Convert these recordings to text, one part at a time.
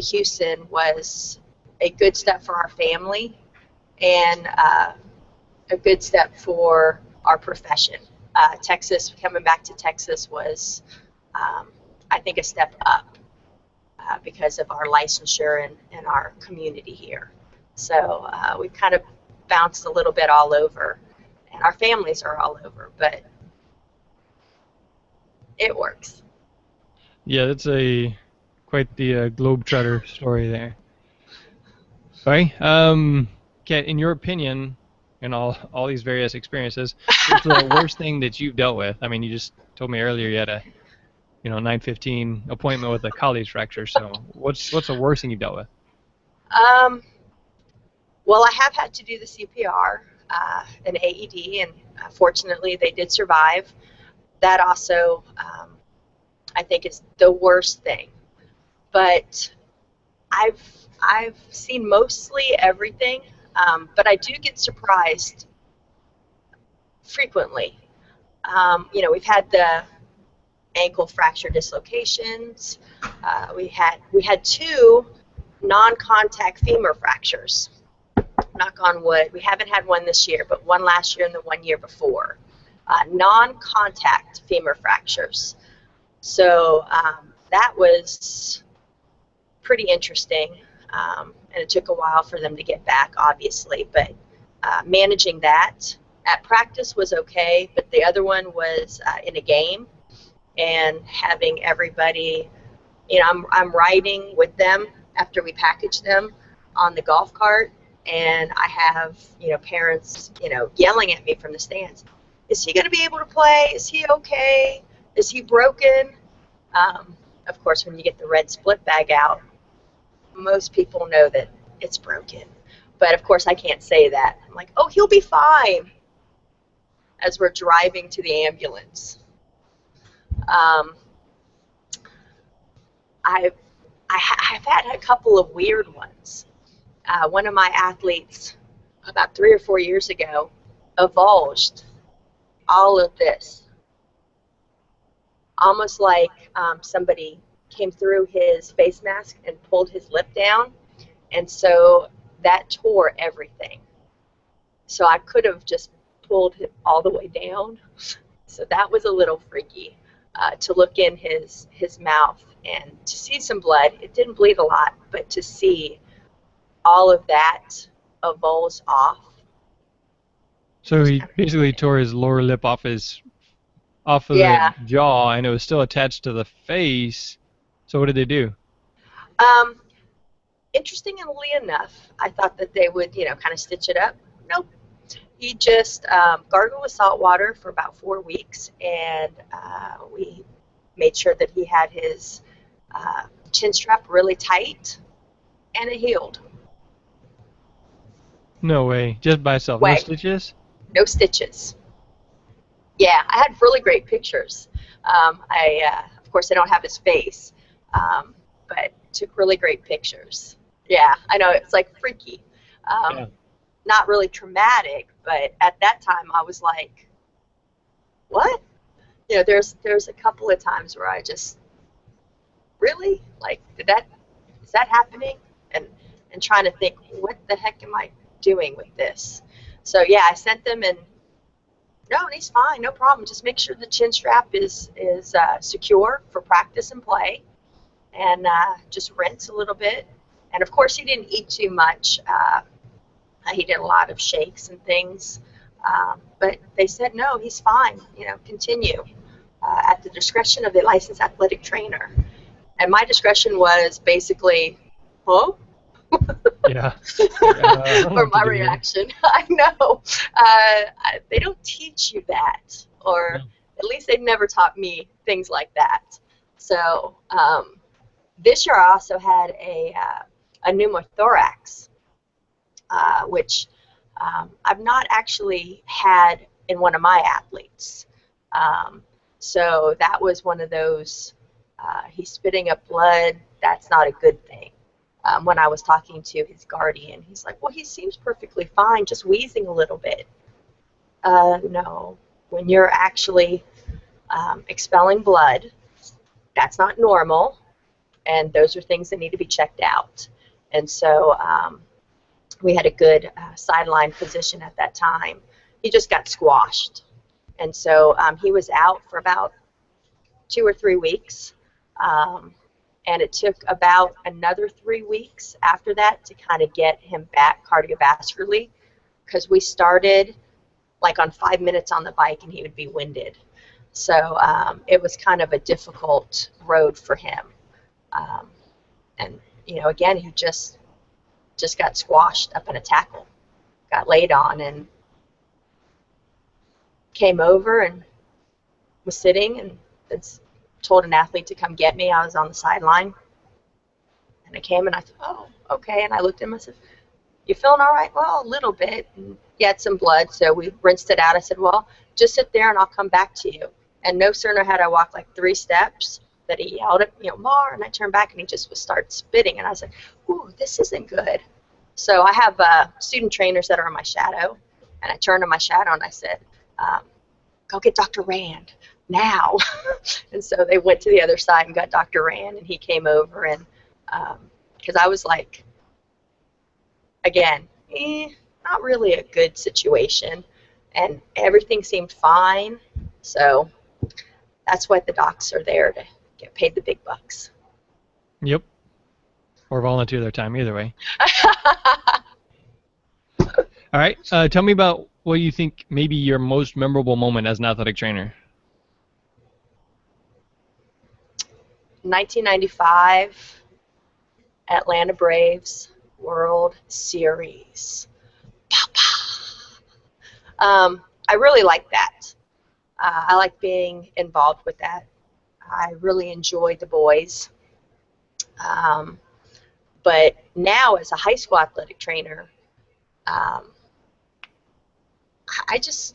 to Houston was a good step for our family and a good step for our profession. Texas, coming back to Texas was, I think, a step up because of our licensure and our community here. So we've kind of bounced a little bit all over, and our families are all over, but it works. Yeah, that's a quite the globetrotter story there. Sorry. Kat, in your opinion, in all these various experiences, what's the worst thing that you've dealt with? I mean, you just told me earlier you had a 9:15 appointment with a colleague fracture. So what's the worst thing you've dealt with? Um, well, I have had to do the CPR, an AED, and fortunately they did survive. That also, I think, is the worst thing. But I've I've seen mostly everything, but I do get surprised frequently. We've had the ankle fracture dislocations. We had two non-contact femur fractures. Knock on wood. We haven't had one this year, but one last year and the one year before. Non-contact femur fractures. So that was pretty interesting, and it took a while for them to get back, obviously. But managing that at practice was okay, but the other one was in a game, and having everybody, I'm riding with them after we package them on the golf cart, and I have, parents, yelling at me from the stands. Is he going to be able to play? Is he okay? Is he broken? Of course, when you get the red split bag out, most people know that it's broken. But of course, I can't say that. I'm like, oh, he'll be fine, as we're driving to the ambulance. Um, I've, I've had a couple of weird ones. One of my athletes, about 3 or 4 years ago, avulged all of this, almost like somebody came through his face mask and pulled his lip down, and so that tore everything. So I could have just pulled it all the way down. So that was a little freaky, to look in his mouth and to see some blood. It didn't bleed a lot, but to see all of that avulse off, it So was he kind of basically interesting. tore his lower lip off of the Yeah. jaw, and it was still attached to the face. So what did they do? Um, Interestingly enough, I thought that they would, kind of stitch it up. Nope. He just gargled with salt water for about 4 weeks, and we made sure that he had his chin strap really tight, and it healed. No way, just by itself, no Way, stitches. no stitches. Yeah, I had really great pictures. Of course, I don't have his face, but took really great pictures. Yeah, I know it's like freaky, um, Yeah. not really traumatic, but at that time I was like, "What?" There's a couple of times where I just really like, is that happening? And trying to think, what the heck am I doing with this? So yeah, I sent them, and no, he's fine, no problem. Just make sure the chin strap is secure for practice and play, and just rinse a little bit. And of course, he didn't eat too much. He did a lot of shakes and things, but they said no, he's fine. Continue at the discretion of the licensed athletic trainer. And my discretion was basically, huh? Yeah. I don't know For what to my do here. reaction. I know. They don't teach you that, or No. at least they've never taught me things like that. So this year I also had a pneumothorax, which I've not actually had in one of my athletes. Um, so that was one of those, he's spitting up blood. That's not a good thing. When I was talking to his guardian, he's like, well, he seems perfectly fine, just wheezing a little bit. No, when you're actually expelling blood, that's not normal. and those are things that need to be checked out. And so we had a good sideline position at that time. He just got squashed. And so he was out for about 2 or 3 weeks. And it took about another 3 weeks after that to kind of get him back cardiovascularly, because we started like on 5 minutes on the bike and he would be winded. So it was kind of a difficult road for him. And, you know, again, he just got squashed up in a tackle, got laid on, and came over and was sitting and told an athlete to come get me. I was on the sideline, and I came and I said, oh, okay. And I looked at him and I said, you feeling all right? Well, a little bit. And he had some blood, so we rinsed it out. I said, well, just sit there and I'll come back to you. And no sooner had I walked like 3 steps that he yelled at, you know, Mar, and I turned back and he just would start spitting. And I was like, ooh, this isn't good. So I have student trainers that are in my shadow, and I turned to my shadow and I said, go get Dr. Rand now. And so they went to the other side and got Dr. Rand, and he came over, and because I was like, again, not really a good situation, and everything seemed fine. So that's why the docs are there, to get paid the big bucks. Yep. Or volunteer their time, either way. All right. Tell me about what you think maybe your most memorable moment as an athletic trainer. 1995 Atlanta Braves World Series. I really like that. I like being involved with that. I really enjoyed the boys. But now, as a high school athletic trainer, I just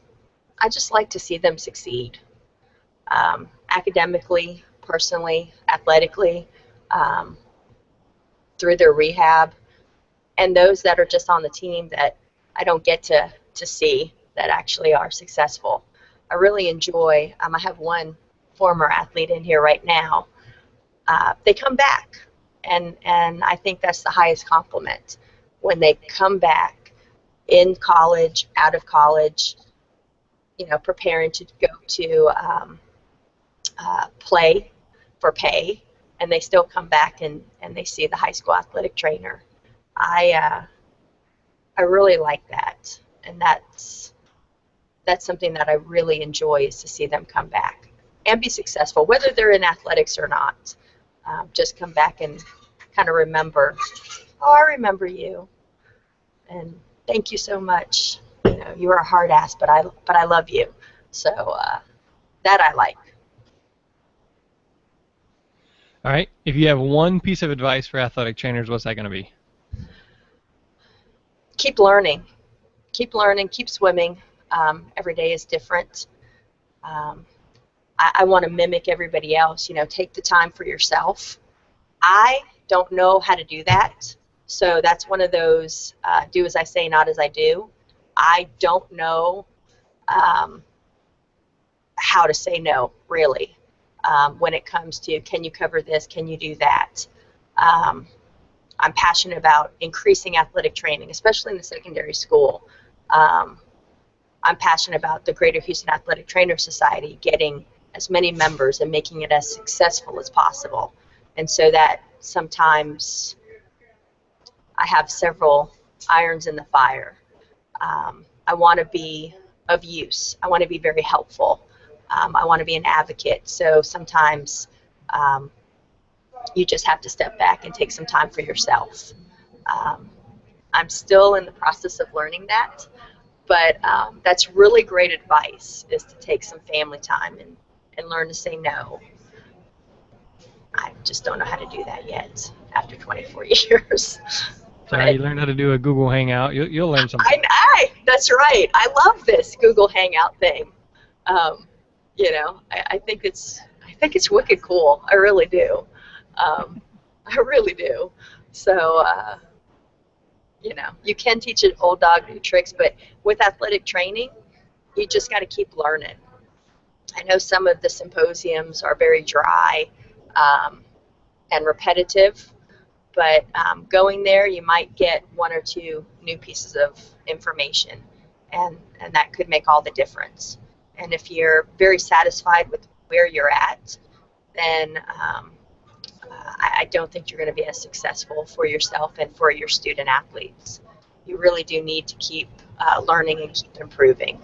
like to see them succeed, academically, personally, athletically, through their rehab, and those that are just on the team that I don't get to see that actually are successful. I really enjoy, I have one former athlete in here right now. They come back, and I think that's the highest compliment, when they come back in college, out of college, you know, preparing to go to play for pay, and they still come back and they see the high school athletic trainer. I really like that, and that's something that I really enjoy, is to see them come back and be successful, whether they're in athletics or not. Just come back and kind of remember, oh, I remember you, and thank you so much. You know, you are a hard ass, but I love you. So that I like. All right. If you have one piece of advice for athletic trainers, what's that going to be? Keep learning. Keep learning. Keep swimming. Every day is different. I want to mimic everybody else. You know, take the time for yourself. I don't know how to do that. So that's one of those do as I say, not as I do. I don't know how to say no, really, when it comes to, can you cover this, can you do that? I'm passionate about increasing athletic training, especially in the secondary school. I'm passionate about the Greater Houston Athletic Trainer Society getting as many members and making it as successful as possible. And so that sometimes I have several irons in the fire. I want to be of use. I want to be very helpful. I want to be an advocate. So sometimes you just have to step back and take some time for yourself. I'm still in the process of learning that, but that's really great advice, is to take some family time and learn to say no. I just don't know how to do that yet after 24 years. So you learn how to do a Google Hangout. You'll learn something. That's right. I love this Google Hangout thing. You know, I think it's wicked cool. I really do. I really do. So, you know, you can teach an old dog new tricks, but with athletic training, you just got to keep learning. I know some of the symposiums are very dry. and repetitive. But going there, you might get one or two new pieces of information, and that could make all the difference. And if you're very satisfied with where you're at, then I don't think you're going to be as successful for yourself and for your student athletes. You really do need to keep learning and keep improving.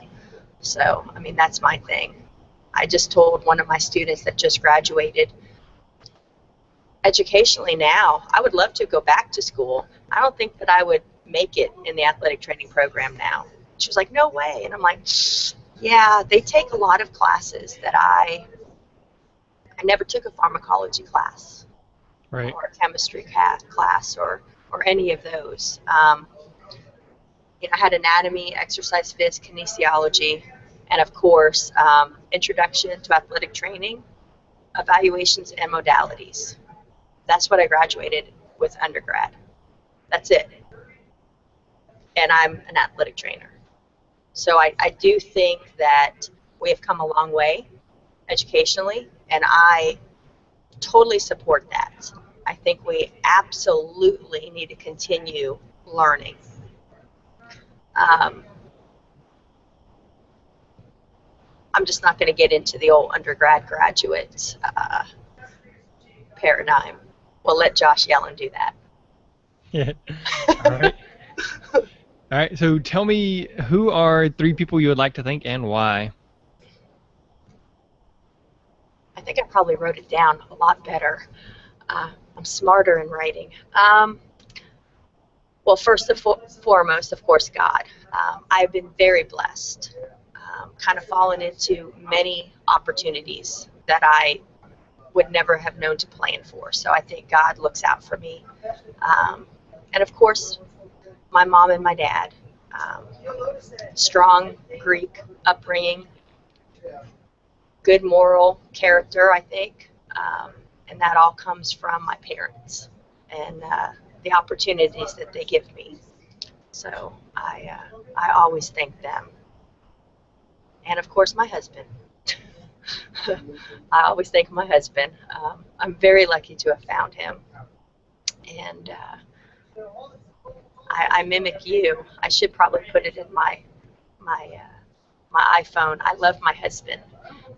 So, I mean, that's my thing. I just told one of my students that just graduated, educationally now, I would love to go back to school. I don't think that I would make it in the athletic training program now. She was like, no way. And I'm like, yeah, they take a lot of classes that I never took a pharmacology class, Right. or a chemistry class, or any of those. I had anatomy, exercise phys, kinesiology, and of course, introduction to athletic training, evaluations, and modalities. That's what I graduated with undergrad. That's it. And I'm an athletic trainer. So I do think that we have come a long way educationally, and I totally support that. I think we absolutely need to continue learning. I'm just not going to get into the old undergrad graduate paradigm. We'll let Josh Yellen do that. Yeah. All right. All right. So tell me, who are 3 people you would like to thank and why? I think I probably wrote it down a lot better. I'm smarter in writing. Well, first and foremost, of course, God. I've been very blessed, kind of fallen into many opportunities that I would never have known to plan for. So I think God looks out for me. And of course, my mom and my dad. Strong Greek upbringing, good moral character, I think. And that all comes from my parents and the opportunities that they give me. So I always thank them. And of course, my husband. I always thank my husband. I'm very lucky to have found him. And I mimic you. I should probably put it in my iPhone. I love my husband,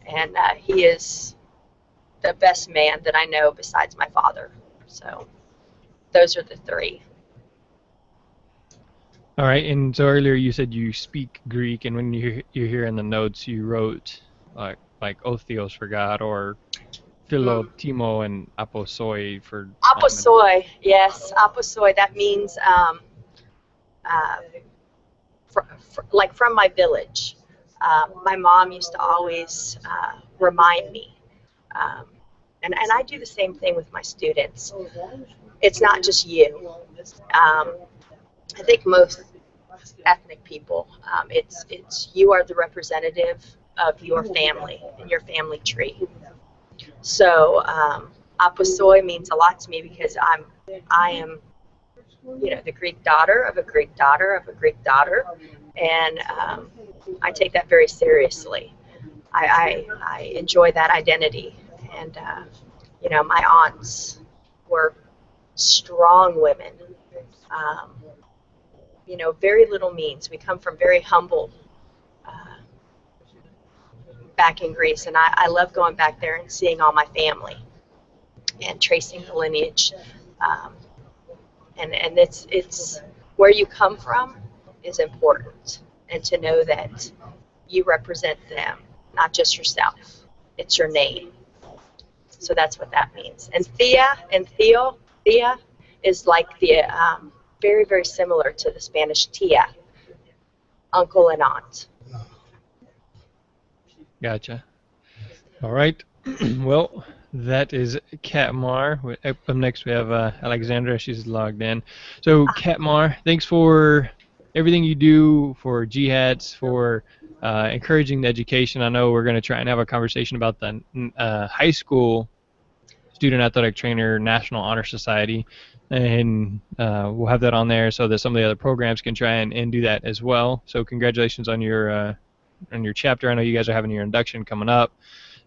and he is the best man that I know besides my father. So those are the 3. All right. And so earlier you said you speak Greek, and when you're here in the notes, you wrote like Otheos for God, or Philo, Timo, and Aposoi for Aposoi, yes, aposoi. That means like from my village. My mom used to always remind me, and I do the same thing with my students. It's not just you. I think most ethnic people, it's you are the representative of your family and your family tree. So aposoi means a lot to me because I am the Greek daughter of a Greek daughter of a Greek daughter, and I take that very seriously. I enjoy that identity, and my aunts were strong women. Very little means. We come from very humble back in Greece, and I love going back there and seeing all my family and tracing the lineage. And it's where you come from is important, and to know that you represent them, not just yourself. It's your name. So that's what that means. And Thea and Thea is like the very, very similar to the Spanish tia, uncle and aunt. Gotcha. All right. Well, that is Katmar. Up next we have Alexandra. She's logged in. So Katmar, thanks for everything you do for GHATS, for encouraging the education. I know we're going to try and have a conversation about the high school Student Athletic Trainer National Honor Society, and we'll have that on there so that some of the other programs can try and do that as well. So congratulations on your chapter. I know you guys are having your induction coming up.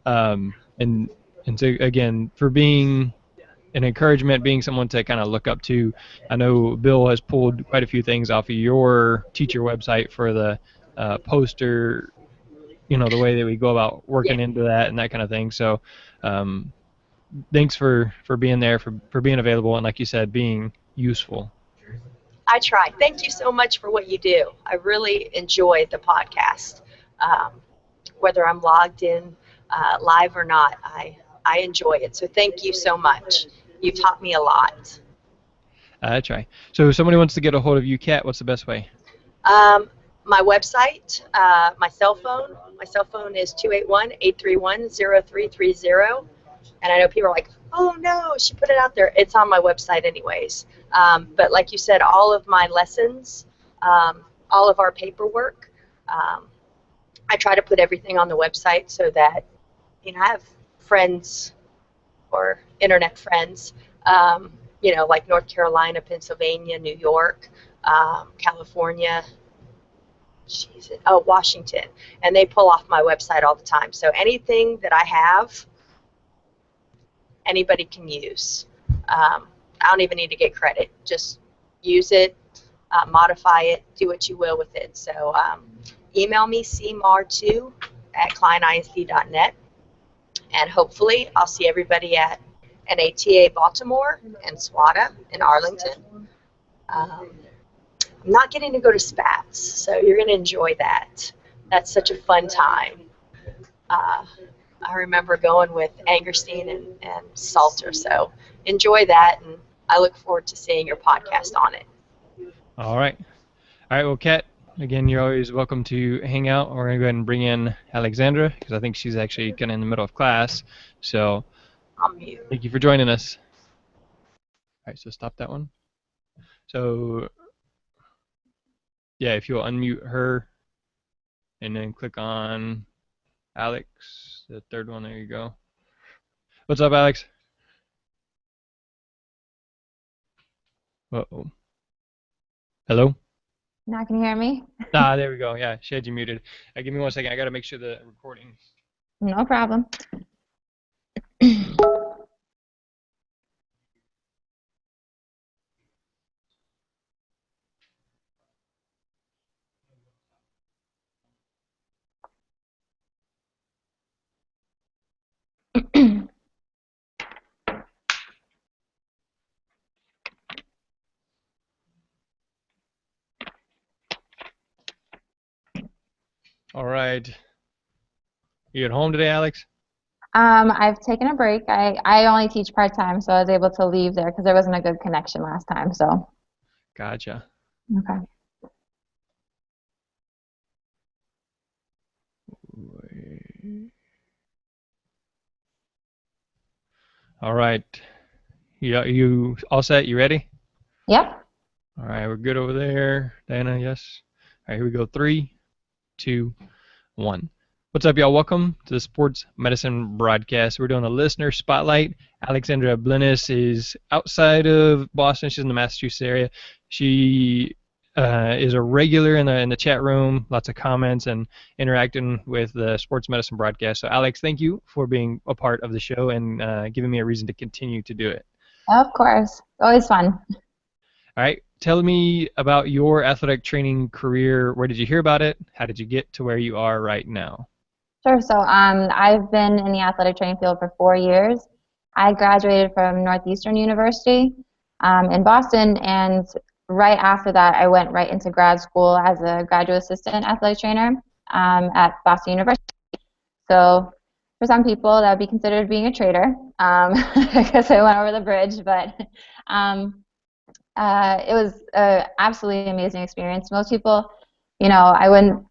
And so again, for being an encouragement, being someone to kind of look up to. I know Bill has pulled quite a few things off of your teacher website for the poster, the way that we go about working into that and that kind of thing. So thanks for being there, for being available, and like you said, being useful. I try. Thank you so much for what you do. I really enjoy the podcast. Whether I'm logged in live or not, I enjoy it. So thank you so much. You've taught me a lot. I try. So if somebody wants to get a hold of you, Kat, what's the best way? My website, my cell phone. My cell phone is 281-831-0330. And I know people are like, oh no, she put it out there. It's on my website anyways. But like you said, all of my lessons, all of our paperwork, I try to put everything on the website so that, I have friends or internet friends, like North Carolina, Pennsylvania, New York, California, Washington. And they pull off my website all the time. So anything that I have, anybody can use. I don't even need to get credit. Just use it, modify it, do what you will with it. So email me, cmar2@kleinisd.net, and hopefully I'll see everybody at NATA Baltimore and SWATA in Arlington. I'm not getting to go to Spats, so you're going to enjoy that. That's such a fun time. I remember going with Angerstein and Salter, so enjoy that, and I look forward to seeing your podcast on it. All right. Well, Kat, again, you're always welcome to hang out. We're going to go ahead and bring in Alexandra, because I think she's actually kind of in the middle of class. So thank you for joining us. All right, so stop that one. So, yeah, if you'll unmute her and then click on Alex, the third one, there you go. What's up, Alex? Uh-oh. Hello? Now can you hear me? There we go. Yeah, she had you muted. Give me 1 second. I got to make sure the recording. No problem. All right. You at home today, Alex? I've taken a break. I only teach part-time, so I was able to leave there because there wasn't a good connection last time. So. Gotcha. Okay. All right. You all set? You ready? Yep. All right, we're good over there. Diana, yes. All right, here we go. 3, 2, 1. What's up, y'all? Welcome to the Sports Medicine Broadcast. We're doing a listener spotlight. Alexandra Blinis is outside of Boston. She's in the Massachusetts area. She is a regular in the chat room, lots of comments and interacting with the Sports Medicine Broadcast. So, Alex, thank you for being a part of the show and giving me a reason to continue to do it. Of course. Always fun. All right. Tell me about your athletic training career. Where did you hear about it? How did you get to where you are right now? Sure. So I've been in the athletic training field for 4 years. I graduated from Northeastern University in Boston, and right after that I went right into grad school as a graduate assistant athletic trainer at Boston University. So for some people that would be considered being a traitor because I went over the bridge, but it was an absolutely amazing experience. Most people, I wouldn't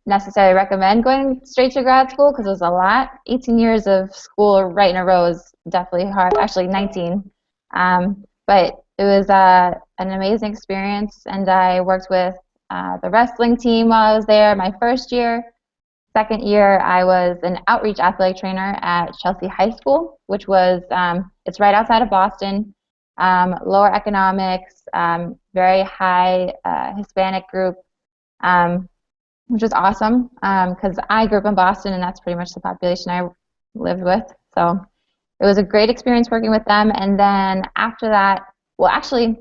necessarily recommend going straight to grad school because it was a lot. 18 years of school right in a row is definitely hard. Actually, 19. But it was an amazing experience, and I worked with the wrestling team while I was there my first year. Second year, I was an outreach athletic trainer at Chelsea High School, which was, it's right outside of Boston. Lower economics, very high Hispanic group, which is awesome because I grew up in Boston and that's pretty much the population I lived with. So it was a great experience working with them. And then after that, well, actually,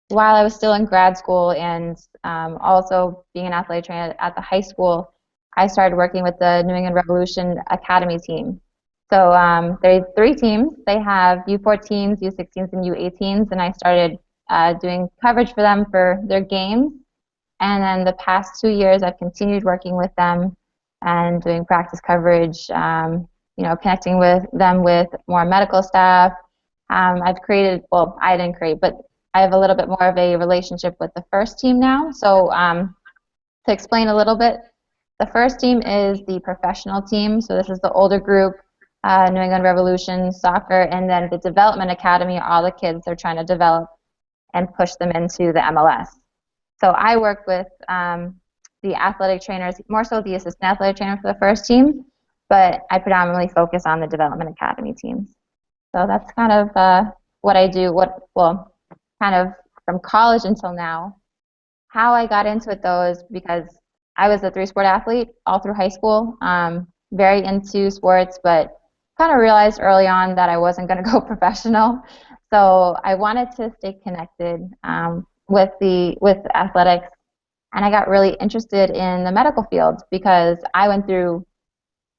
while I was still in grad school and also being an athletic trainer at the high school, I started working with the New England Revolution Academy team. So there are 3 teams. They have U14s, U16s, and U18s, and I started doing coverage for them for their games. And then the past 2 years, I've continued working with them and doing practice coverage, connecting with them with more medical staff. I've created, well, I didn't create, but I have a little bit more of a relationship with the first team now. So to explain a little bit, the first team is the professional team. So this is the older group, New England Revolution soccer, and then the development academy are all the kids they're trying to develop and push them into the MLS. So I work with the athletic trainers, more so the assistant athletic trainer for the first team, but I predominantly focus on the development academy teams. So that's kind of what I do, kind of from college until now. How I got into it, though, is because I was a 3-sport athlete all through high school, very into sports, but kind of realized early on that I wasn't going to go professional. So I wanted to stay connected with athletics, and I got really interested in the medical field because I went through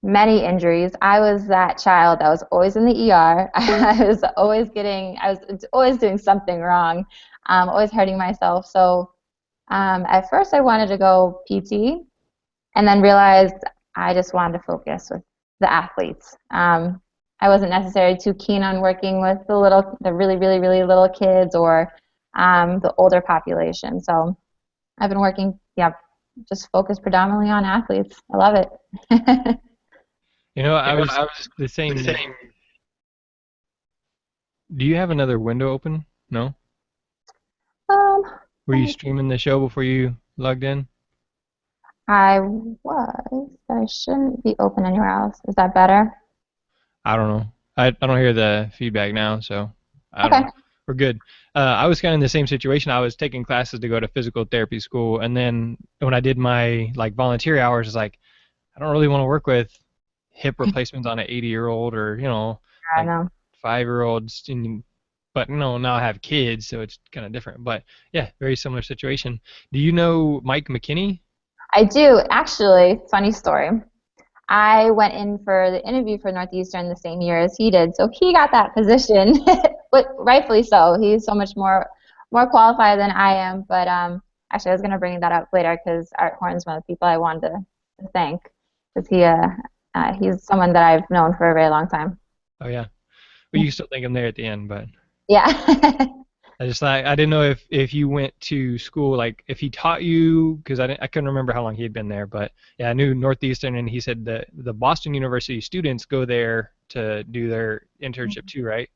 many injuries. I was that child that was always in the ER. I was always doing something wrong, always hurting myself. So at first I wanted to go PT, and then realized I just wanted to focus with the athletes. I wasn't necessarily too keen on working with the really, really, really little kids or the older population. So I've been working, just focused predominantly on athletes. I love it. I was the same. Do you have another window open? No? Were you streaming the show before you logged in? I was, but I shouldn't be open anywhere else. Is that better? I don't know. I don't hear the feedback now, so I don't know. We're good. I was kind of in the same situation. I was taking classes to go to physical therapy school, and then when I did my volunteer hours, it's like I don't really want to work with hip replacements on an 80-year-old or 5-year-olds. But now I have kids, so it's kind of different. But yeah, very similar situation. Do you know Mike McKinney? I do, actually. Funny story. I went in for the interview for Northeastern the same year as he did, so he got that position, but rightfully so. He's so much more qualified than I am. But actually, I was going to bring that up later because Art Horn's one of the people I wanted to thank because he's someone that I've known for a very long time. Oh yeah, well you can still thank him there at the end, but yeah. I didn't know if you went to school, if he taught you, because I couldn't remember how long he had been there, but yeah, I knew Northeastern, and he said the Boston University students go there to do their internship too, right?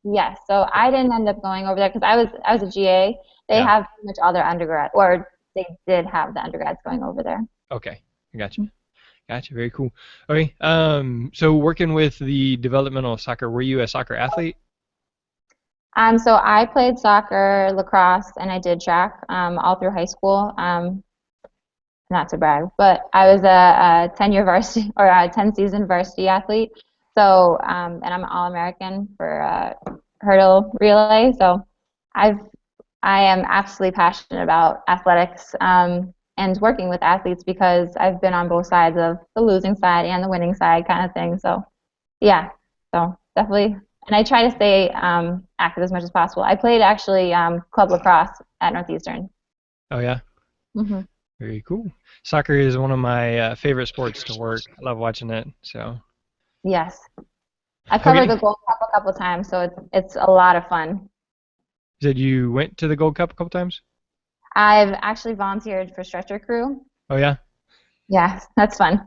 Yes. So I didn't end up going over there because I was a GA. They have pretty much all their undergrad, or they did have the undergrads going over there. Okay, I got you. Gotcha. Very cool. Okay. So working with the developmental soccer, were you a soccer athlete? So I played soccer, lacrosse, and I did track all through high school. Not to brag, but I was a 10-year varsity or a 10-season varsity athlete. So and I'm All-American for hurdle relay. So I am absolutely passionate about athletics and working with athletes because I've been on both sides of the losing side and the winning side kind of thing. So yeah, so definitely. And I try to stay active as much as possible. I played actually club lacrosse at Northeastern. Oh yeah. Mm-hmm. Very cool. Soccer is one of my favorite sports to work. I love watching it. So. Yes, I covered the Gold Cup a couple times, so it's a lot of fun. You said you went to the Gold Cup a couple times? I've actually volunteered for Stretcher Crew. Oh yeah. Yeah, that's fun.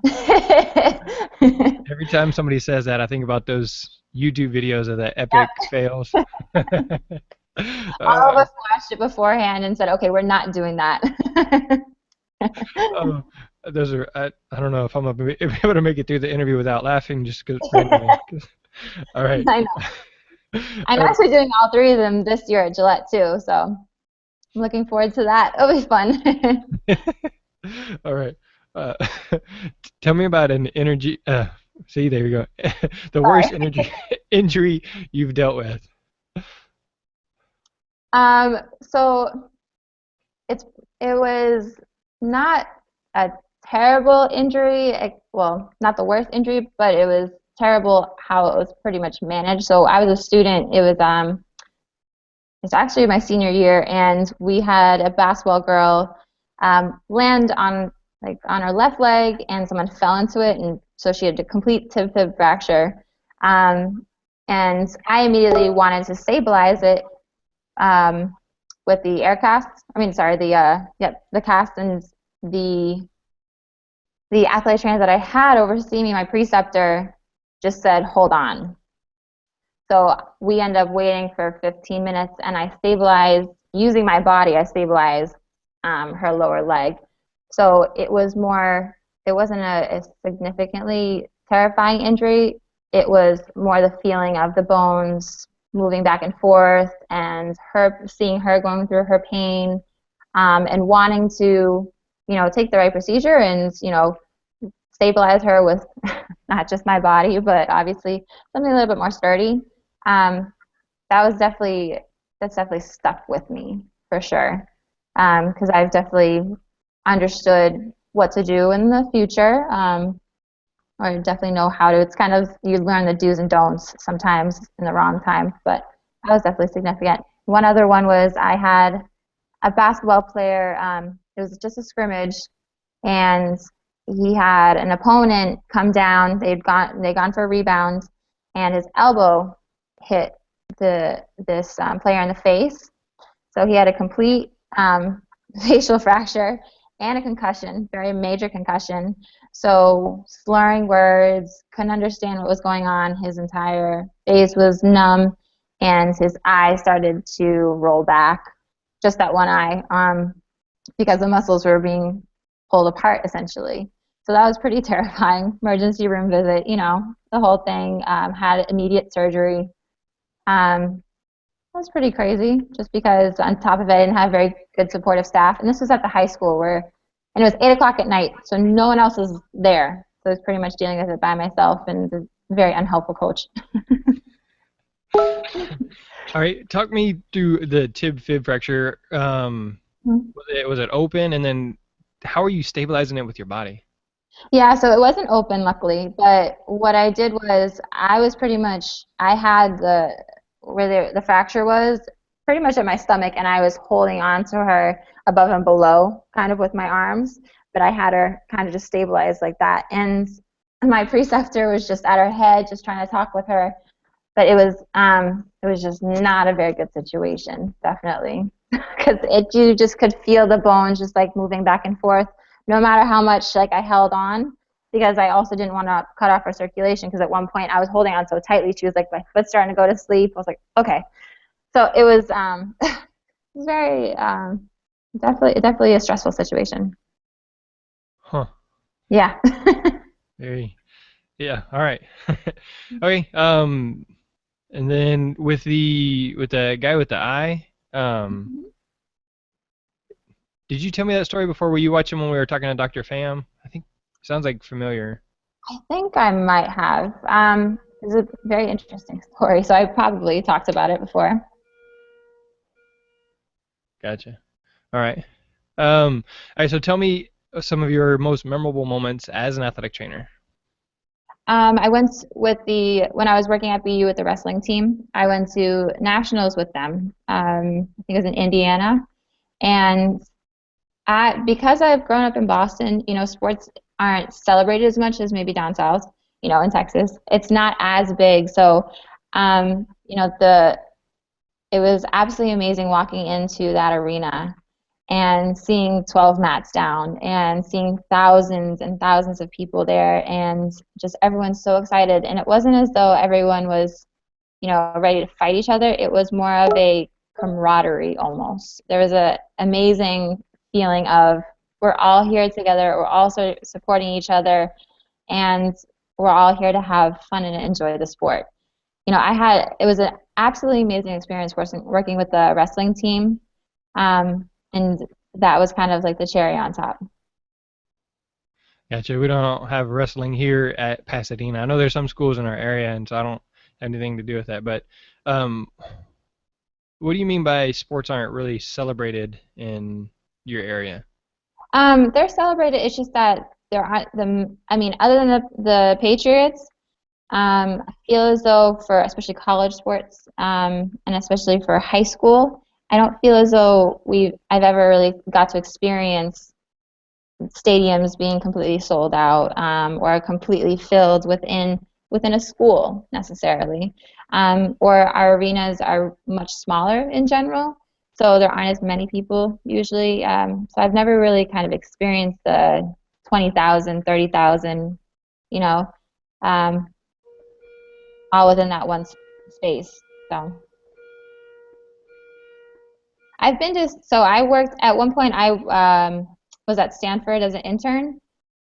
Every time somebody says that, I think about those YouTube videos of the epic fails. All of us watched it beforehand and said, okay, we're not doing that. Those are, I don't know if I'm able to make it through the interview without laughing just because. All right. I know. I'm actually doing all 3 of them this year at Gillette too, so I'm looking forward to that. It'll be fun. All right. Tell me about an See, there you go. The worst Sorry. injury you've dealt with. So it's it was not a terrible injury. Well, not the worst injury, but it was terrible how it was pretty much managed. So I was a student. It's actually my senior year, and we had a basketball girl land on on her left leg, and someone fell into it, and so she had a complete tib-fib fracture. Um, and I immediately wanted to stabilize it with the air cast. I mean, sorry, the cast, and the the athletic trainer that I had overseeing me, my preceptor, just said, "Hold on." So we end up waiting for 15 minutes, and I stabilized using my body. I stabilized her lower leg. So it was more. It wasn't a significantly terrifying injury. It was more the feeling of the bones moving back and forth, and her seeing her going through her pain, and wanting to, take the right procedure and, stabilize her with not just my body, but obviously something a little bit more sturdy. Um, that's definitely stuck with me for sure. Because I've definitely understood what to do in the future. Or definitely know how to. It's kind of, you learn the do's and don'ts sometimes in the wrong time, but that was definitely significant. One other one was I had a basketball player. It was just a scrimmage, and he had an opponent come down. They'd gone for a rebound, and his elbow hit this player in the face. So he had a complete facial fracture and a concussion, very major concussion. So slurring words, couldn't understand what was going on. His entire face was numb, and his eye started to roll back, just that one eye, because the muscles were being pulled apart essentially. So that was pretty terrifying. Emergency room visit, the whole thing. Had immediate surgery. That was pretty crazy, just because on top of it, I didn't have very good supportive staff. And this was at the high school and it was 8 o'clock at night, so no one else was there. So I was pretty much dealing with it by myself, and a very unhelpful coach. All right, talk me through the tib-fib fracture. Was it open, and then how are you stabilizing it with your body? Yeah, so it wasn't open, luckily. But what I did was I had where the fracture was pretty much at my stomach, and I was holding on to her above and below, kind of with my arms. But I had her kind of just stabilized like that. And my preceptor was just at her head, just trying to talk with her. But it was just not a very good situation, definitely, because you just could feel the bones just like moving back and forth, no matter how much like I held on, because I also didn't want to cut off her circulation. Because at one point I was holding on so tightly, she was like, my foot's starting to go to sleep. I was like, okay. So it was it was very definitely a stressful situation. Huh. Yeah. Very. Yeah. All right. Okay. And then with the guy with the eye, did you tell me that story before? Were you watching when we were talking to Dr. Pham? I think sounds like familiar. I think I might have. It's a very interesting story, so I probably talked about it before. Gotcha. All right. All right. So tell me some of your most memorable moments as an athletic trainer. I went when I was working at BU with the wrestling team. I went to nationals with them. I think it was in Indiana, and because I've grown up in Boston, sports aren't celebrated as much as maybe down south, in Texas. It's not as big, so um, you know the it was absolutely amazing walking into that arena and seeing 12 mats down and seeing thousands and thousands of people there, and just everyone's so excited. And it wasn't as though everyone was, ready to fight each other. It was more of a camaraderie almost. There was a amazing feeling of we're all here together, we're all supporting each other, and we're all here to have fun and enjoy the sport. It was an absolutely amazing experience working with the wrestling team, and that was kind of like the cherry on top. Gotcha. We don't have wrestling here at Pasadena. I know there's some schools in our area, and so I don't have anything to do with that. But um, what do you mean by sports aren't really celebrated in your area? They're celebrated. It's just that there aren't the. I mean, other than the Patriots, I feel as though for especially college sports, and especially for high school, I don't feel as though I've ever really got to experience stadiums being completely sold out, or completely filled within a school necessarily, or our arenas are much smaller in general, so there aren't as many people usually. So I've never really kind of experienced the 20,000, 30,000, you know, um, all within that one space. So I've been to, so I worked at one point. I was at Stanford as an intern,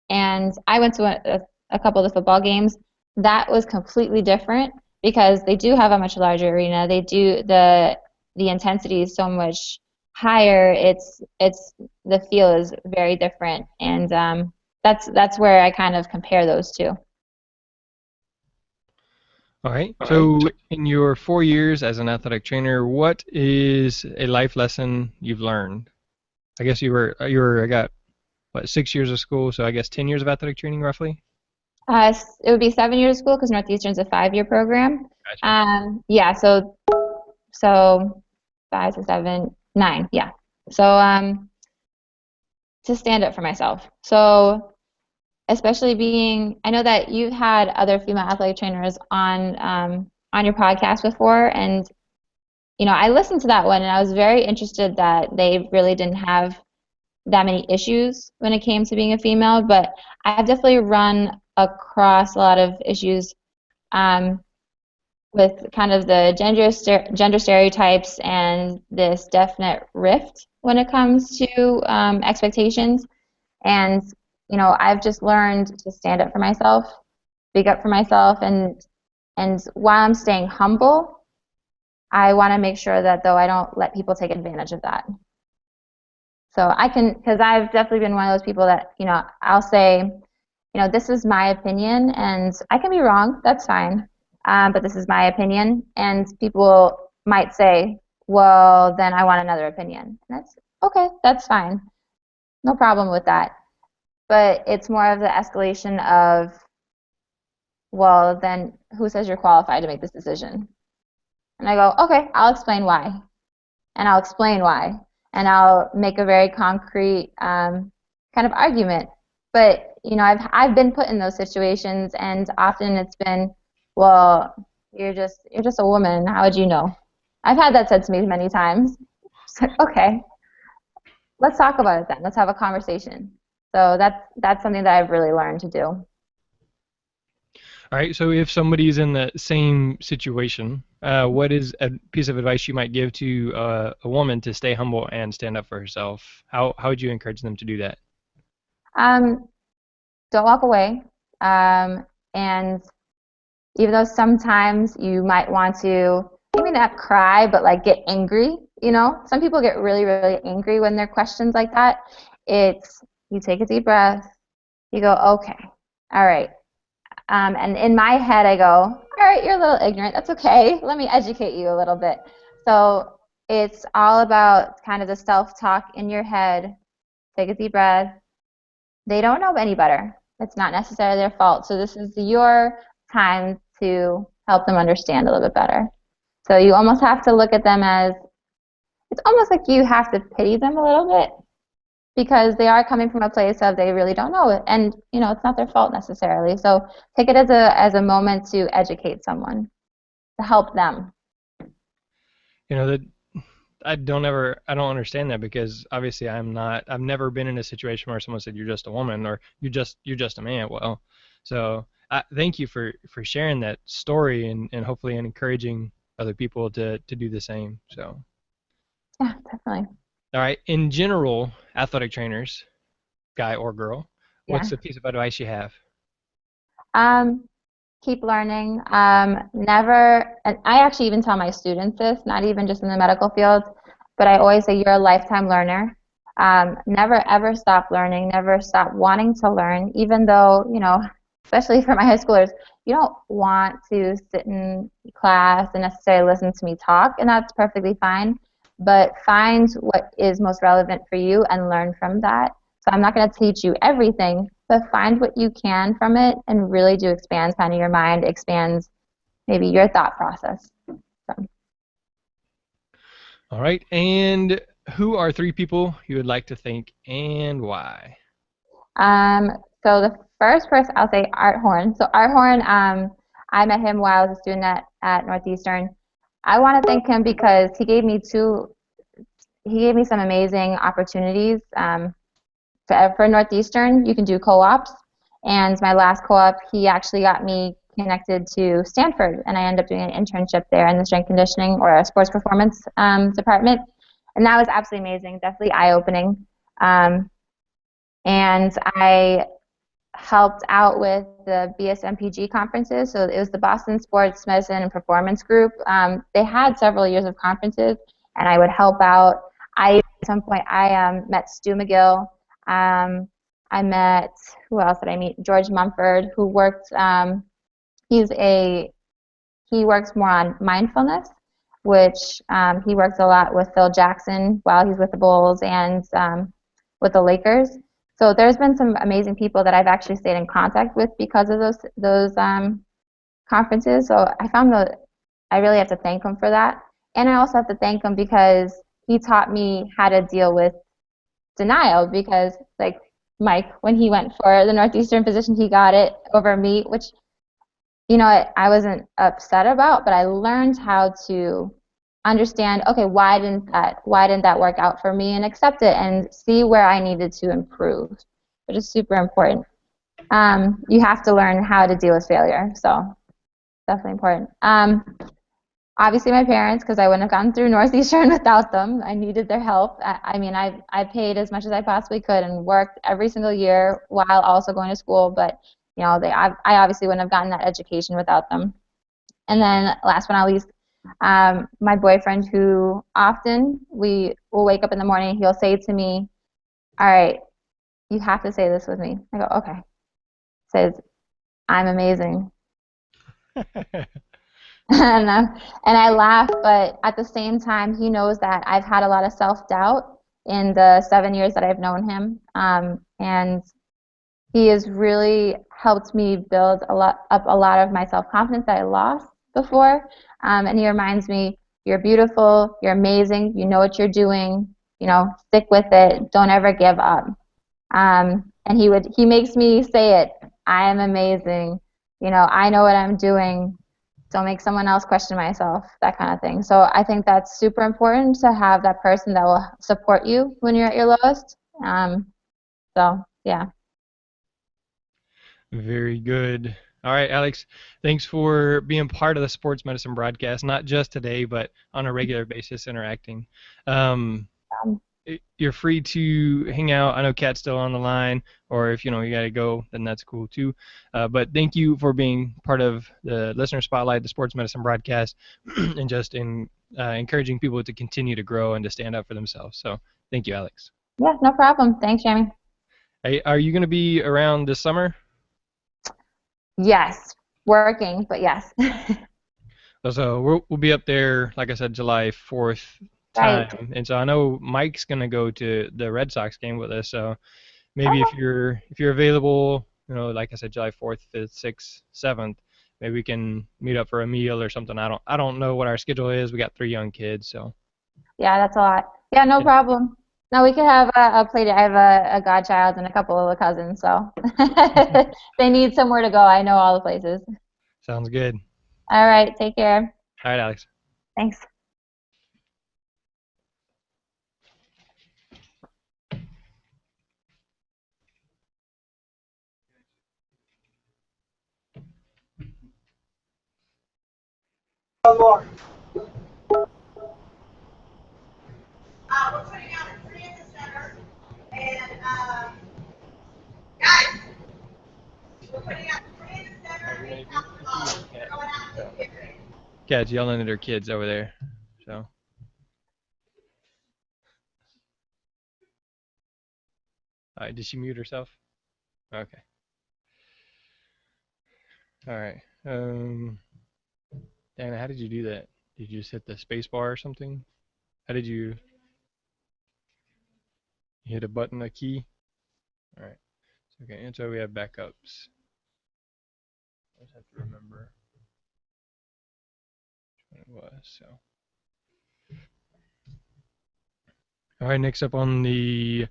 and I went to a couple of the football games. That was completely different because they do have a much larger arena. They do the intensity is so much higher. It's the feel is very different, and that's where I kind of compare those two. All right. So in your 4 years as an athletic trainer, what is a life lesson you've learned? I guess I got what 6 years of school, so I guess 10 years of athletic training roughly. It would be 7 years of school because Northeastern's a 5-year program. Gotcha. Yeah, so 5 to 7, 9, yeah. So to stand up for myself. So especially I know that you've had other female athletic trainers on your podcast before, and I listened to that one, and I was very interested that they really didn't have that many issues when it came to being a female, but I've definitely run across a lot of issues with kind of the gender stereotypes and this definite rift when it comes to expectations. And I've just learned to stand up for myself, speak up for myself, and while I'm staying humble, I want to make sure that though I don't let people take advantage of that. So because I've definitely been one of those people that, I'll say, this is my opinion, and I can be wrong, that's fine, but this is my opinion, and people might say, well, then I want another opinion. And that's okay, that's fine, no problem with that. But it's more of the escalation of, well, then who says you're qualified to make this decision? And I go, okay, I'll explain why, and I'll explain why, and I'll make a very concrete kind of argument. But I've been put in those situations, and often it's been, well, you're just a woman. How would you know? I've had that said to me many times. It's like, okay, let's talk about it then. Let's have a conversation. So that's something that I've really learned to do. All right. So if somebody's in the same situation, what is a piece of advice you might give to a woman to stay humble and stand up for herself? How would you encourage them to do that? Don't walk away. And even though sometimes you might want to, maybe not cry, but like get angry, some people get really, really angry when there are questions like that. You take a deep breath, you go, okay, all right. And in my head, I go, all right, you're a little ignorant. That's okay. Let me educate you a little bit. So it's all about kind of the self-talk in your head. Take a deep breath. They don't know any better. It's not necessarily their fault. So this is your time to help them understand a little bit better. So you almost have to look at them as, it's almost like you have to pity them a little bit, because they are coming from a place of they really don't know it, and it's not their fault necessarily. So take it as a moment to educate someone, to help them. That I don't understand that, because obviously I've never been in a situation where someone said you're just a woman or you're just a man. Well, so thank you for sharing that story and hopefully encouraging other people to do the same. So yeah, definitely. All right. In general, athletic trainers, guy or girl, what's the piece of advice you have? Keep learning. Never, and I actually even tell my students this, not even just in the medical field, but I always say you're a lifetime learner. Never ever stop learning, never stop wanting to learn, even though, especially for my high schoolers, you don't want to sit in class and necessarily listen to me talk, and that's perfectly fine. But find what is most relevant for you and learn from that. So I'm not going to teach you everything, but find what you can from it and really do expand kind of your mind, expands maybe your thought process. So. All right, and who are 3 people you would like to thank and why? So the first person, I'll say Art Horn. So Art Horn, I met him while I was a student at Northeastern. I want to thank him because he gave me some amazing opportunities. For Northeastern, you can do co-ops, and my last co-op, he actually got me connected to Stanford, and I ended up doing an internship there in the strength conditioning or sports performance department, and that was absolutely amazing, definitely eye-opening. And I helped out with the BSMPG conferences, so it was the Boston Sports Medicine and Performance Group. They had several years of conferences, and I would help out. At some point, I met Stu McGill. I met, who else did I meet? George Mumford, who worked, he works more on mindfulness, which he works a lot with Phil Jackson while he's with the Bulls and with the Lakers. So there's been some amazing people that I've actually stayed in contact with because of those conferences. So I found that I really have to thank him for that. And I also have to thank him because he taught me how to deal with denial, because like Mike, when he went for the Northeastern position, he got it over me, which I wasn't upset about, but I learned how to understand, okay, why didn't that work out for me, and accept it and see where I needed to improve, which is super important. You have to learn how to deal with failure, so definitely important. Obviously my parents, because I wouldn't have gone through Northeastern without them. I needed their help. I paid as much as I possibly could and worked every single year while also going to school, but I obviously wouldn't have gotten that education without them. And then last but not least, my boyfriend, who often we will wake up in the morning, he'll say to me, all right, you have to say this with me. I go, okay. He says, I'm amazing. and I laugh, but at the same time, he knows that I've had a lot of self-doubt in the 7 years that I've known him, and he has really helped me build up a lot of my self-confidence that I lost before. And he reminds me, you're beautiful, you're amazing, you know what you're doing, stick with it, don't ever give up. And he makes me say it, I am amazing, I know what I'm doing, don't make someone else question myself, that kind of thing. So I think that's super important to have that person that will support you when you're at your lowest. So, yeah. Very good. All right, Alex, thanks for being part of the Sports Medicine broadcast, not just today, but on a regular basis interacting. You're free to hang out. I know Kat's still on the line, or if you got to go, then that's cool too. But thank you for being part of the Listener Spotlight, the Sports Medicine broadcast, and just encouraging people to continue to grow and to stand up for themselves. So thank you, Alex. Yeah, no problem. Thanks, Jamie. Hey, are you going to be around this summer? Yes, working, but yes. So we'll be up there, like I said, July 4th time. Right. And so I know Mike's going to go to the Red Sox game with us. So maybe if you're available, like I said, July 4th, 5th, 6th, 7th, maybe we can meet up for a meal or something. I don't know what our schedule is. We got 3 young kids, so. Yeah, that's a lot. Yeah, no problem. No, we could have a play date. I have a godchild and a couple of cousins, so they need somewhere to go. I know all the places. Sounds good. All right, take care. All right, Alex. Thanks. We're putting out a transit center, and guys, we're putting out a transit center in South We're going out to the grade. Kat's yelling at her kids over there, so. All right, did she mute herself? Okay. All right. Dana, how did you do that? Did you just hit the space bar or something? How did you hit a button, a key? All right. Okay, and so we have backups. I just have to remember what it was. So, all right. Next up on the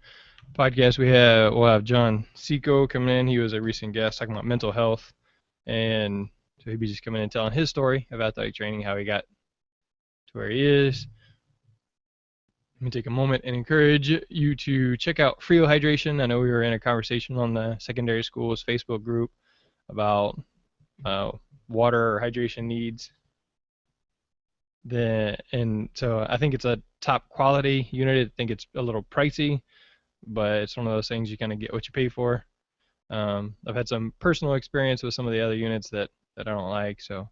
podcast, we'll have John Seco coming in. He was a recent guest talking about mental health, and so he'll be just coming in and telling his story of athletic training, how he got to where he is. Let me take a moment and encourage you to check out Frio Hydration. I know we were in a conversation on the secondary schools Facebook group about water or hydration needs. And so I think it's a top quality unit. I think it's a little pricey, but it's one of those things you kind of get what you pay for. I've had some personal experience with some of the other units that I don't like. So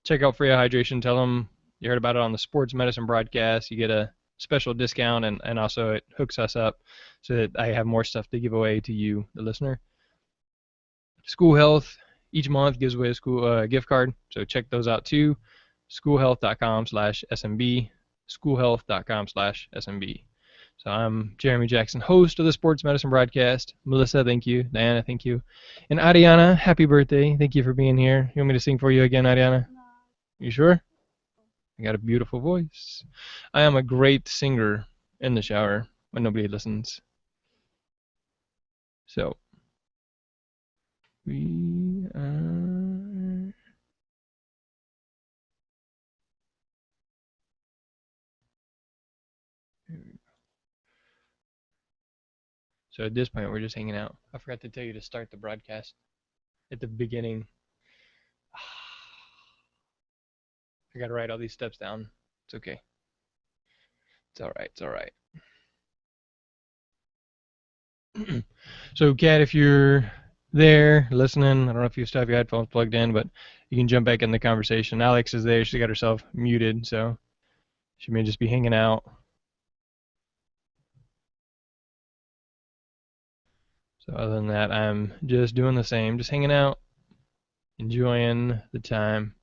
check out Frio Hydration. Tell them you heard about it on the Sports Medicine broadcast. You get a special discount, and also it hooks us up so that I have more stuff to give away to you, the listener. School Health each month gives away a school gift card, so check those out too. Schoolhealth.com/SMB, schoolhealth.com/SMB. So I'm Jeremy Jackson, host of the Sports Medicine broadcast. Melissa, thank you. Diana, thank you. And Ariana, happy birthday. Thank you for being here. You want me to sing for you again, Ariana? No. You sure? I got a beautiful voice. I am a great singer in the shower when nobody listens. So, we are... So at this point, we're just hanging out. I forgot to tell you to start the broadcast at the beginning. I gotta write all these steps down. It's okay. It's all right. It's all right. So, Kat, if you're there listening, I don't know if you still have your headphones plugged in, but you can jump back in the conversation. Alex is there. She got herself muted, so she may just be hanging out. So other than that, I'm just doing the same, just hanging out, enjoying the time.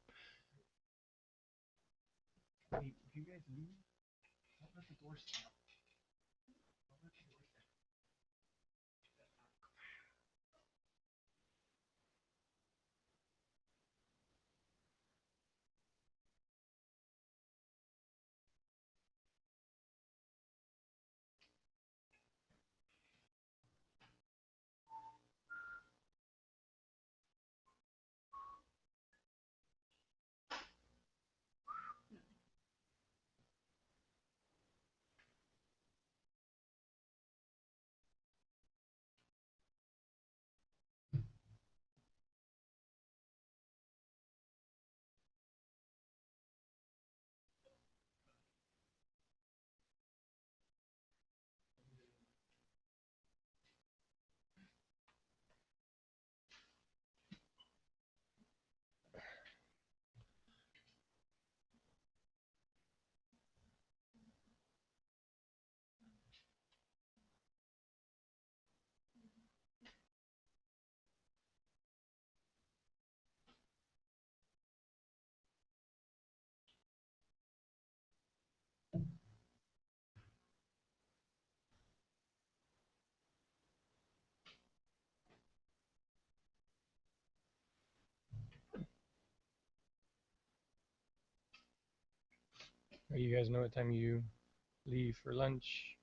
You guys know what time you leave for lunch?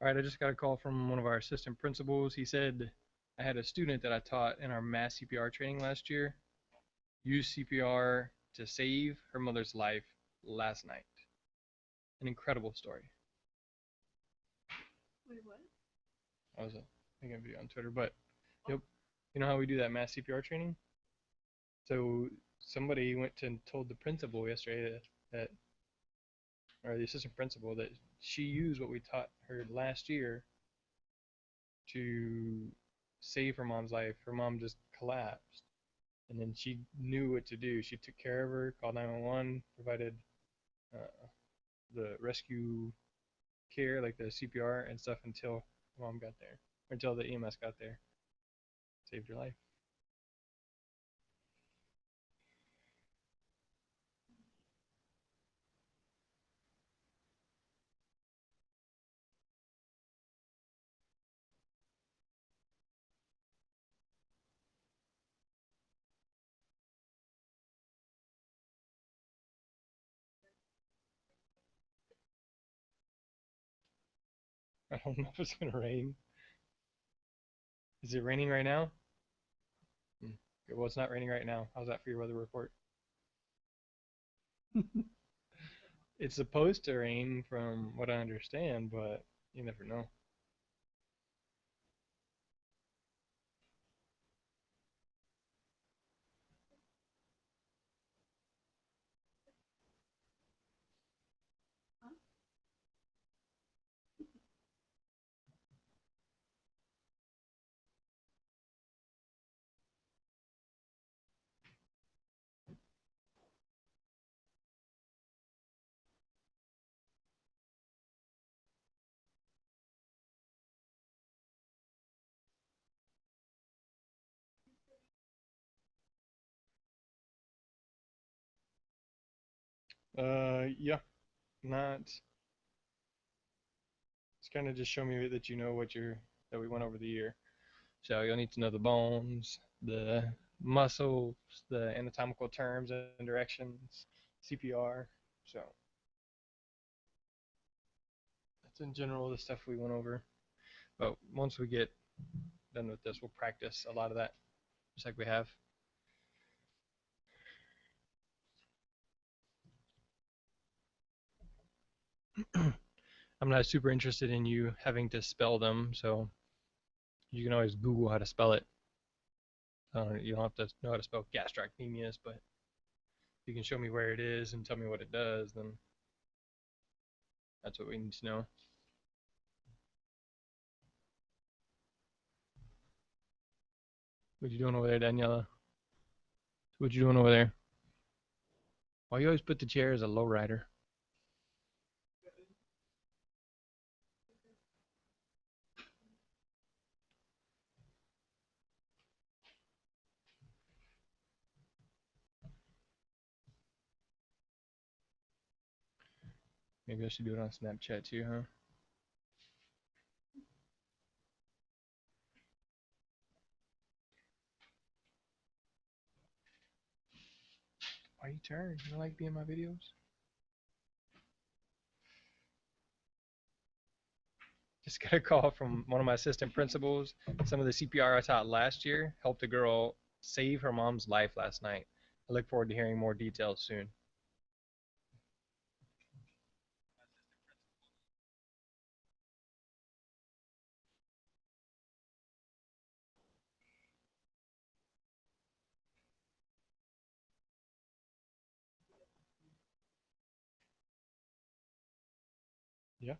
All right, I just got a call from one of our assistant principals. He said I had a student that I taught in our mass CPR training last year use CPR to save her mother's life last night. An incredible story. Wait, what? I was making a video on Twitter, but yep. You know how we do that mass CPR training? So somebody went and told the principal yesterday that or the assistant principal, that she used what we taught her last year to save her mom's life. Her mom just collapsed, and then she knew what to do. She took care of her, called 911, provided the rescue care, like the CPR and stuff, until mom got there, until the EMS got there. Saved her life. I don't know if it's gonna rain. Is it raining right now? Well, it's not raining right now. How's that for your weather report? It's supposed to rain from what I understand, but you never know. Yeah, not. It's kind of just show me that you know what you're that we went over the year. So you'll need to know the bones, the muscles, the anatomical terms and directions, CPR. So that's in general the stuff we went over. But once we get done with this, we'll practice a lot of that, just like we have. I'm not super interested in you having to spell them, so you can always Google how to spell it. You don't have to know how to spell gastrocnemius, but if you can show me where it is and tell me what it does, then that's what we need to know. What you doing over there, Daniela? What you doing over there? Why you always put the chair as a lowrider? Maybe I should do it on Snapchat too, huh? Why you turn? You don't like being in my videos? Just got a call from one of my assistant principals. Some of the CPR I taught last year helped a girl save her mom's life last night. I look forward to hearing more details soon. Yeah.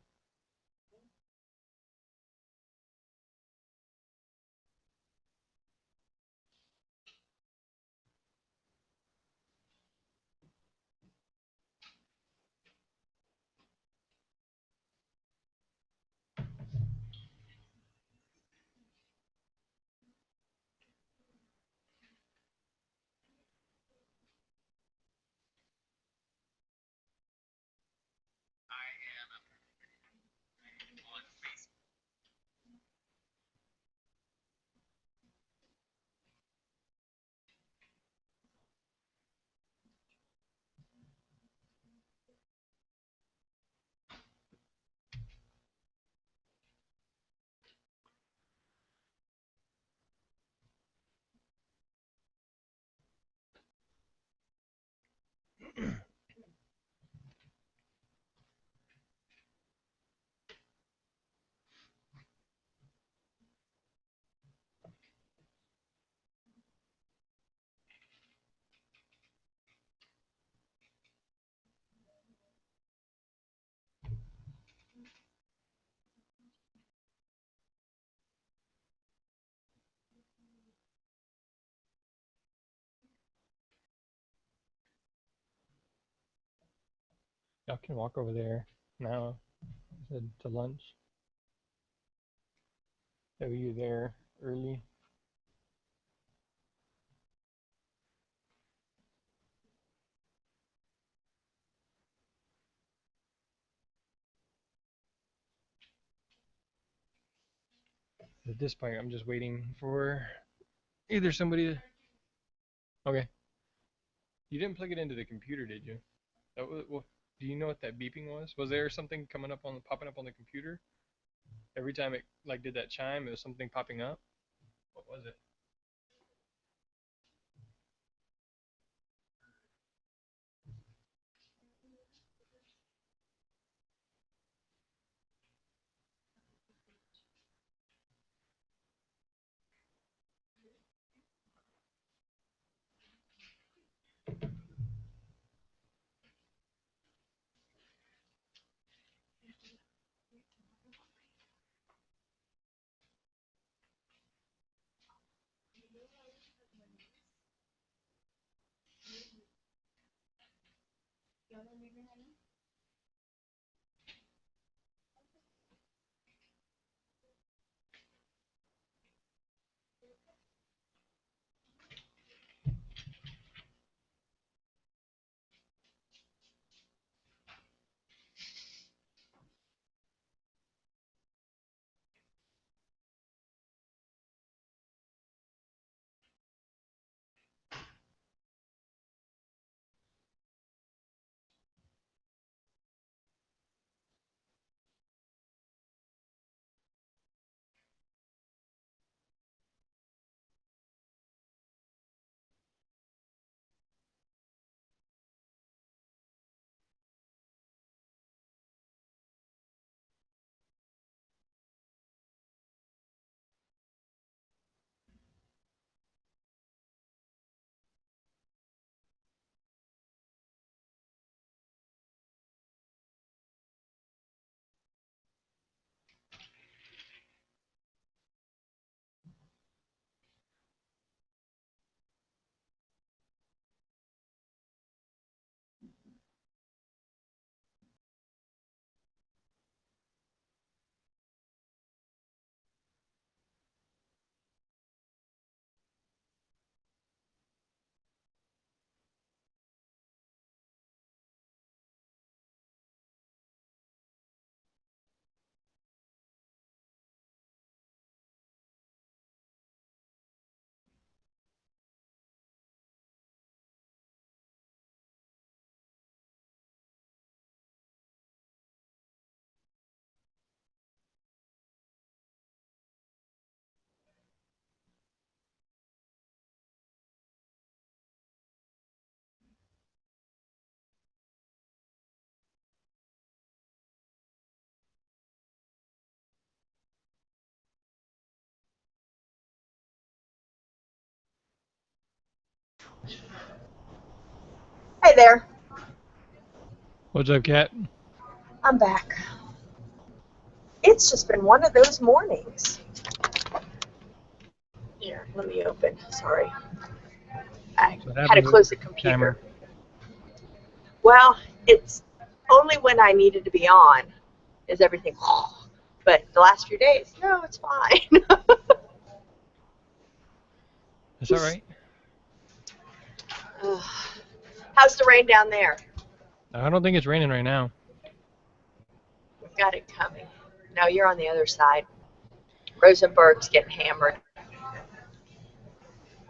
Y'all can walk over there now. I said to lunch. Are you there early? At this point, I'm just waiting for either somebody to... Okay. You didn't plug it into the computer, did you? Do you know what that beeping was? Was there something popping up on the computer? Every time it like did that chime, it was something popping up? What was it? Hey there. What's up, Kat? I'm back. It's just been one of those mornings. Here, let me open. Sorry. I What had to happened with close the the computer. timer? Well, it's only when I needed to be on is everything. But the last few days, no, it's fine. That's all right. How's the rain down there? I don't think it's raining right now. We've got it coming. No, you're on the other side. Rosenberg's getting hammered.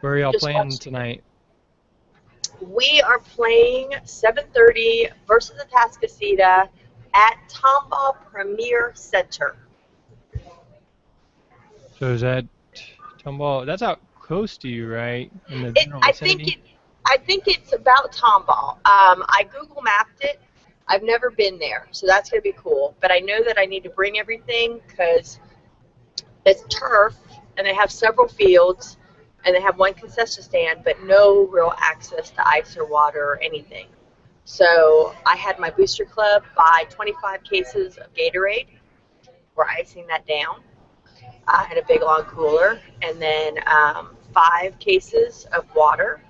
Where are y'all Just playing watched. tonight? We are playing 7:30 versus Atascocita at Tomball Premier Center. So is that Tomball? That's out close to you, right? In the general vicinity? I think it's about Tomball. I Google mapped it. I've never been there, so that's going to be cool. But I know that I need to bring everything because it's turf, and they have several fields, and they have one concession stand, but no real access to ice or water or anything. So I had my booster club buy 25 cases of Gatorade. We're icing that down in a big long cooler, and then 5 cases of water.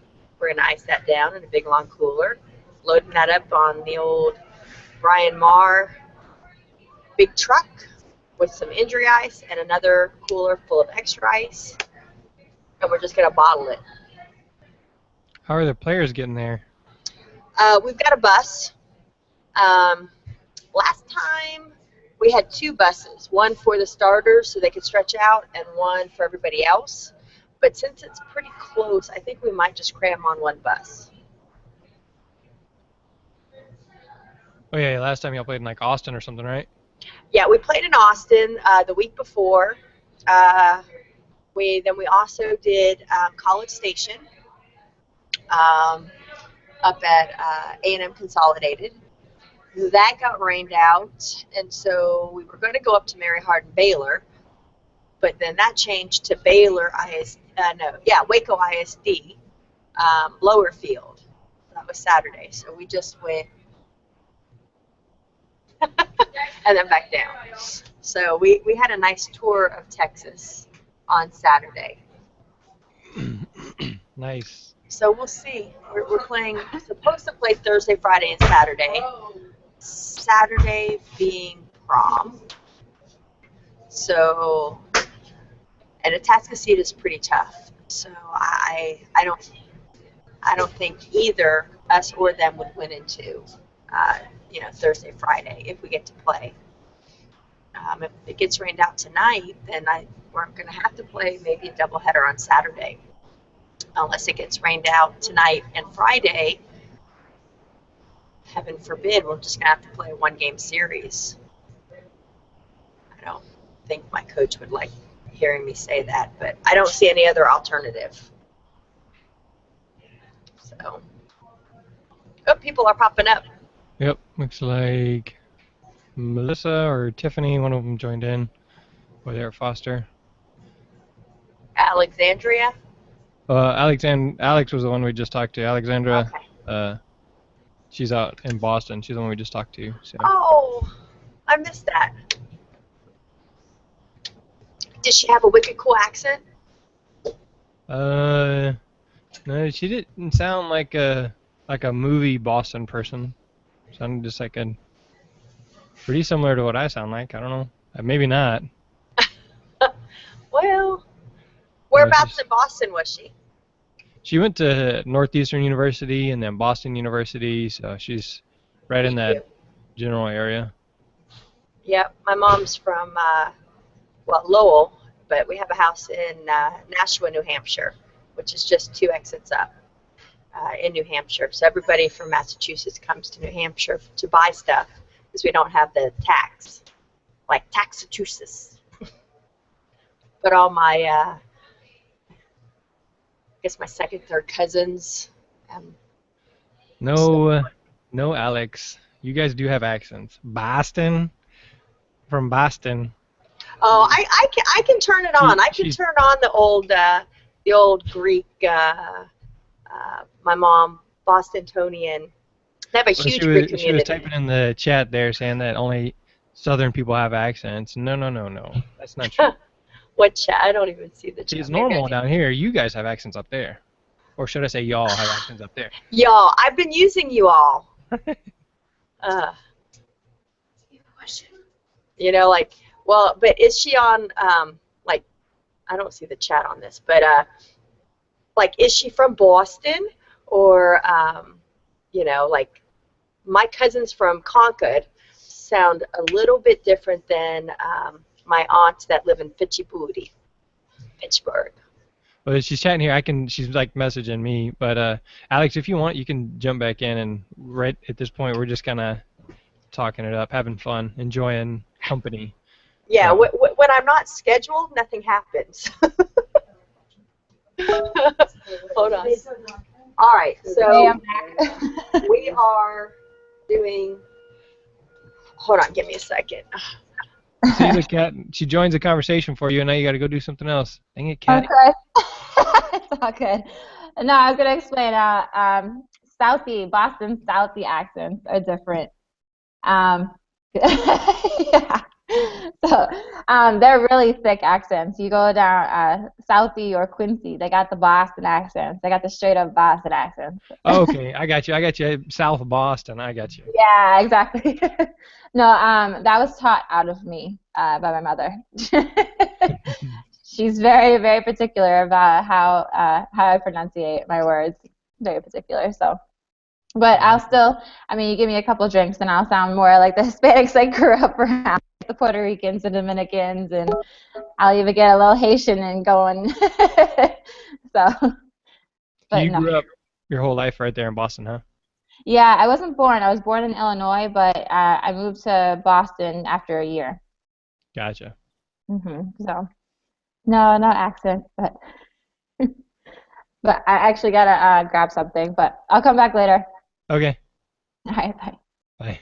We're going to ice that down in a big long cooler, loading that up on the old Brian Marr big truck with some injury ice and another cooler full of extra ice, and we're just going to bottle it. How are the players getting there? We've got a bus. Last time we had 2 buses, one for the starters so they could stretch out and one for everybody else. But since it's pretty close, I think we might just cram on one bus. Oh yeah, last time y'all played in like Austin or something, right? Yeah, we played in Austin the week before. We also did College Station up at A&M Consolidated. That got rained out, and so we were going to go up to Mary Hardin Baylor, but then that changed to Waco ISD, Lower Field. That was Saturday, so we just went and then back down. So we had a nice tour of Texas on Saturday. Nice. So we'll see. We're supposed to play Thursday, Friday, and Saturday. Saturday being prom. So, and Atascocita is pretty tough. So I don't think either us or them would win into Thursday, Friday if we get to play. If it gets rained out tonight, then we're going to have to play maybe a doubleheader on Saturday. Unless it gets rained out tonight and Friday, heaven forbid, we're just going to have to play a 1-game series. I don't think my coach would like hearing me say that, but I don't see any other alternative. So, people are popping up. Yep, looks like Melissa or Tiffany, one of them joined in over there at Foster. Alexandria? Alex was the one we just talked to. Alexandra, Okay. She's out in Boston. She's the one we just talked to. So. Oh, I missed that. Did she have a wicked cool accent? No, she didn't sound like a movie Boston person. Sounded just like pretty similar to what I sound like. I don't know. Maybe not. Well, whereabouts in Boston was she? She went to Northeastern University and then Boston University, so she's right in that general area. Yep, my mom's from Lowell, but we have a house in Nashua, New Hampshire, which is just 2 exits up in New Hampshire. So everybody from Massachusetts comes to New Hampshire to buy stuff because we don't have the tax, like Taxachusetts. But all my, my second, third cousins. No, Alex. You guys do have accents. Boston? From Boston. Oh, I can turn it on. I can turn on the old Greek. My mom, Bostonian. They have a huge Greek community. She was typing in the chat there saying that only Southern people have accents. No. That's not true. What chat? I don't even see the chat. It's normal down here. You guys have accents up there. Or should I say y'all have accents up there? Y'all. I've been using you all. But is she on, I don't see the chat on this, but, is she from Boston? Or, my cousins from Concord sound a little bit different than my aunts that live in Fitchburg. Well, she's chatting here. She's like messaging me, but Alex, if you want, you can jump back in. And right at this point, we're just kind of talking it up, having fun, enjoying company. Yeah, when I'm not scheduled, nothing happens. Hold on. All right, so we are doing. Hold on, give me a second. See the cat? She joins the conversation for you, and now you got to go do something else. Dang it, cat. Okay. It's all good. No, I was gonna explain. Boston Southie accents are different. Yeah. So they're really thick accents. You go down Southie or Quincy, they got the Boston accents. They got the straight up Boston accents. Oh, okay, I got you. I got you. South Boston. I got you. Yeah, exactly. No, that was taught out of me by my mother. She's very, very particular about how I pronunciate my words. Very particular. So, but I'll still, I mean, you give me a couple drinks and I'll sound more like the Hispanics I grew up around, the Puerto Ricans and Dominicans, and I'll even get a little Haitian and going. So, but You no. grew up your whole life right there in Boston, huh? Yeah, I wasn't born. I was born in Illinois, but I moved to Boston after a year. Gotcha. So, no accent, but but I actually gotta grab something. But I'll come back later. Okay. All right, bye. Bye.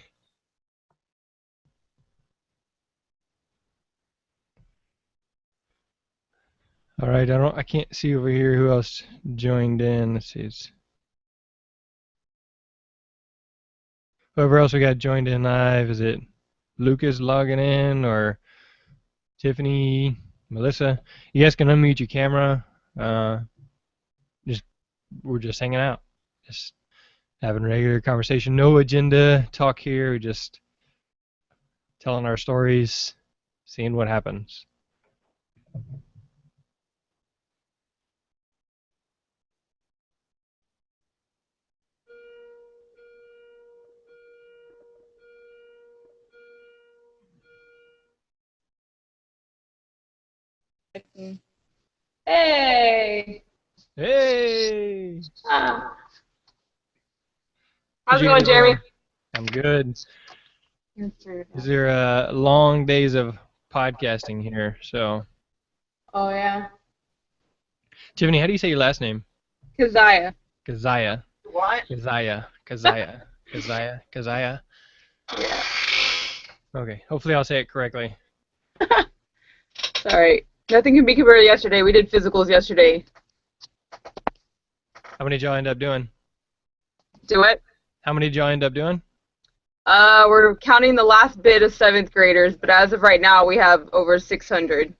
All right. I can't see over here who else joined in. Let's see. It's whoever else we got joined in live. Is it Lucas logging in or Tiffany, Melissa? You guys can unmute your camera. Just we're just hanging out, just having a regular conversation. No agenda talk here. We're just telling our stories, seeing what happens. Hey! Hey! Ah. Did How's it you going, guys, Jeremy? I'm good. Is there long days of podcasting here? So, Oh, yeah. Tiffany, how do you say your last name? Keziah. Kazaya. What? Kazaya. Kazaya. Kazaya. Kazaya. Yeah. Okay. Hopefully I'll say it correctly. Sorry. Nothing can be compared to yesterday. We did physicals yesterday. How many did y'all end up doing? Do it. How many did y'all end up doing? We're counting the last bit of 7th graders, but as of right now, we have over 600.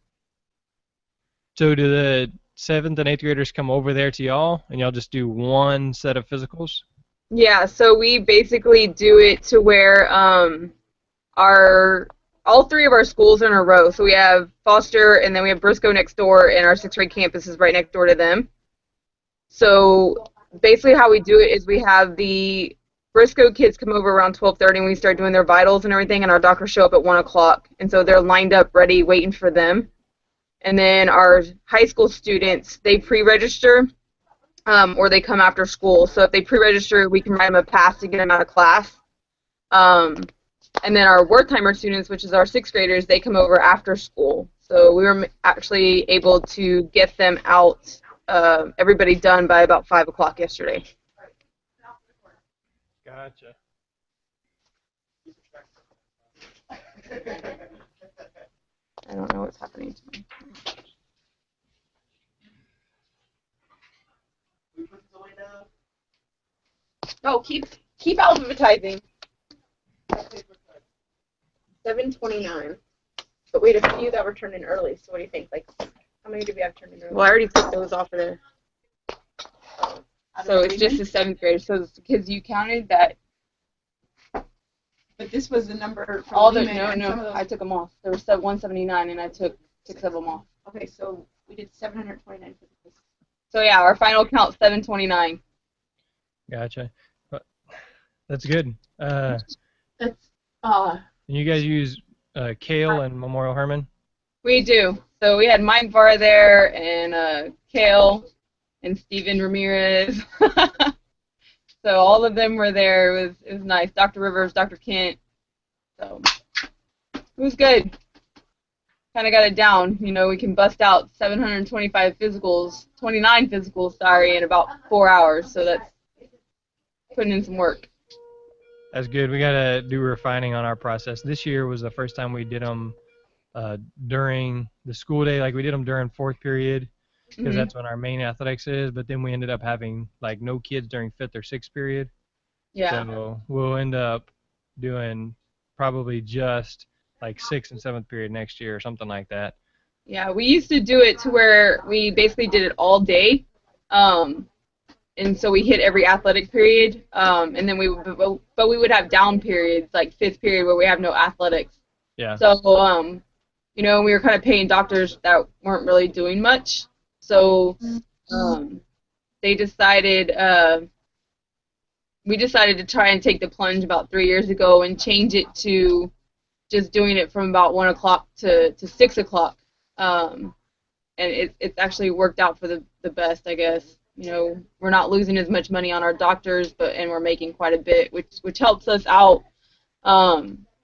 So do the 7th and 8th graders come over there to y'all, and y'all just do one set of physicals? Yeah, so we basically do it to where all 3 of our schools are in a row. So we have Foster, and then we have Briscoe next door, and our 6th grade campus is right next door to them. So basically how we do it is we have the Briscoe kids come over around 12:30 and we start doing their vitals and everything, and our doctors show up at 1 o'clock. And so they're lined up ready waiting for them. And then our high school students, they pre-register or they come after school. So if they pre-register, we can write them a pass to get them out of class. And then our word timer students, which is our 6th graders, they come over after school. So we were actually able to get them out, everybody done by about 5 o'clock yesterday. Gotcha. I don't know what's happening to me. Oh, keep alphabetizing. 7:29. But we had a few that were turned in early. So what do you think? Like, how many do we have turned in early? Well, I already took those off of there. So it's just the 7th grade. So the kids you counted that. But this was the number for All the Lehman and some of no. those. I took them off. There was 179, and I took 6 of them off. Okay, so we did 729 physicals. So yeah, our final count 729. Gotcha. That's good. That's You guys use Kale and Memorial Herman? We do. So we had Mike Barr there, and Kale, and Steven Ramirez. So all of them were there. It was nice. Dr. Rivers, Dr. Kent. So it was good. Kind of got it down. You know, we can bust out 725 physicals, 29 physicals, sorry, in about 4 hours. So that's putting in some work. That's good. We got to do refining on our process. This year was the first time we did them during the school day. Like, we did them during 4th period because that's when our main athletics is. But then we ended up having, like, no kids during 5th or 6th period. Yeah. So we'll end up doing probably just like 6th and 7th period next year or something like that. Yeah, we used to do it to where we basically did it all day, and so we hit every athletic period, and then but we would have down periods like 5th period where we have no athletics. Yeah. So we were kind of paying doctors that weren't really doing much, so they decided we decided to try and take the plunge about 3 years ago and change it to just doing it from about 1 o'clock to 6 o'clock. And it's actually worked out for the best, I guess. We're not losing as much money on our doctors, and we're making quite a bit, which helps us out,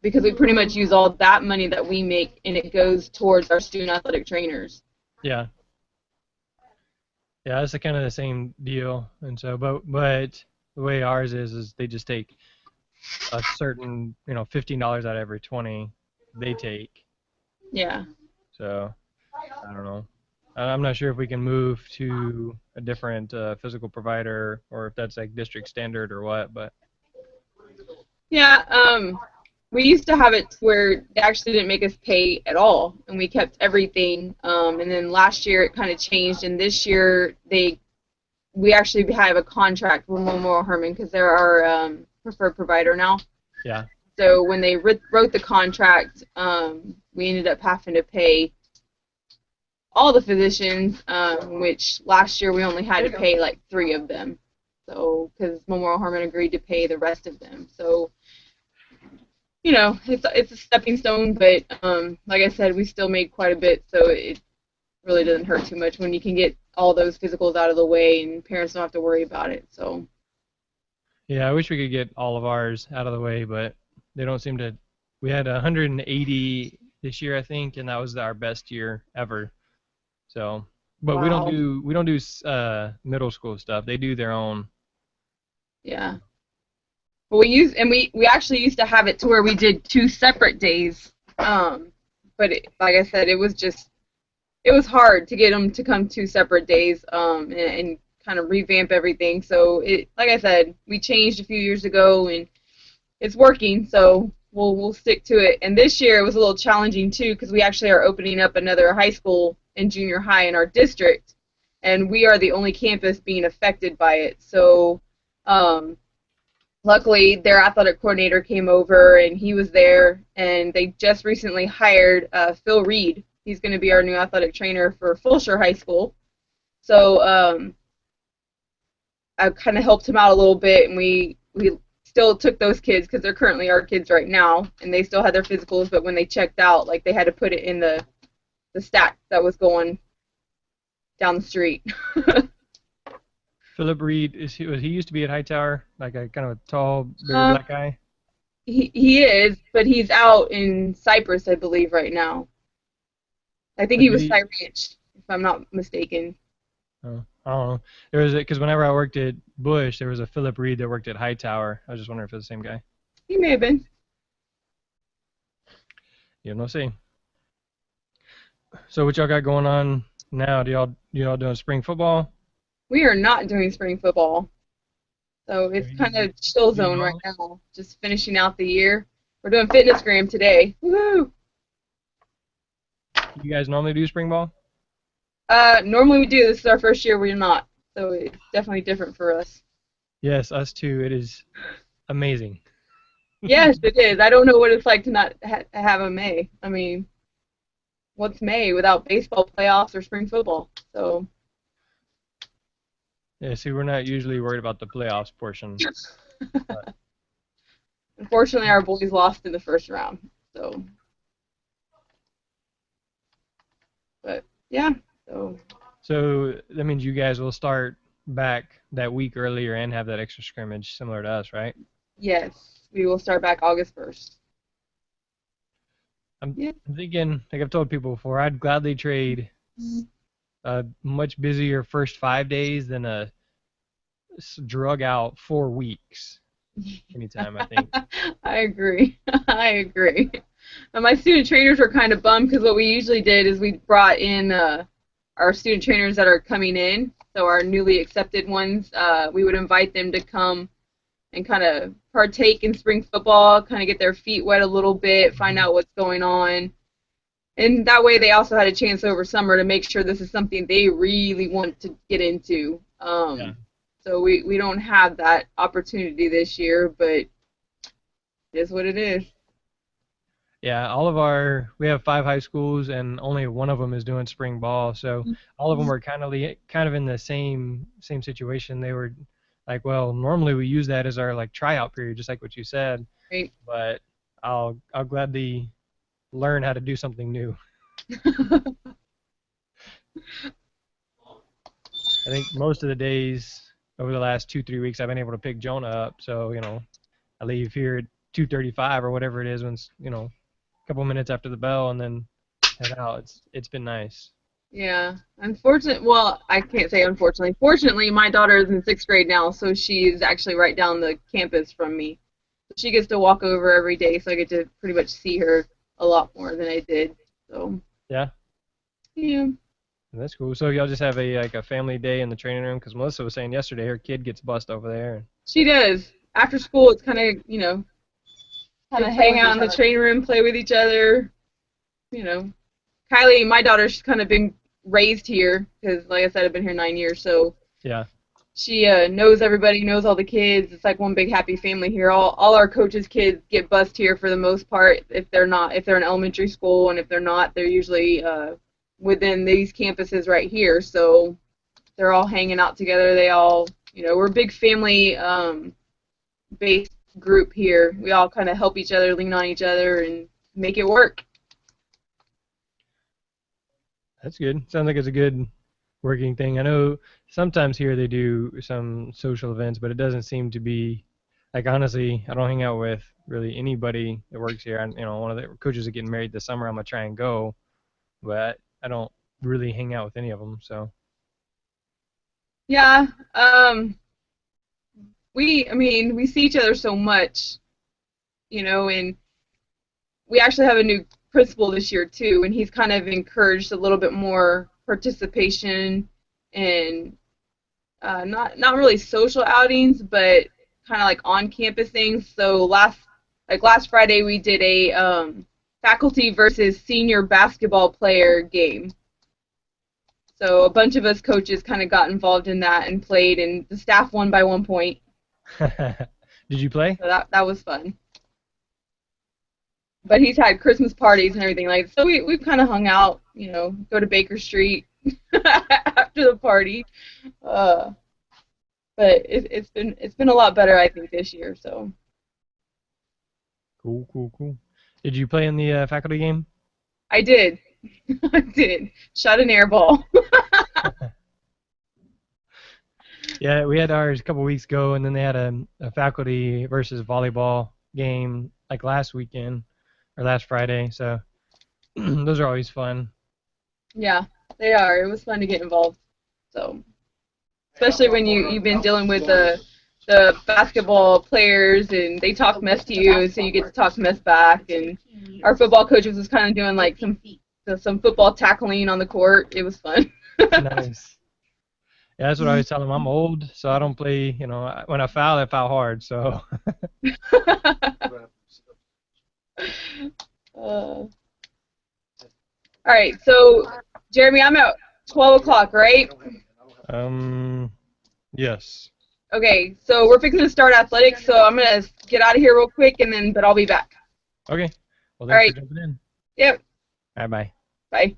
because we pretty much use all that money that we make, and it goes towards our student athletic trainers. Yeah. Yeah, it's kind of the same deal, and so, but the way ours is they just take a certain, $15 out of every 20 they take. Yeah. So, I don't know. I'm not sure if we can move to a different physical provider or if that's like district standard or what, but. Yeah, we used to have it where they actually didn't make us pay at all, and we kept everything. And then last year it kind of changed, and this year we actually have a contract with Memorial Hermann because they're our preferred provider now. Yeah. So when they wrote the contract, we ended up having to pay all the physicians, which last year we only had to pay like 3 of them. So because Memorial Hermann agreed to pay the rest of them. So it's a stepping stone, but like I said, we still made quite a bit, so it really doesn't hurt too much when you can get all those physicals out of the way and parents don't have to worry about it. So. Yeah, I wish we could get all of ours out of the way, but they don't seem to. We had 180 this year, I think, and that was our best year ever. So, but Wow. we don't do middle school stuff. They do their own. Yeah. Well, we actually used to have it to where we did 2 separate days. But like I said, it was hard to get them to come 2 separate days, and kind of revamp everything. So like I said, we changed a few years ago, and it's working. So we'll stick to it. And this year it was a little challenging too, because we actually are opening up another high school and junior high in our district, and we are the only campus being affected by it. So luckily their athletic coordinator came over and he was there, and they just recently hired Phil Reed. He's going to be our new athletic trainer for Fulshire High School. So I kind of helped him out a little bit, and we still took those kids because they're currently our kids right now, and they still had their physicals, but when they checked out, like, they had to put it in the stack that was going down the street. Philip Reed, he used to be at Hightower, like a kind of a tall, bigger black guy? He is, but he's out in Cypress, I believe, right now. I think he was Cy Ranch, if I'm not mistaken. Oh, I don't know. There was because whenever I worked at Bush, there was a Philip Reed that worked at Hightower. I was just wondering if it was the same guy. He may have been. You know, see. So what y'all got going on now? You all doing spring football? We are not doing spring football. So it's kind of chill zone right now, just finishing out the year. We're doing Fitnessgram today. Woohoo! You guys normally do spring ball? Normally we do. This is our first year we're not. So it's definitely different for us. Yes, us too. It is amazing. Yes, it is. I don't know what it's like to not have a May. I mean, what's May without baseball playoffs or spring football? So. Yeah, see, we're not usually worried about the playoffs portion. Unfortunately, our boys lost in the first round. So. But, yeah. So that means you guys will start back that week earlier and have that extra scrimmage similar to us, right? Yes, we will start back August 1st. I'm thinking, like I've told people before, I'd gladly trade a much busier first 5 days than a drug out 4 weeks anytime, I think. I agree. I agree. My student trainers were kind of bummed because what we usually did is we brought in our student trainers that are coming in, so our newly accepted ones, we would invite them to come and kind of partake in spring football, kind of get their feet wet a little bit, find out what's going on. And that way they also had a chance over summer to make sure this is something they really want to get into. Yeah. So we don't have that opportunity this year, but it is what it is. Yeah, we have 5 high schools and only one of them is doing spring ball. So all of them were kind of in the same situation. They were like, well, normally we use that as our like tryout period, just like what you said. Right. But I'll gladly learn how to do something new. I think most of the days over the last 2-3 weeks I've been able to pick Jonah up. So I leave here at 2:35 or whatever it is when it's a couple minutes after the bell and then head out. It's been nice. Yeah. Well, I can't say unfortunately. Fortunately, my daughter is in 6th grade now, so she's actually right down the campus from me. She gets to walk over every day, so I get to pretty much see her a lot more than I did. So. Yeah. Yeah. That's cool. So y'all just have a family day in the training room? Because Melissa was saying yesterday her kid gets bussed over there. She does. After school, it's kind of kind of hang out in the training room, play with each other. Kylie, my daughter, she's kind of been raised here because, like I said, I've been here 9 years, so Yeah. she knows everybody, knows all the kids. It's like one big happy family here. All our coaches' kids get bused here for the most part. If they're in elementary school, and if they're not, they're usually within these campuses right here. So they're all hanging out together. They all, we're a big family based group here. We all kind of help each other, lean on each other, and make it work. That's good. Sounds like it's a good working thing. I know sometimes here they do some social events, but it doesn't seem to be like, honestly, I don't hang out with really anybody that works here. One of the coaches is getting married this summer. I'm gonna try and go, but I don't really hang out with any of them. So. Yeah. We see each other so much, and we actually have a new principal this year too, and he's kind of encouraged a little bit more participation and not really social outings, but kind of like on campus things. So last Friday we did a faculty versus senior basketball player game. So a bunch of us coaches kind of got involved in that and played, and the staff won by 1 point. Did you play? So that was fun. But he's had Christmas parties and everything so we've kind of hung out, go to Baker Street after the party. But it's been a lot better, I think, this year. So. Cool. Did you play in the faculty game? I did. I did. Shot an air ball. Yeah, we had ours a couple weeks ago, and then they had a faculty versus volleyball game like last weekend or last Friday. So those are always fun. Yeah, they are. It was fun to get involved. So, especially when you've been dealing with the basketball players and they talk mess to you, so you get to talk mess back. And our football coaches was kind of doing like some football tackling on the court. It was fun. Nice. Yeah, that's what I always tell them. I'm old, so I don't play. When I foul hard. So. All right, so Jeremy, I'm at 12 o'clock, right? Yes. Okay, so we're fixing to start athletics, so I'm gonna get out of here real quick, but I'll be back. Okay. Well, thanks All right. for jumping in. Yep. All right, bye. Bye.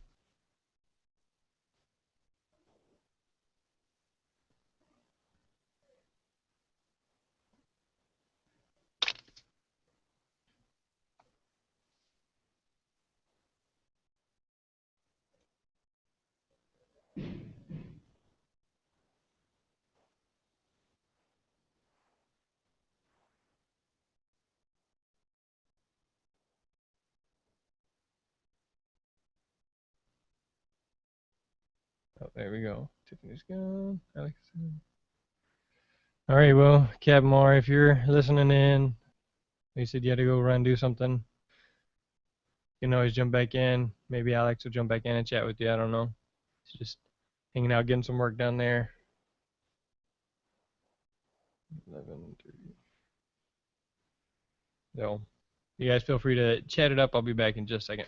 Oh, there we go. Tiffany's gone. Alex. All right, well, Captain Moore, if you're listening in, you said you had to go run do something. You can always jump back in. Maybe Alex will jump back in and chat with you. I don't know. It's just hanging out, getting some work done there. 11:30. So you guys feel free to chat it up. I'll be back in just a second.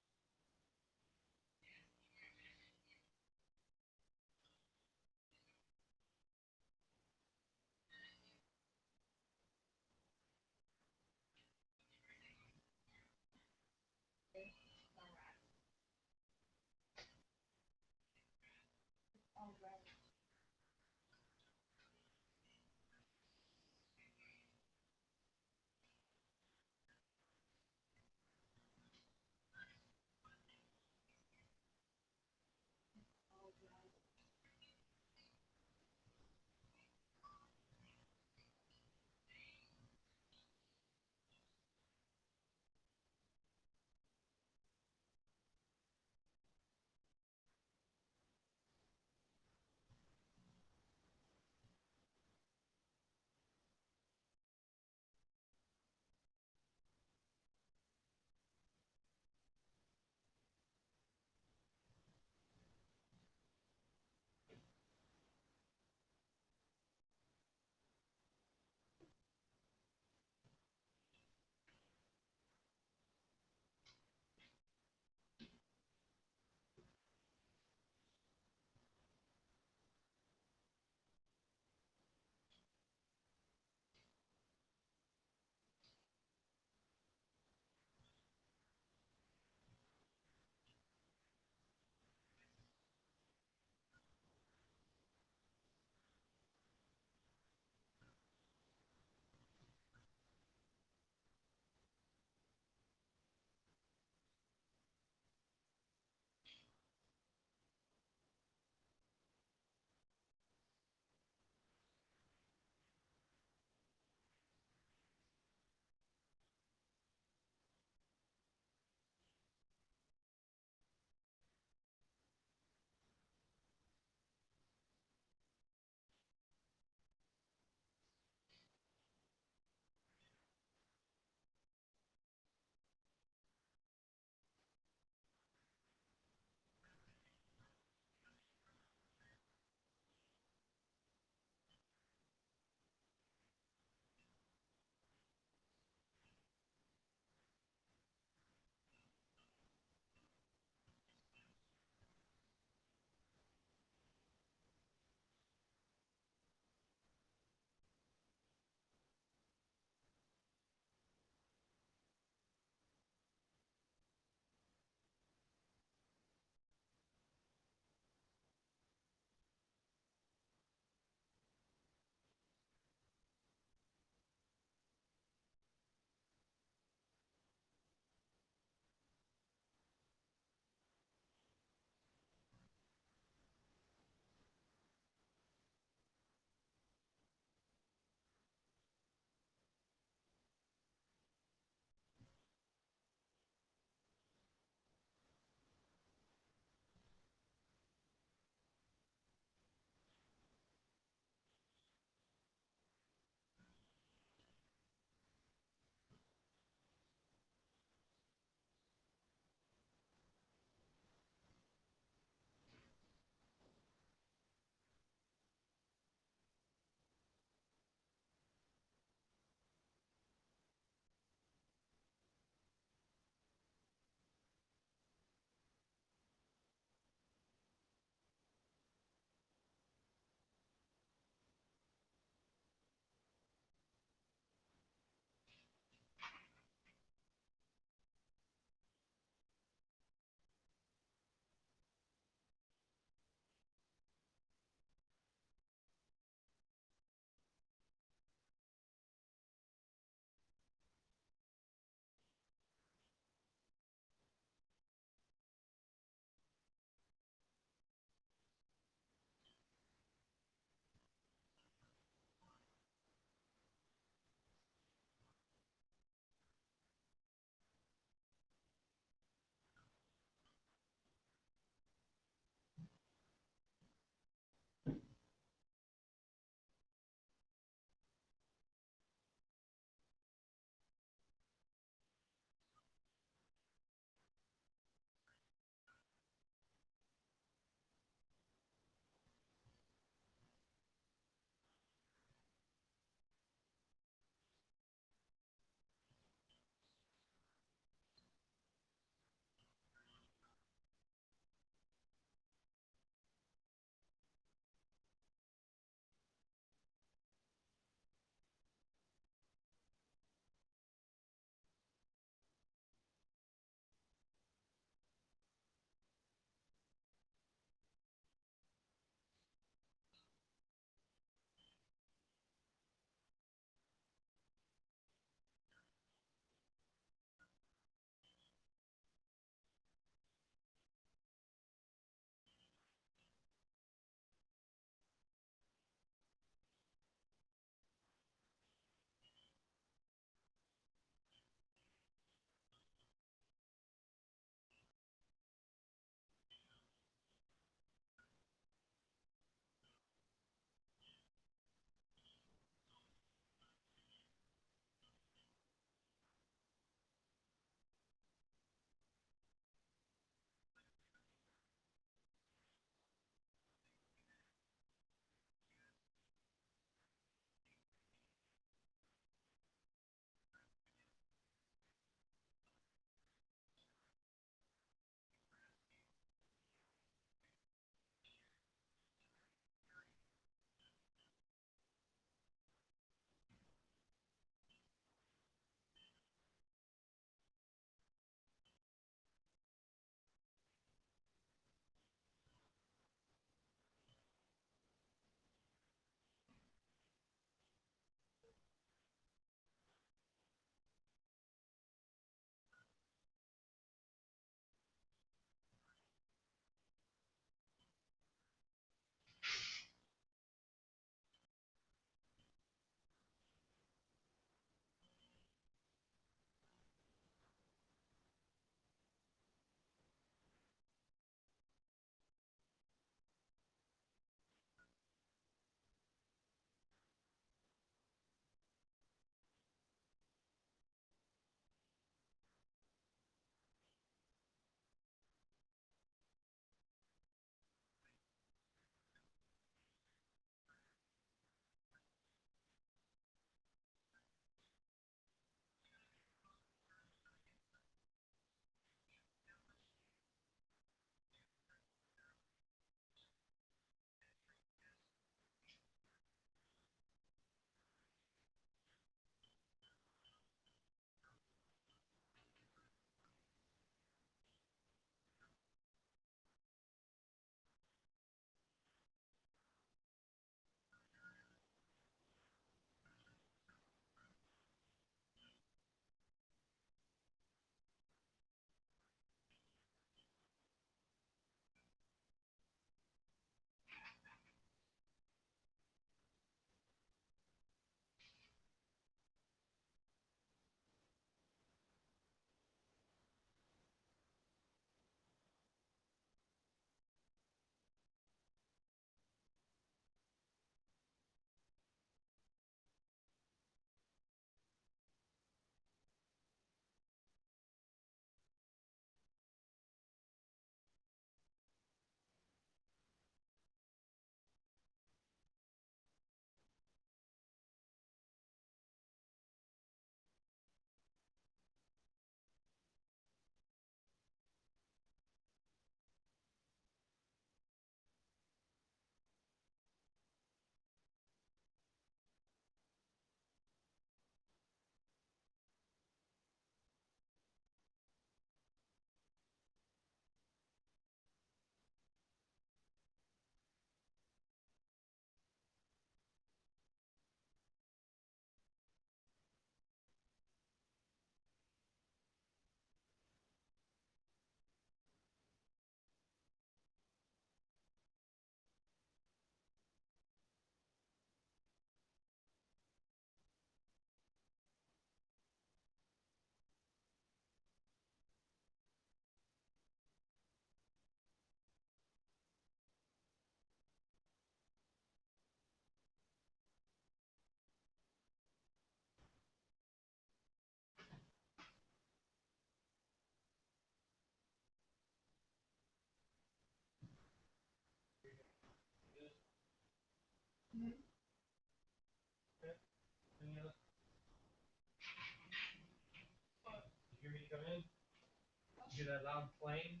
hear that loud clang?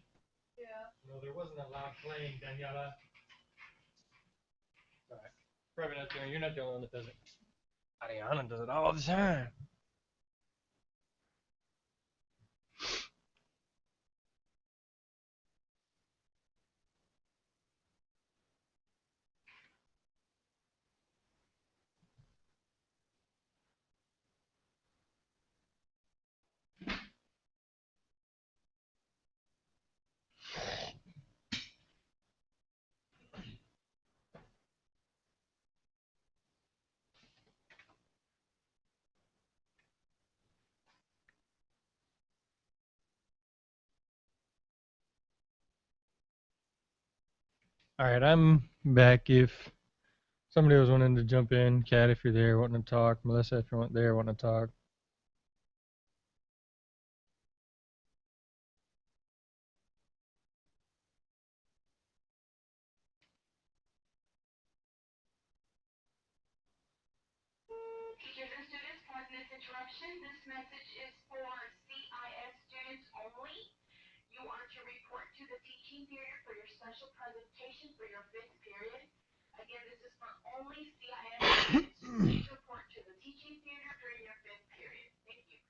Yeah. No, there wasn't a loud clang, Daniela. Alright. Probably not doing. You're not the only one that does it. Ariana does it all the time. All right, I'm back. If somebody was wanting to jump in, Kat, if you're there, wanting to talk, Melissa, if you're there, wanting to talk. Teachers and students, pardon this interruption. This message is for CIS students only. You are to report to the teaching theater for your special presentation for your fifth period. Again, this is for only CIS students. Please report to the teaching theater during your fifth period. Thank you.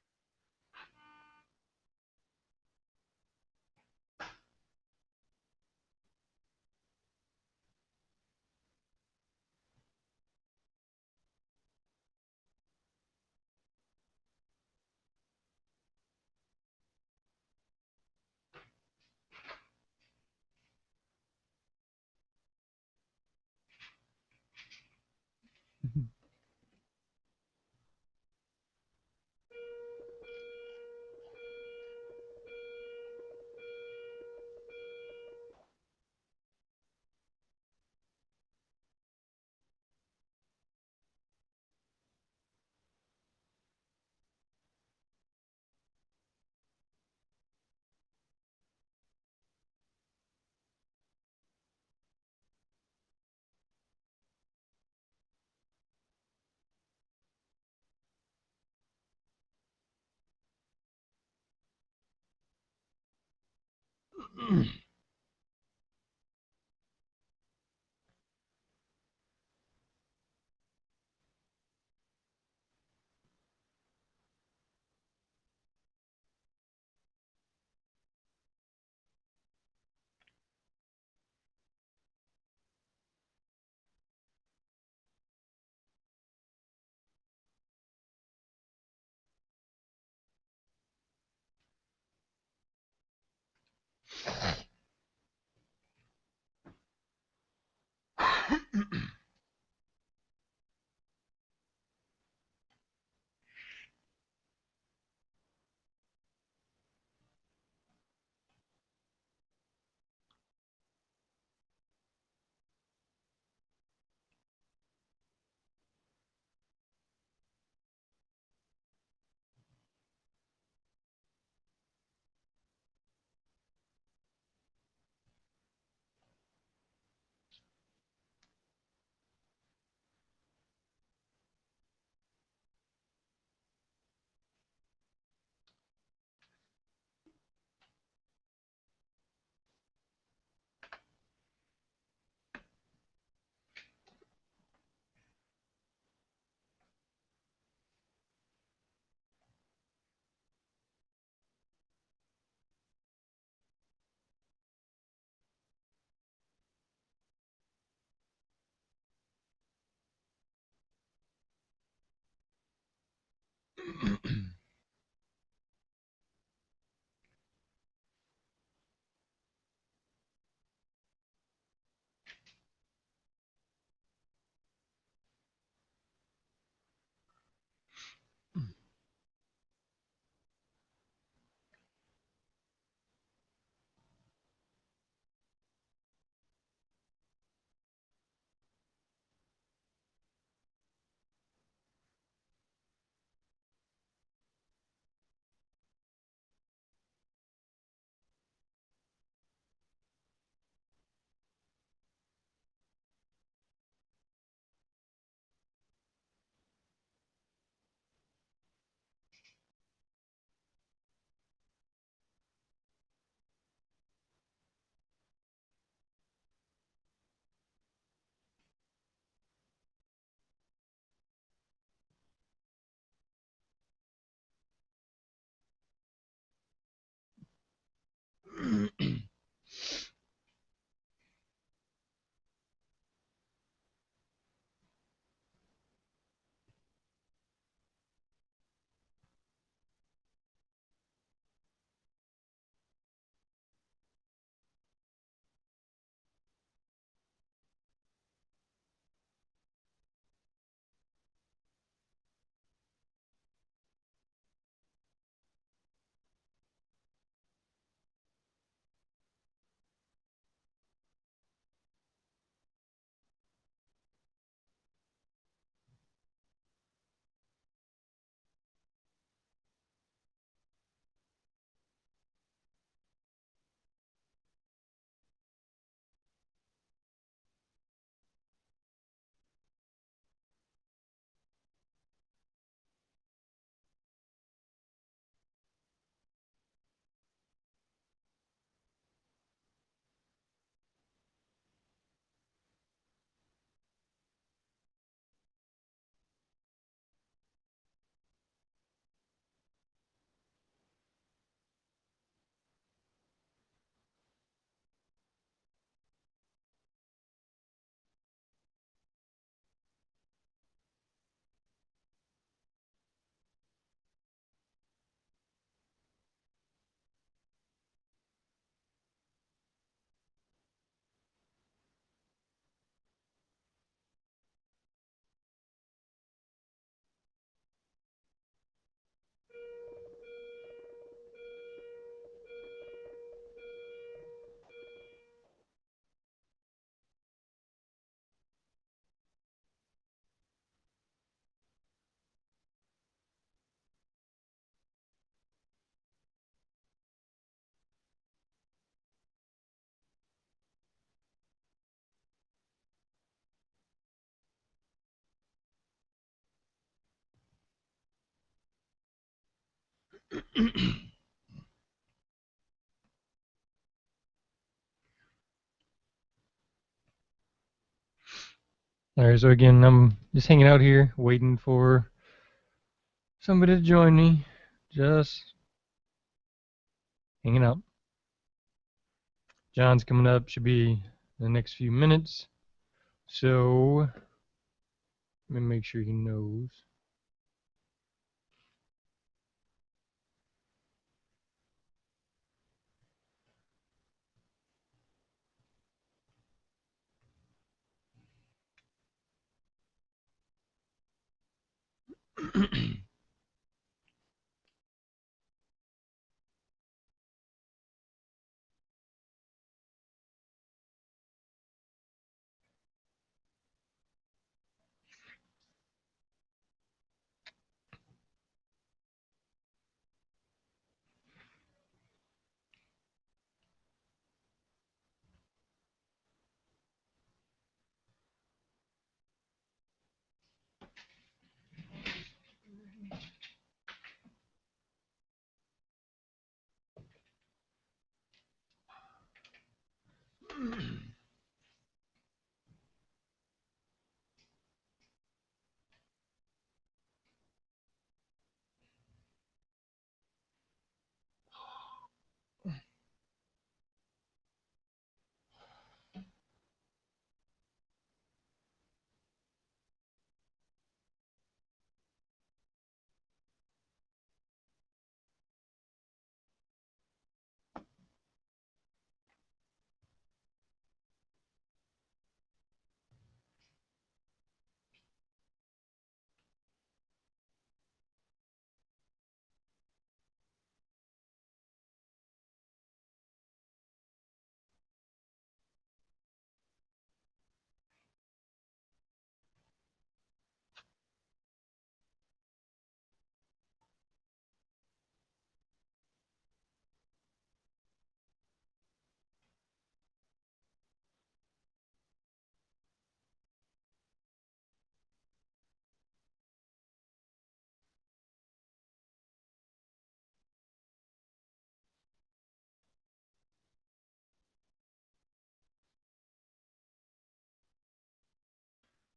All right, so again, I'm just hanging out here, waiting for somebody to join me. Just hanging out. John's coming up, should be in the next few minutes. So, let me make sure he knows.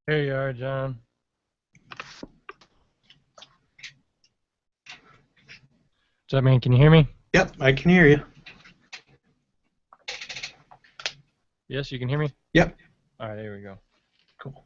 Here you are, John. What's up, man? Can you hear me? Yep, I can hear you. Yes, you can hear me? Yep. All right, there we go. Cool.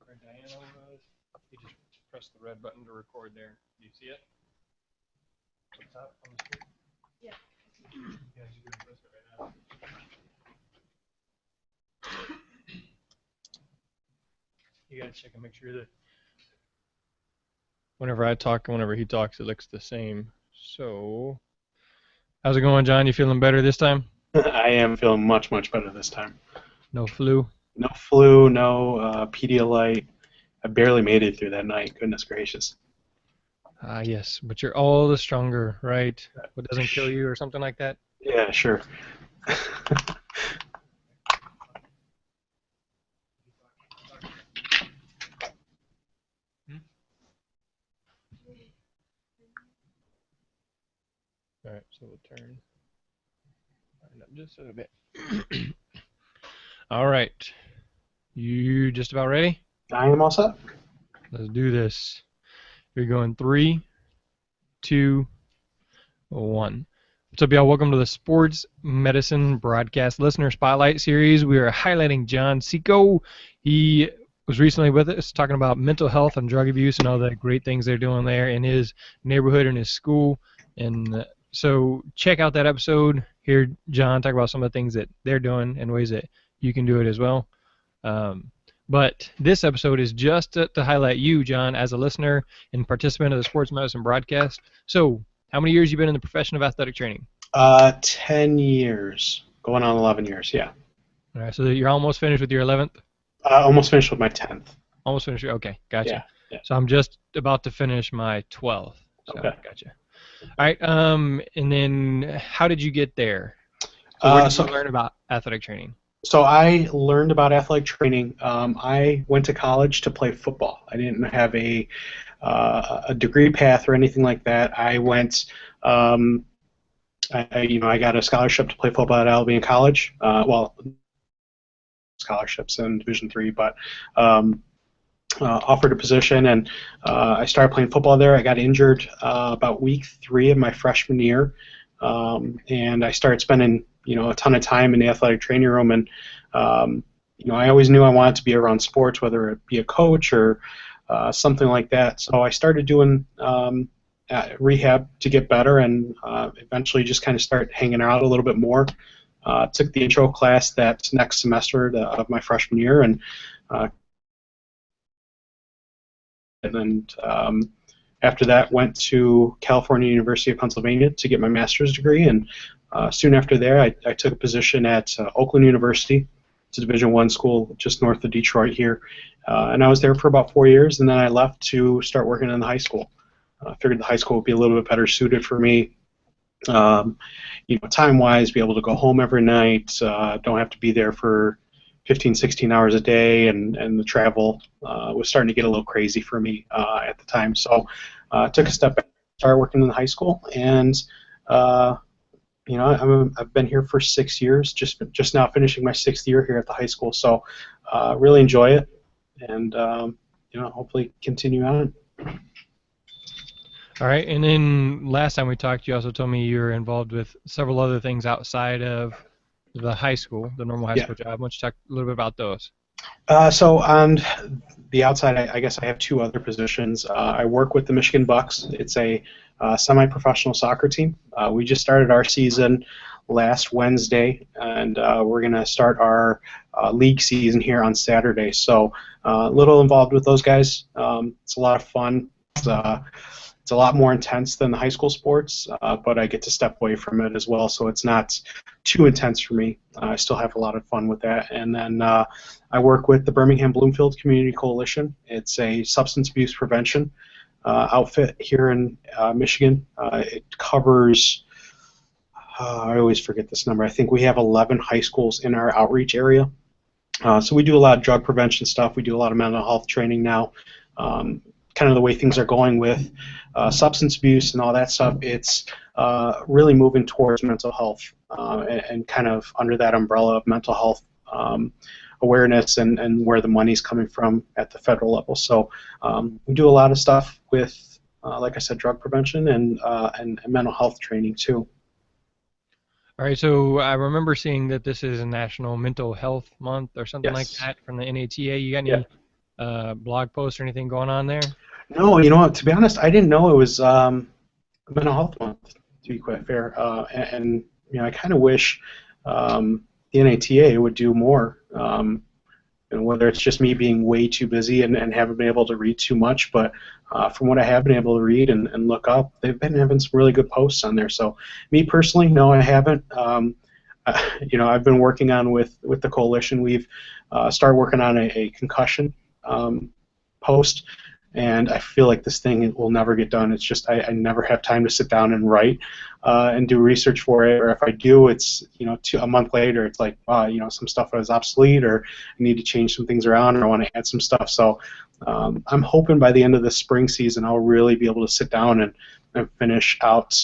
Where Diana was, you just press the red button to record there. Do you see it? Up top on the screen? Yeah. Yeah, you can press it right now. You gotta check and make sure that whenever I talk and whenever he talks, it looks the same. So, how's it going, John? You feeling better this time? I am feeling much, much better this time. No flu? No flu, no Pedialyte. I barely made it through that night. Goodness gracious. Ah, yes, but you're all the stronger, right? What doesn't kill you or something like that? Yeah, sure. All right, so we'll turn up just a little bit. All right, you just about ready? I am all set. Let's do this. You're going 3, 2, 1. What's up, y'all? Welcome to the Sports Medicine Broadcast Listener Spotlight Series. We are highlighting John Seco. He was recently with us talking about mental health and drug abuse and all the great things they're doing there in his neighborhood and his school. And so check out that episode. Hear John talk about some of the things that they're doing and ways that you can do it as well. But this episode is just to highlight you, John, as a listener and participant of the Sports Medicine Broadcast. So, how many years you been in the profession of athletic training? 10 years. going on 11 years. Yeah. All right, so you're almost finished with your 11th? Almost finished with my 10th. Almost finished. Okay, gotcha. Yeah. Yeah. So I'm just about to finish my 12th. So, Okay. Gotcha. All right. And then how did you get there? So where did you learn about athletic training? So I learned about athletic training. I went to college to play football. I didn't have a degree path or anything like that. I went. I got a scholarship to play football at Albion College. Well, scholarships in Division III, but offered a position, and I started playing football there. I got injured about week 3 of my freshman year, and I started spending a ton of time in the athletic training room, and I always knew I wanted to be around sports, whether it be a coach or something like that. So I started doing rehab to get better, and eventually just kind of start hanging out a little bit more. Took the intro class that next semester of my freshman year, and then after that went to California University of Pennsylvania to get my master's degree, and soon after there I took a position at Oakland University. It's a Division I school just north of Detroit here, and I was there for about 4 years, and then I left to start working in the high school. I figured the high school would be a little bit better suited for me, time-wise, be able to go home every night, don't have to be there for 15, 16 hours a day, and the travel was starting to get a little crazy for me at the time. So I took a step back, started working in the high school, and I've been here for 6 years, just now finishing my 6th year here at the high school. So really enjoy it, and hopefully continue on. All right, and then last time we talked, you also told me you were involved with several other things outside of the high school, the normal high school job. Why don't you talk a little bit about those? So on the outside, I guess I have 2 other positions. I work with the Michigan Bucks. It's a semi-professional soccer team. We just started our season last Wednesday, and we're going to start our league season here on Saturday. So a little involved with those guys. It's a lot of fun. It's a lot more intense than the high school sports, but I get to step away from it as well, so it's not too intense for me. I still have a lot of fun with that. And then I work with the Birmingham Bloomfield Community Coalition. It's a substance abuse prevention outfit here in Michigan. It covers, I always forget this number, I think we have 11 high schools in our outreach area. So we do a lot of drug prevention stuff. We do a lot of mental health training now. Kind of the way things are going with substance abuse and all that stuff, it's really moving towards mental health and kind of under that umbrella of mental health awareness and where the money's coming from at the federal level. So we do a lot of stuff with, like I said, drug prevention and mental health training too. All right, so I remember seeing that this is a National Mental Health Month or something like that from the NATA. You got any blog posts or anything going on there? No, to be honest, I didn't know it was Mental Health Month, to be quite fair. And I kind of wish the NATA would do more. Whether it's just me being way too busy and haven't been able to read too much, but from what I have been able to read and look up, they've been having some really good posts on there. So me personally, no, I haven't. I've been working on with the coalition. We've started working on a concussion post, and I feel like this thing will never get done. It's just I never have time to sit down and write and do research for it, or if I do, it's a month later it's like some stuff is obsolete, or I need to change some things around, or I want to add some stuff. So I'm hoping by the end of the spring season I'll really be able to sit down and finish out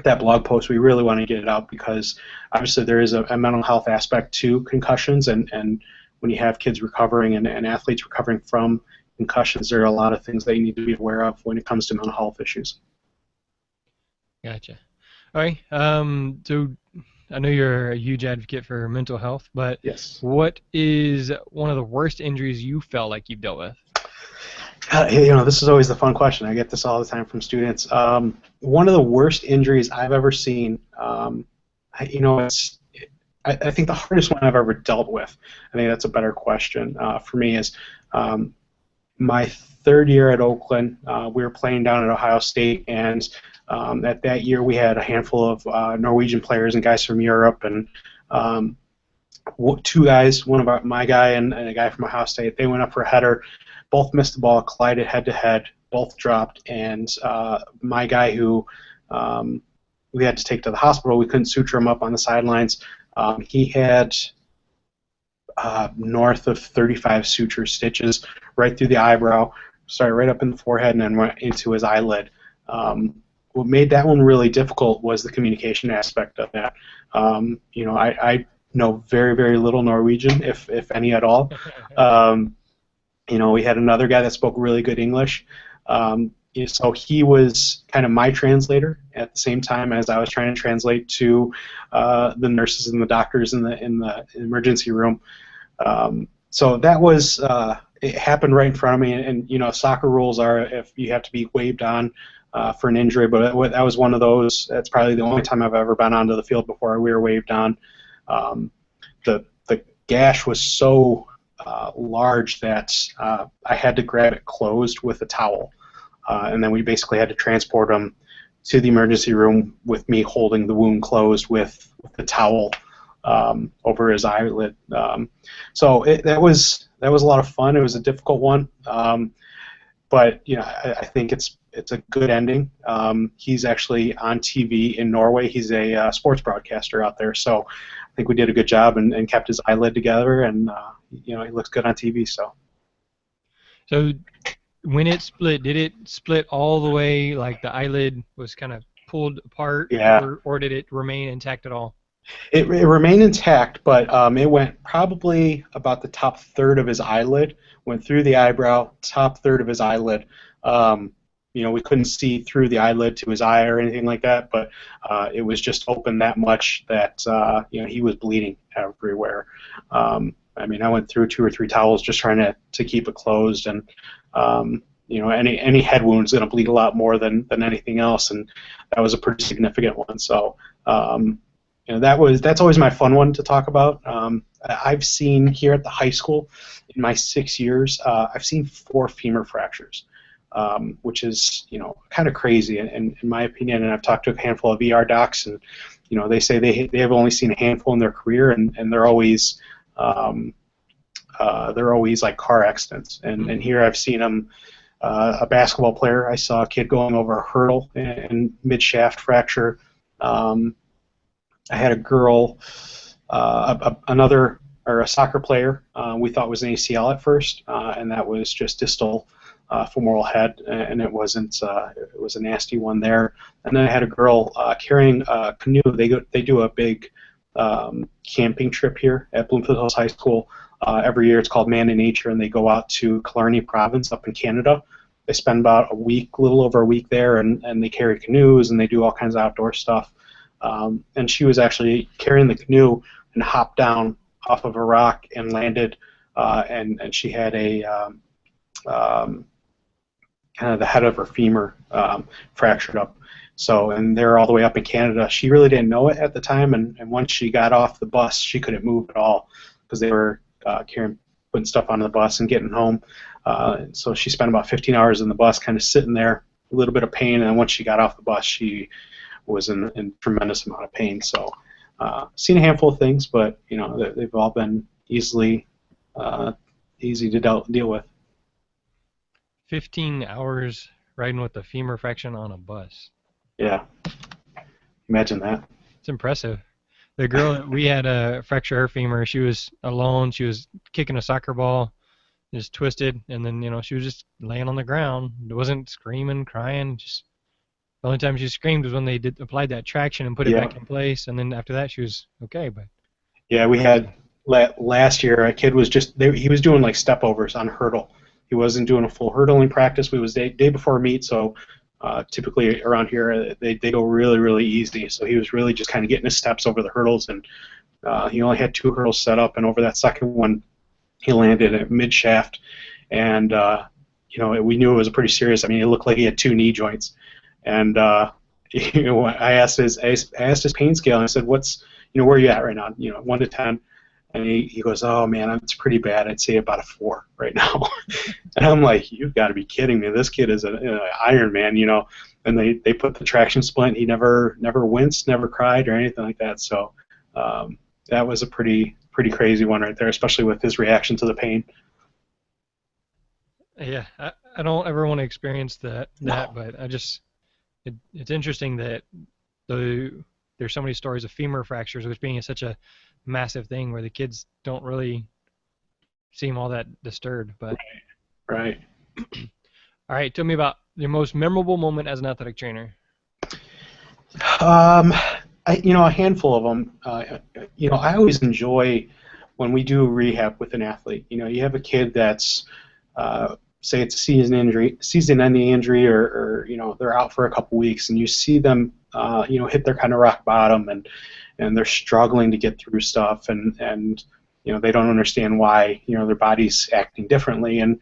that blog post. We really want to get it out because obviously there is a mental health aspect to concussions, and when you have kids recovering and athletes recovering from concussions, there are a lot of things that you need to be aware of when it comes to mental health issues. Gotcha. All right. So I know you're a huge advocate for mental health, but yes, what is one of the worst injuries you felt like you've dealt with? This is always the fun question. I get this all the time from students. One of the worst injuries I've ever seen, I think the hardest one I've ever dealt with, I think that's a better question for me, is my third year at Oakland. We were playing down at Ohio State, and at that year we had a handful of Norwegian players and guys from Europe, and two guys, my guy and a guy from Ohio State. They went up for a header, both missed the ball, collided head to head, both dropped, and my guy who we had to take to the hospital, we couldn't suture him up on the sidelines. He had north of 35 suture stitches right through the eyebrow, started right up in the forehead, and then went into his eyelid. What made that one really difficult was the communication aspect of that. I know very, very little Norwegian, if any at all. We had another guy that spoke really good English. So he was kind of my translator at the same time as I was trying to translate to the nurses and the doctors in the emergency room. So that was it happened right in front of me, and soccer rules are if you have to be waived on for an injury, but that was one of those. That's probably the only time I've ever been onto the field before we were waived on. The gash was so large that I had to grab it closed with a towel, and then we basically had to transport him to the emergency room with me holding the wound closed with the towel over his eyelid. So that was a lot of fun. It was a difficult one, but I think it's a good ending. He's actually on TV in Norway. He's a sports broadcaster out there, so I think we did a good job and kept his eyelid together, and he looks good on TV. So when it split, did it split all the way, like the eyelid was kind of pulled apart, yeah, or did it remain intact at all? It remained intact, but it went probably about the top third of his eyelid, went through the eyebrow, top third of his eyelid. We couldn't see through the eyelid to his eye or anything like that, but it was just open that much that he was bleeding everywhere. I went through 2 or 3 towels just trying to keep it closed, and any head wound's going to bleed a lot more than anything else, and that was a pretty significant one. So that's always my fun one to talk about. I've seen here at the high school in my 6 years, I've seen 4 femur fractures. Which is kind of crazy in my opinion, and I've talked to a handful of ER docs, and they say they have only seen a handful in their career, and they're always like car accidents, and here I've seen them. A basketball player, I saw a kid going over a hurdle and mid-shaft fracture. I had a girl, a soccer player, we thought was an ACL at first, and that was just distal femoral head, and it wasn't. It was a nasty one there. And then I had a girl carrying a canoe. They do a big camping trip here at Bloomfield Hills High School every year. It's called Man in Nature, and they go out to Killarney Province up in Canada. They spend about a week, a little over a week there, and they carry canoes and they do all kinds of outdoor stuff. And she was actually carrying the canoe and hopped down off of a rock and landed, and she had a kind of the head of her femur fractured up. So, and they're all the way up in Canada. She really didn't know it at the time, and once she got off the bus, she couldn't move at all because they were putting stuff onto the bus and getting home. So she spent about 15 hours in the bus kind of sitting there, a little bit of pain, and once she got off the bus, she was in tremendous amount of pain. So, seen a handful of things, but they've all been easy to deal with. 15 hours riding with a femur fraction on a bus. Yeah. Imagine that. It's impressive. The girl, we had a fracture her femur. She was alone. She was kicking a soccer ball, just twisted, and then, she was just laying on the ground. It wasn't screaming, crying. Just the only time she screamed was when they applied that traction and put it back in place, and then after that she was okay. But yeah, we had last year a kid was he was doing like step overs on a hurdle. He wasn't doing a full hurdling practice. It was day before meet, so typically around here they go really, really easy. So he was really just kind of getting his steps over the hurdles, and he only had 2 hurdles set up, and over that second one he landed at mid-shaft, and we knew it was pretty serious. It looked like he had 2 knee joints, and I asked his pain scale, and I said, where are you at right now? 1 to 10. And he goes, oh man, it's pretty bad. I'd say about a 4 right now. And I'm like, you've got to be kidding me. This kid is an Iron Man, you know. And they put the traction splint. He never winced, never cried or anything like that. So that was a pretty crazy one right there, especially with his reaction to the pain. Yeah, I don't ever want to experience that, No. but it's interesting that there's so many stories of femur fractures, which being such a massive thing where the kids don't really seem all that disturbed. But Right. all right, tell me about your most memorable moment as an athletic trainer. A handful of them. I always enjoy when we do rehab with an athlete. You know, you have a kid that's, say it's a season-ending injury, or they're out for a couple weeks, and you see them, hit their kind of rock bottom, and they're struggling to get through stuff, and they don't understand why their body's acting differently, and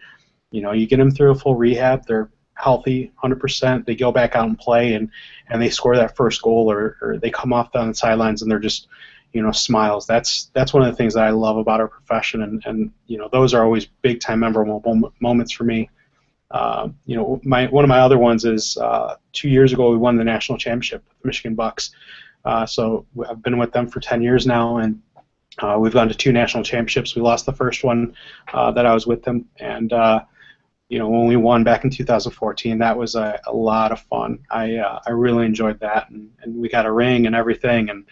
you get them through a full rehab, they're healthy, 100%. They go back out and play, and they score that first goal, or they come off on the sidelines and they're just, smiles. That's one of the things that I love about our profession, and those are always big time memorable moments for me. One of my other ones is 2 years ago we won the national championship with the Michigan Bucks. So I've been with them for 10 years now, and we've gone to 2 national championships. We lost the first one that I was with them, and when we won back in 2014, that was a lot of fun. I really enjoyed that, and we got a ring and everything, and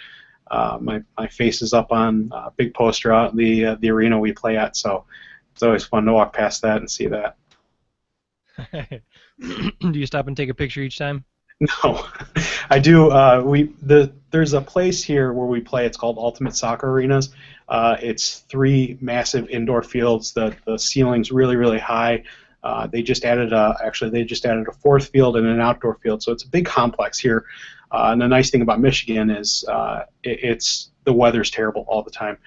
my face is up on a big poster out in the arena we play at, so it's always fun to walk past that and see that. Do you stop and take a picture each time? No, I do. There's a place here where we play. It's called Ultimate Soccer Arenas. It's 3 massive indoor fields. The ceiling's really, really high. They just added a 4th field and an outdoor field, so it's a big complex here. And the nice thing about Michigan is the weather's terrible all the time.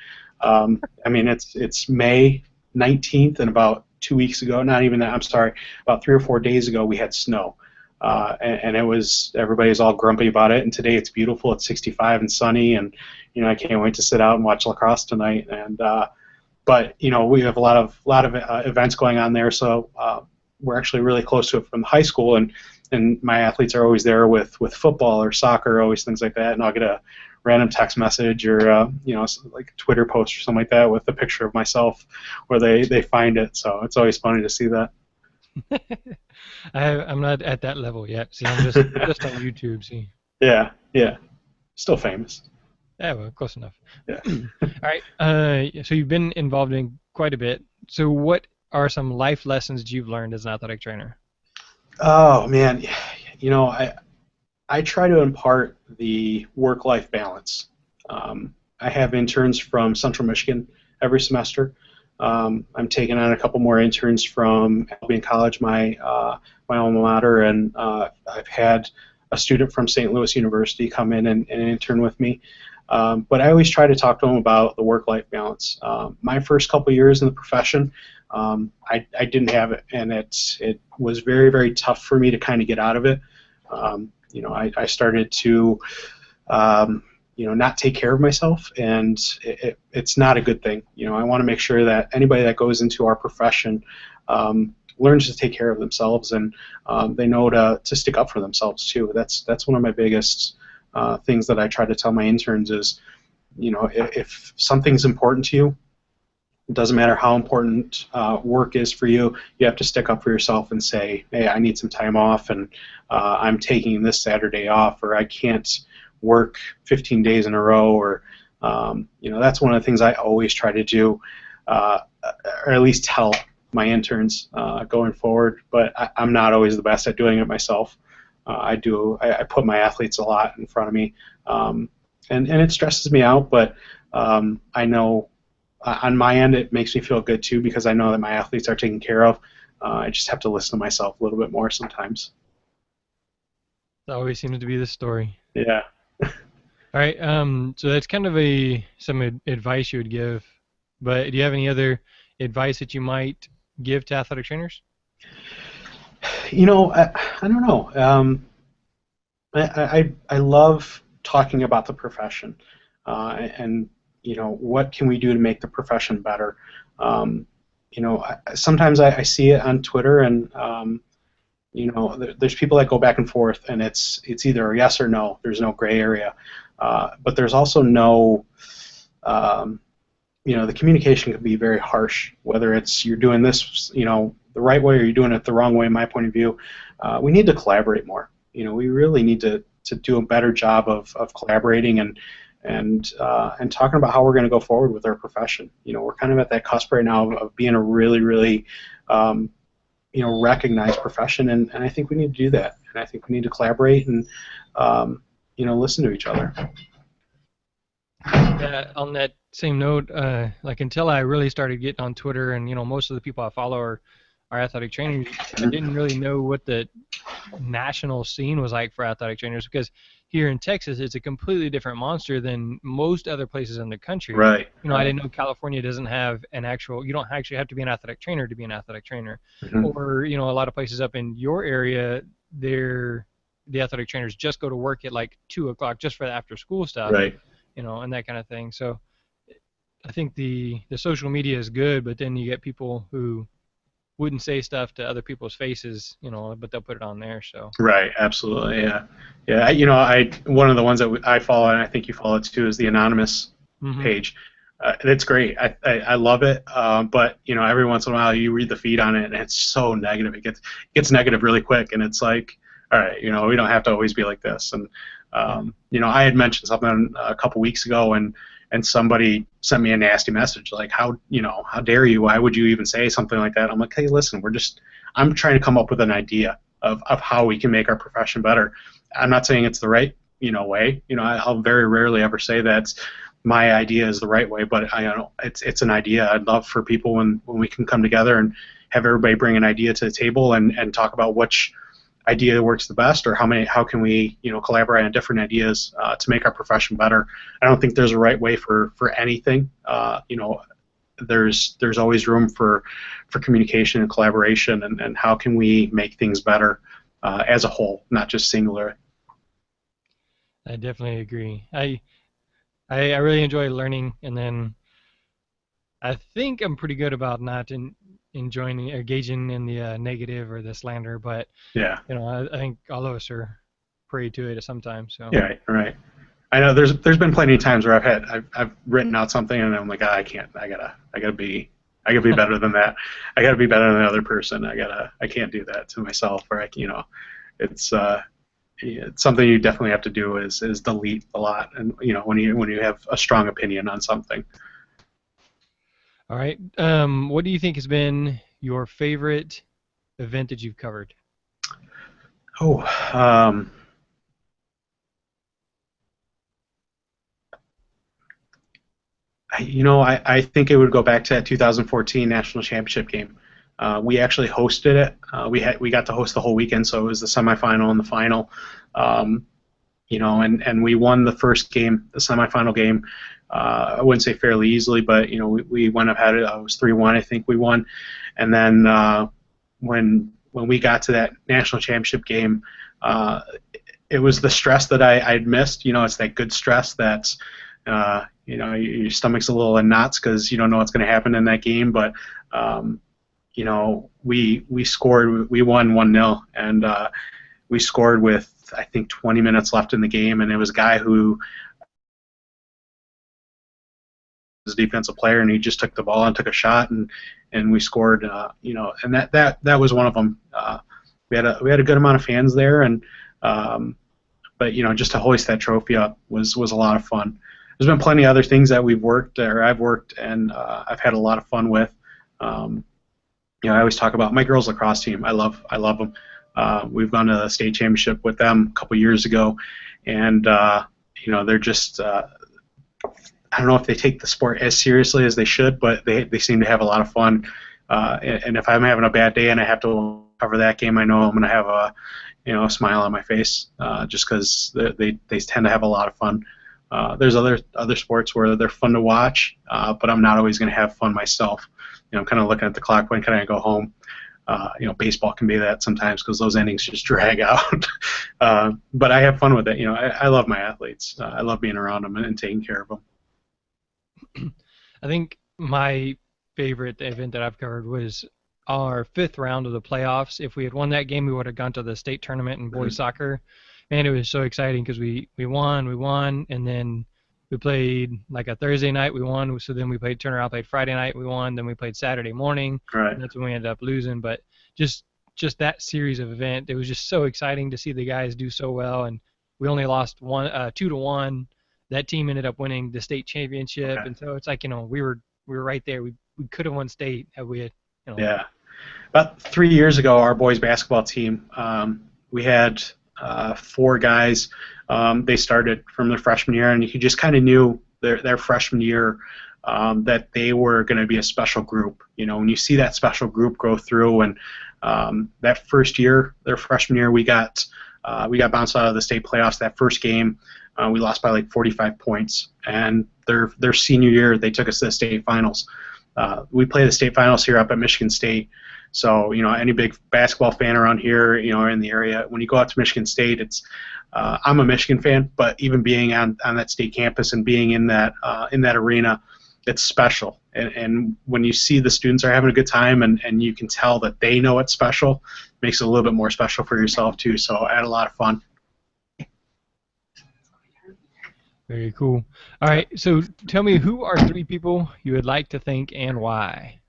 I mean, it's May 19th, and about 2 weeks ago, not even that, I'm sorry, about 3 or 4 days ago, we had snow. And everybody's all grumpy about it, and today it's beautiful. It's 65 and sunny, and I can't wait to sit out and watch lacrosse tonight. And but we have a lot of events going on there, so we're actually really close to it from high school, and my athletes are always there with football or soccer, always things like that, and I'll get a random text message or like a Twitter post or something like that with a picture of myself where they find it. So it's always funny to see that. I'm not at that level yet. See, I'm just on YouTube. See. Yeah. Still famous. Yeah, well, close enough. Yeah. All right. So you've been involved in quite a bit. So what are some life lessons that you've learned as an athletic trainer? Oh man, I try to impart the work-life balance. I have interns from Central Michigan every semester. I'm taking on a couple more interns from Albion College, my alma mater, and I've had a student from St. Louis University come in and intern with me. But I always try to talk to them about the work-life balance. My first couple years in the profession, I didn't have it, and it was very, very tough for me to kind of get out of it. I started to not take care of myself, and it's not a good thing. I want to make sure that anybody that goes into our profession learns to take care of themselves, and they know to stick up for themselves too. That's one of my biggest things that I try to tell my interns is, if something's important to you, it doesn't matter how important work is for you, you have to stick up for yourself and say, hey, I need some time off, and I'm taking this Saturday off, or I can't work 15 days in a row, or that's one of the things I always try to do, or at least tell my interns going forward. But I'm not always the best at doing it myself. I put my athletes a lot in front of me, and it stresses me out, but I know on my end it makes me feel good too, because I know that my athletes are taken care of. I just have to listen to myself a little bit more sometimes. That always seems to be the story. Yeah. All right. So that's kind of some advice you would give, but do you have any other advice that you might give to athletic trainers? I don't know. I love talking about the profession, and what can we do to make the profession better? Sometimes I see it on Twitter, and there's people that go back and forth, and it's either a yes or no. There's no gray area, but there's also no, the communication can be very harsh. Whether it's you're doing this, the right way, or you're doing it the wrong way. In my point of view, we need to collaborate more. We really need to do a better job of collaborating and talking about how we're going to go forward with our profession. We're kind of at that cusp right now of being a really, really recognized profession, and I think we need to do that. And I think we need to collaborate and listen to each other. On that same note, until I really started getting on Twitter, and most of the people I follow are athletic trainers, I didn't really know what the national scene was like for athletic trainers, because here in Texas it's a completely different monster than most other places in the country. Right. I didn't know California doesn't have an actual, you don't actually have to be an athletic trainer to be an athletic trainer. Mm-hmm. Or a lot of places up in your area, the athletic trainers just go to work at like 2 o'clock just for the after school stuff. Right. And that kind of thing. So I think the social media is good, but then you get people who wouldn't say stuff to other people's faces, but they'll put it on there. So right, absolutely, yeah. One of the ones that I follow, and I think you follow it too, is the anonymous page. It's great. I love it. But every once in a while you read the feed on it, and it's so negative. It gets negative really quick, and it's like, all right, we don't have to always be like this. And I had mentioned something a couple weeks ago, and somebody sent me a nasty message like, how dare you? Why would you even say something like that? I'm like, hey, listen, I'm trying to come up with an idea of how we can make our profession better. I'm not saying it's the right way. I'll very rarely ever say that my idea is the right way, but it's an idea. I'd love for people when we can come together and have everybody bring an idea to the table and talk about which idea works the best, or how can we collaborate on different ideas to make our profession better. I don't think there's a right way for anything. There's always room for communication and collaboration, and how can we make things better as a whole, not just singular. I definitely agree. I really enjoy learning, and then I think I'm pretty good about not engaging in the negative or the slander, but yeah, I think all of us are prey to it sometimes. So yeah, right. I know there's been plenty of times where I've written out something and I'm like, I can't. I gotta be better than that. I gotta be better than the other person. I can't do that to myself. Or it's something you definitely have to do is delete a lot, and when you have a strong opinion on something. All right. What do you think has been your favorite event that you've covered? I think it would go back to that 2014 national championship game. We actually hosted it. We got to host the whole weekend, so it was the semifinal and the final. And we won the first game, the semifinal game. I wouldn't say fairly easily, but we went ahead. It was 3-1, I think we won. And then when we got to that national championship game, it was the stress that I'd missed. It's that good stress that's your stomach's a little in knots because you don't know what's going to happen in that game. But we scored. We won 1-0, and we scored with I think 20 minutes left in the game, and it was a guy who was a defensive player, and he just took the ball and took a shot, and we scored. And that was one of them. We had a good amount of fans there, and but just to hoist that trophy up was a lot of fun. There's been plenty of other things that I've worked and I've had a lot of fun with. I always talk about my girls lacrosse team. I love them. We've gone to the state championship with them a couple years ago, and they're just I don't know if they take the sport as seriously as they should, but they seem to have a lot of fun. And if I'm having a bad day and I have to cover that game, I know I'm going to have a smile on my face just because they tend to have a lot of fun. There's other sports where they're fun to watch, but I'm not always going to have fun myself. I'm kind of looking at the clock, when can I go home? Baseball can be that sometimes because those innings just drag out. But I have fun with it. I love my athletes. I love being around them and taking care of them. I think my favorite event that I've covered was our fifth round of the playoffs. If we had won that game, we would have gone to the state tournament in boys soccer. Man, it was so exciting because we won, and then we played like a Thursday night, we won. So then we played turnaround, played Friday night, we won. Then we played Saturday morning, Right. and that's when we ended up losing. But just that series of event, it was just so exciting to see the guys do so well, and we only lost 2-1. That team ended up winning the state championship, Okay. and so it's like, we were right there. We could have won state had we had, Yeah. About 3 years ago, our boys basketball team, we had 4 guys. They started from their freshman year, and you just kind of knew their freshman year that they were going to be a special group. When you see that special group go through, and that first year, their freshman year, we got bounced out of the state playoffs. That first game, we lost by like 45 points, and their senior year, they took us to the state finals. We play the state finals here up at Michigan State. So, any big basketball fan around here, or in the area, when you go out to Michigan State, it's I'm a Michigan fan, but even being on that state campus and being in that arena, it's special. And when you see the students are having a good time, and you can tell that they know it's special, it makes it a little bit more special for yourself too. So I had a lot of fun. Very cool. All right, so tell me, who are 3 people you would like to thank and why?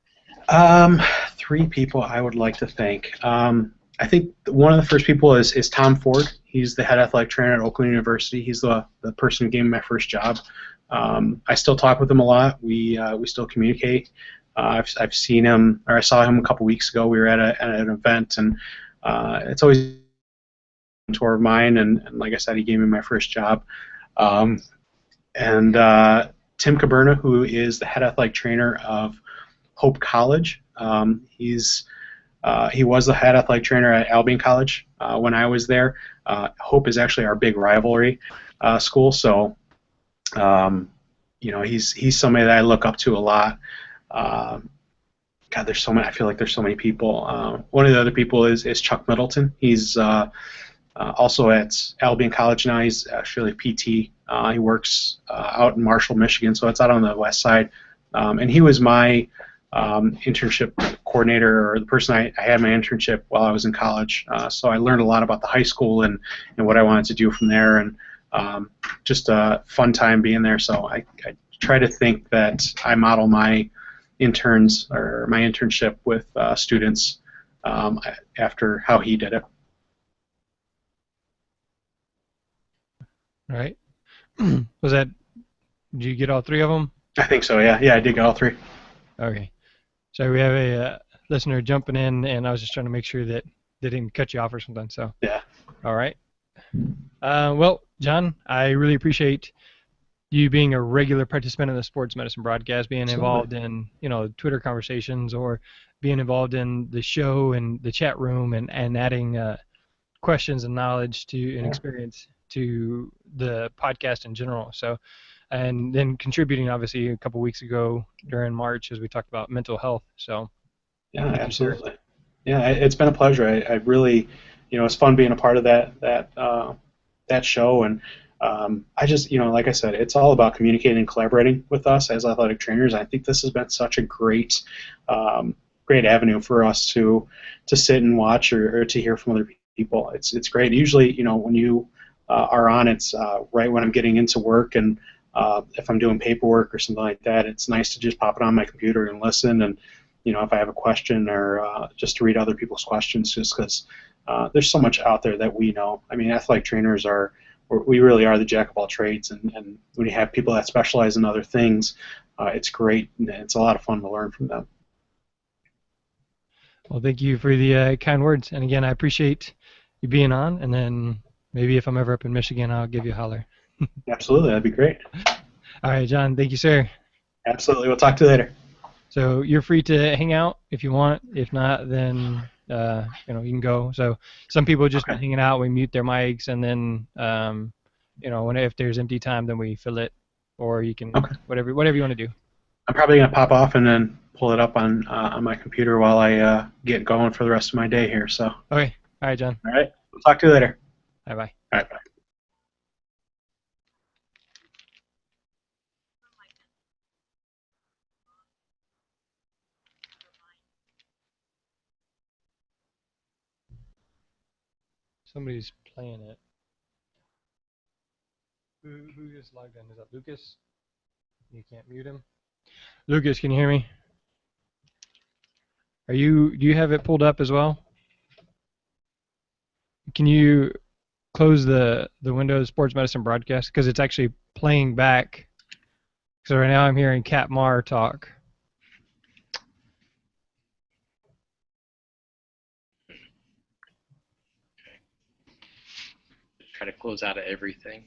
3 people I would like to thank. I think one of the first people is Tom Ford. He's the head athletic trainer at Oakland University. He's the person who gave me my first job. I still talk with him a lot. We still communicate. I've seen him, or I saw him a couple weeks ago. We were at an event, and it's always a mentor of mine. And like I said, he gave me my first job. And Tim Caberna, who is the head athletic trainer of Hope College. He was the head athletic trainer at Albion College when I was there. Hope is actually our big rivalry school, so he's somebody that I look up to a lot. God, there's so many. I feel like there's so many people. One of the other people is Chuck Middleton. He's also at Albion College now. He's actually a PT. He works out in Marshall, Michigan, so it's out on the west side. And he was my internship coordinator, or the person I had my internship while I was in college. So I learned a lot about the high school and what I wanted to do from there, and just a fun time being there. So I try to think that I model my interns or my internship with students after how he did it. All right. Did you get all 3 of them? I think so, yeah. Yeah, I did get all 3. Okay. So we have a listener jumping in, and I was just trying to make sure that they didn't cut you off or something. So. Yeah. All right. Well, John, I really appreciate you being a regular participant in the sports medicine broadcast, being involved in Twitter conversations, or being involved in the show and the chat room, and adding questions and knowledge to and experience to the podcast in general. So, and then contributing obviously a couple weeks ago during March as we talked about mental health. So yeah, absolutely. Yeah, it's been a pleasure. I really, it's fun being a part of that show, and I just, like I said, it's all about communicating and collaborating with us as athletic trainers. I think this has been such a great avenue for us to sit and watch or to hear from other people. It's great. Usually, when you are on, it's right when I'm getting into work, and if I'm doing paperwork or something like that, it's nice to just pop it on my computer and listen, and if I have a question, or just to read other people's questions, just because there's so much out there that we know. I mean, athletic trainers we really are the jack of all trades, and when you have people that specialize in other things, it's great, and it's a lot of fun to learn from them. Well, thank you for the kind words, and again, I appreciate you being on, and then maybe if I'm ever up in Michigan, I'll give you a holler. Absolutely, that'd be great. All right, John, thank you, sir. Absolutely, we'll talk to you later. So you're free to hang out if you want. If not, then you can go. So some people just been hanging out. We mute their mics, and then if there's empty time, then we fill it, or you can whatever you want to do. I'm probably gonna pop off and then pull it up on my computer while I get going for the rest of my day here. So. Okay. All right, John. All right. We'll talk to you later. Bye bye. All right. Bye. Somebody's playing it. Who just logged in? Is that Lucas? You can't mute him. Lucas, can you hear me? Do you have it pulled up as well? Can you close the Windows Sports Medicine broadcast? Because it's actually playing back. So right now I'm hearing Kat Marr talk. Try to close out of everything.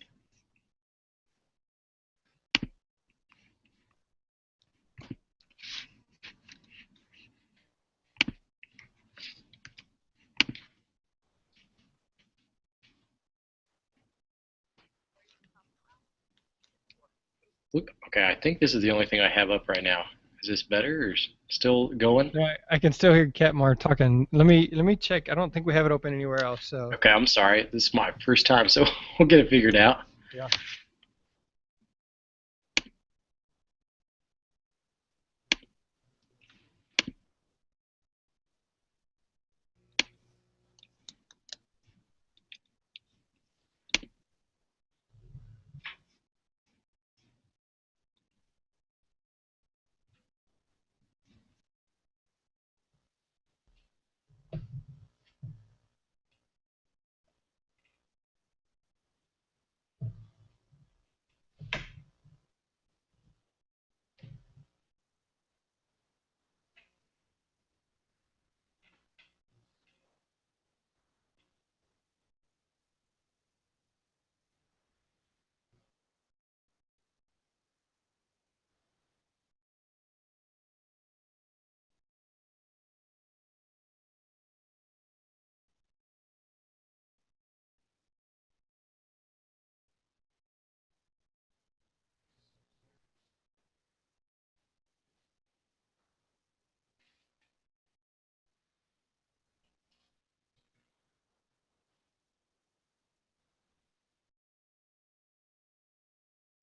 Look, okay, I think this is the only thing I have up right now. Is this better or still going? No, I can still hear Kat Marr talking. Let me check. I don't think we have it open anywhere else. So. Okay, I'm sorry. This is my first time, so we'll get it figured out. Yeah.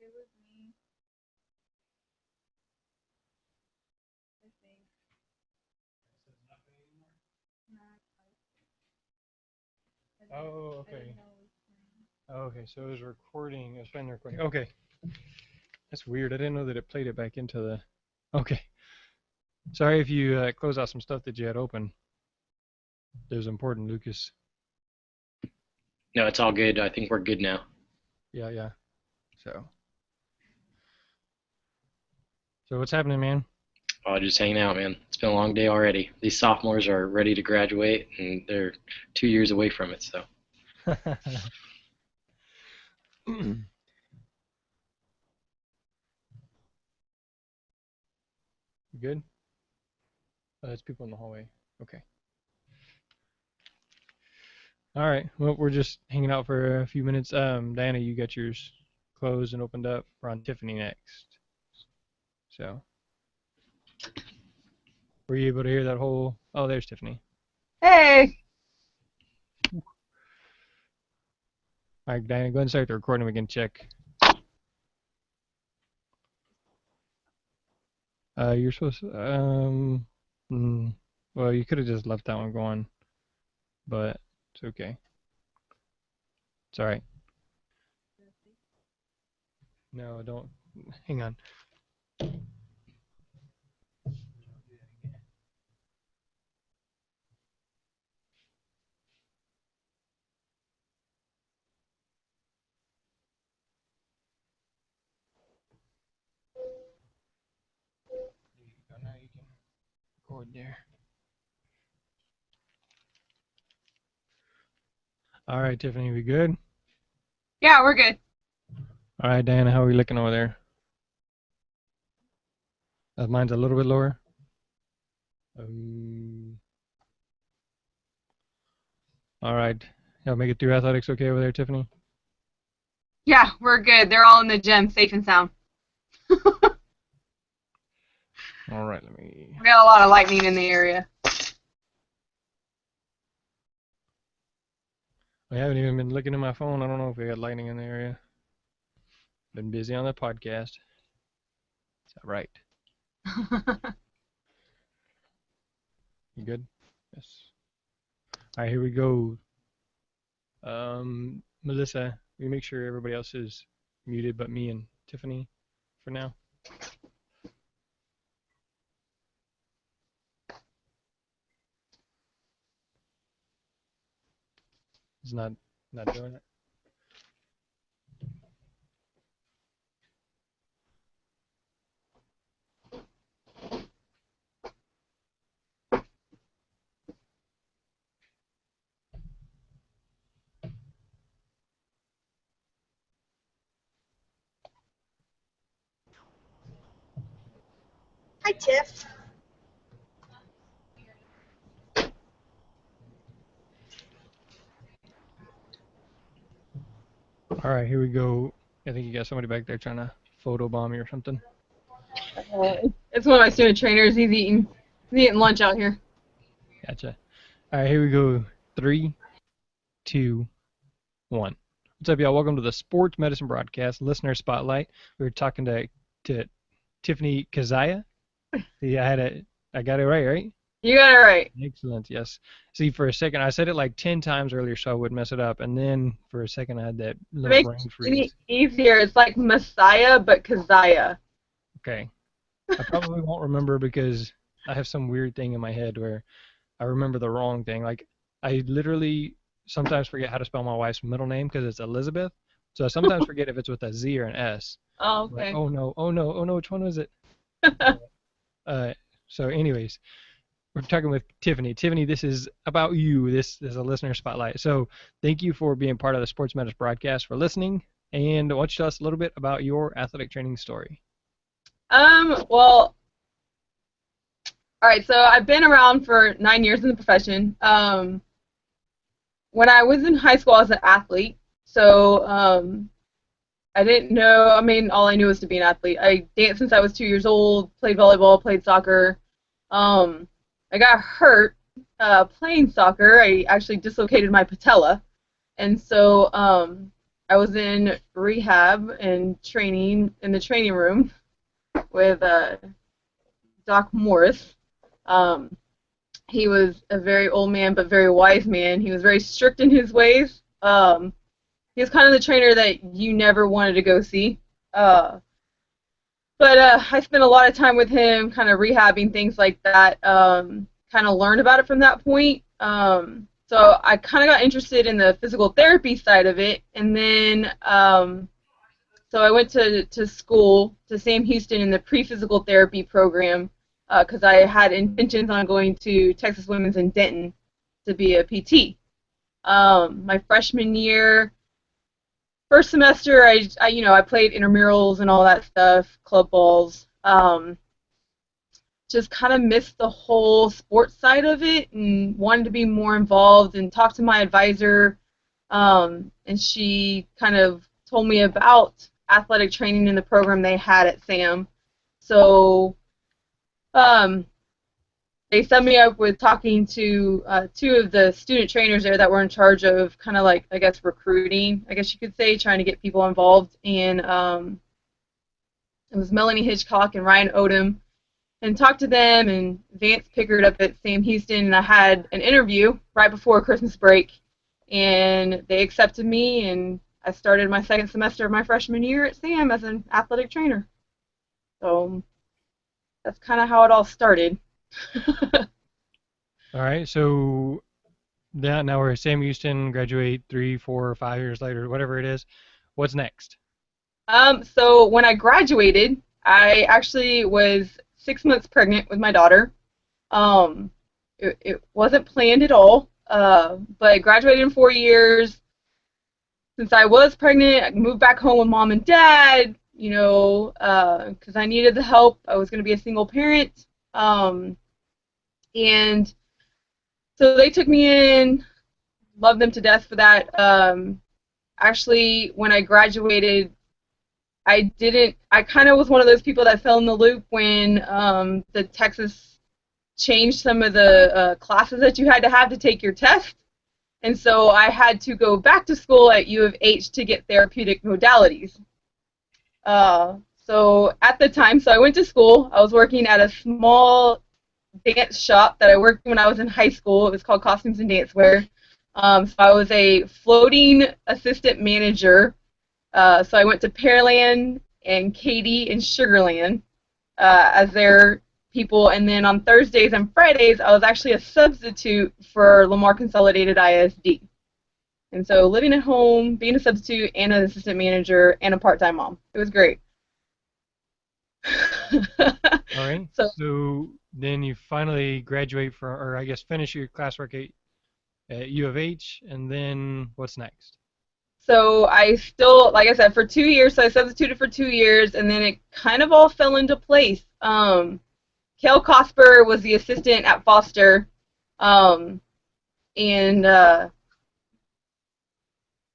It was me. I think. Oh, I didn't okay. know it was playing. Okay, so it was recording. It was trying to record. Okay. That's weird. I didn't know that it played it back into the. Okay. Sorry if you closed out some stuff that you had open. That was important, Lucas. No, it's all good. I think we're good now. Yeah. So what's happening, man? Oh, just hanging out, man. It's been a long day already. These sophomores are ready to graduate, and they're 2 years away from it, so. You good? Oh, there's people in the hallway. Okay. All right. Well, we're just hanging out for a few minutes. Diana, you got yours closed and opened up. We're on Tiffany next. So, were you able to hear that whole? Oh, there's Tiffany. Hey. All right, Diana, go ahead and start the recording. We can check. You're supposed to, well, you could have just left that one going, but it's okay. It's all right. No, don't. Hang on. Now you can record there. All right, Tiffany, we good? Yeah, we're good. All right, Diana, how are we looking over there? Mine's a little bit lower. All right. Y'all make it through athletics okay over there, Tiffany? Yeah, we're good. They're all in the gym, safe and sound. All right, let me. We got a lot of lightning in the area. I haven't even been looking at my phone. I don't know if we got lightning in the area. Been busy on the podcast. Is that right? You good? Yes. All right, here we go. Melissa, we make sure everybody else is muted but me and Tiffany for now. It's not doing it. Hi, Tiff. All right, here we go. I think you got somebody back there trying to photobomb me or something. It's one of my student trainers. He's eating lunch out here. Gotcha. All right, here we go. 3, 2, 1. What's up, y'all? Welcome to the Sports Medicine Broadcast Listener Spotlight. We were talking to Tiffany Kazaya. Yeah, I got it right? You got it right. Excellent, yes. See, for a second, I said it like 10 times earlier so I wouldn't mess it up, and then for a second I had that little brain freeze. Easier. It's like Messiah, but Kazaya. Okay. I probably won't remember because I have some weird thing in my head where I remember the wrong thing. Like, I literally sometimes forget how to spell my wife's middle name because it's Elizabeth. So I sometimes forget if it's with a Z or an S. Oh, okay. Like, oh no, which one was it? So anyways, we're talking with Tiffany. Tiffany, this is about you. This is a listener spotlight. So thank you for being part of the Sports Medicine Broadcast, for listening, and why don't you tell us a little bit about your athletic training story? Well, all right, so I've been around for 9 years in the profession. When I was in high school, I was an athlete, so I didn't know, I mean, all I knew was to be an athlete. I danced since I was 2 years old, played volleyball, played soccer. I got hurt playing soccer. I actually dislocated my patella, and so I was in rehab and training in the training room with Doc Morris. He was a very old man but very wise man. He was very strict in his ways. He was kind of the trainer that you never wanted to go see. But I spent a lot of time with him, kind of rehabbing, things like that. Kind of learned about it from that point. So I kind of got interested in the physical therapy side of it, and then so I went to school to Sam Houston in the pre-physical therapy program because I had intentions on going to Texas Women's in Denton to be a PT. My freshman year, first semester, I played intramurals and all that stuff, club balls. Just kind of missed the whole sports side of it and wanted to be more involved and talked to my advisor, and she kind of told me about athletic training in the program they had at SAM. So they set me up with talking to two of the student trainers there that were in charge of kind of like, I guess, recruiting, I guess you could say, trying to get people involved. And it was Melanie Hitchcock and Ryan Odom. And talked to them, and Vance Pickard up at Sam Houston, and I had an interview right before Christmas break, and they accepted me, and I started my second semester of my freshman year at Sam as an athletic trainer. So that's kind of how it all started. All right, so now we're at Sam Houston, graduate 3, 4, 5 years later, whatever it is. What's next? So when I graduated, I actually was 6 months pregnant with my daughter. It wasn't planned at all, but I graduated in 4 years. Since I was pregnant, I moved back home with mom and dad, because I needed the help. I was going to be a single parent. And so they took me in, loved them to death for that. Actually, when I graduated, I kind of was one of those people that fell in the loop when the Texas changed some of the classes that you had to have to take your test. And so I had to go back to school at U of H to get therapeutic modalities. So at the time, I went to school. I was working at a small dance shop that I worked when I was in high school. It was called Costumes and Dancewear. So I was a floating assistant manager. So I went to Pearland and Katy and Sugarland as their people, and then on Thursdays and Fridays I was actually a substitute for Lamar Consolidated ISD. And so living at home, being a substitute and an assistant manager and a part-time mom. It was great. All right. So So then you finally graduate from, or I guess finish your classwork at U of H, and then what's next? So I still, like I said, for 2 years, so I substituted for 2 years, and then it kind of all fell into place. Kale Cosper was the assistant at Foster, and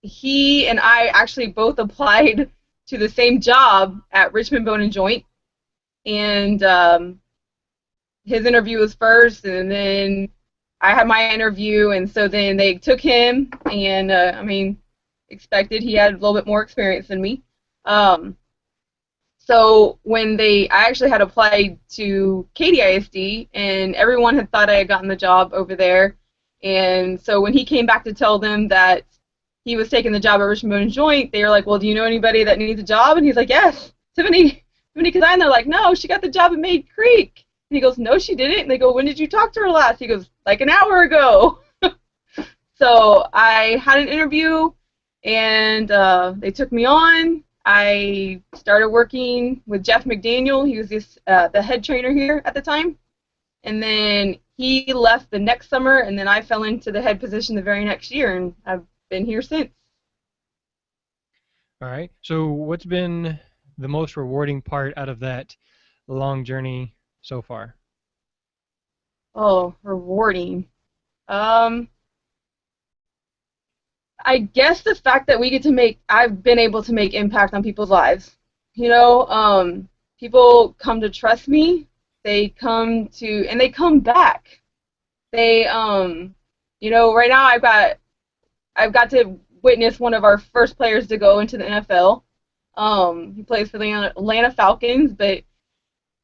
he and I actually both applied to the same job at Richmond Bone and Joint, and his interview was first, and then I had my interview, and so then they took him, and I mean, expected he had a little bit more experience than me. So when I actually had applied to Katy ISD, and everyone had thought I had gotten the job over there, and so when he came back to tell them that he was taking the job at Richmond Bone and Joint, they were like, well, do you know anybody that needs a job? And he's like, yes, Tiffany Kazan. They're like, no, she got the job at Maid Creek. And he goes, no, she didn't. And they go, when did you talk to her last? He goes, like an hour ago. So I had an interview, and they took me on. I started working with Jeff McDaniel. He was the head trainer here at the time. And then he left the next summer, and then I fell into the head position the very next year, and I've been here since. All right. So what's been the most rewarding part out of that long journey so far? Oh, rewarding. I guess the fact that I've been able to make impact on people's lives. You know, people come to trust me. They come back. They, you know, right now I've got to witness one of our first players to go into the NFL. He plays for the Atlanta Falcons, but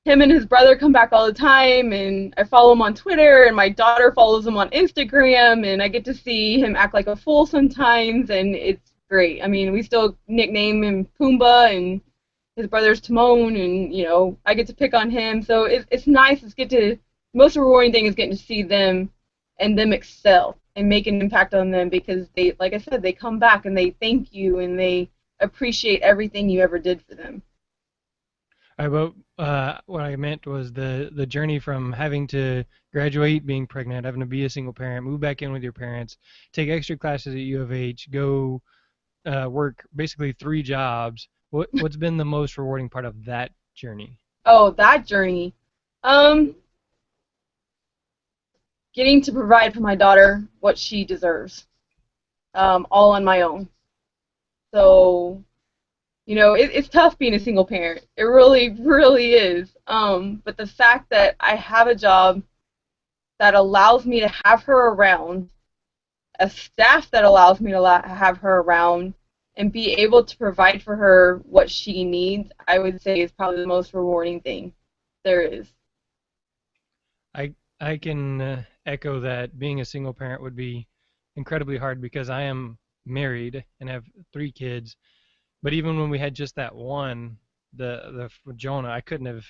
him and his brother come back all the time, and I follow him on Twitter, and my daughter follows him on Instagram, and I get to see him act like a fool sometimes, and it's great. I mean, we still nickname him Pumbaa, and his brother's Timon, and, you know, I get to pick on him, so it's nice. The most rewarding thing is getting to see them and them excel and make an impact on them, because they, like I said, they come back and they thank you and they appreciate everything you ever did for them. All right, well, what I meant was the journey from having to graduate, being pregnant, having to be a single parent, move back in with your parents, take extra classes at U of H, go work basically 3 jobs. What's been the most rewarding part of that journey? Oh, that journey. Getting to provide for my daughter what she deserves, all on my own. So, you know, it's tough being a single parent. It really, really is. But the fact that I have a job that allows me to have her around, a staff that allows me to have her around, and be able to provide for her what she needs, I would say is probably the most rewarding thing there is. I can echo that. Being a single parent would be incredibly hard because I am married and have 3 kids. But even when we had just that one, the Jonah, I couldn't have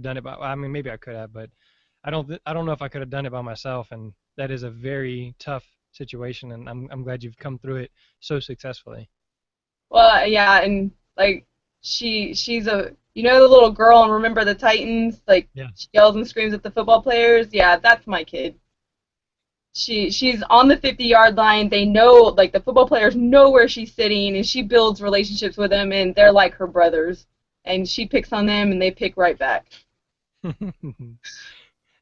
done it I mean, maybe I could have, but I don't know if I could have done it by myself, and that is a very tough situation, and I'm glad you've come through it so successfully. Well, yeah, and like she's a, you know, the little girl and Remember the Titans, like, Yeah. she yells and screams at the football players. Yeah, that's my kid. She's on the 50-yard line. They know, like, the football players know where she's sitting, and she builds relationships with them, and they're like her brothers. And she picks on them, and they pick right back.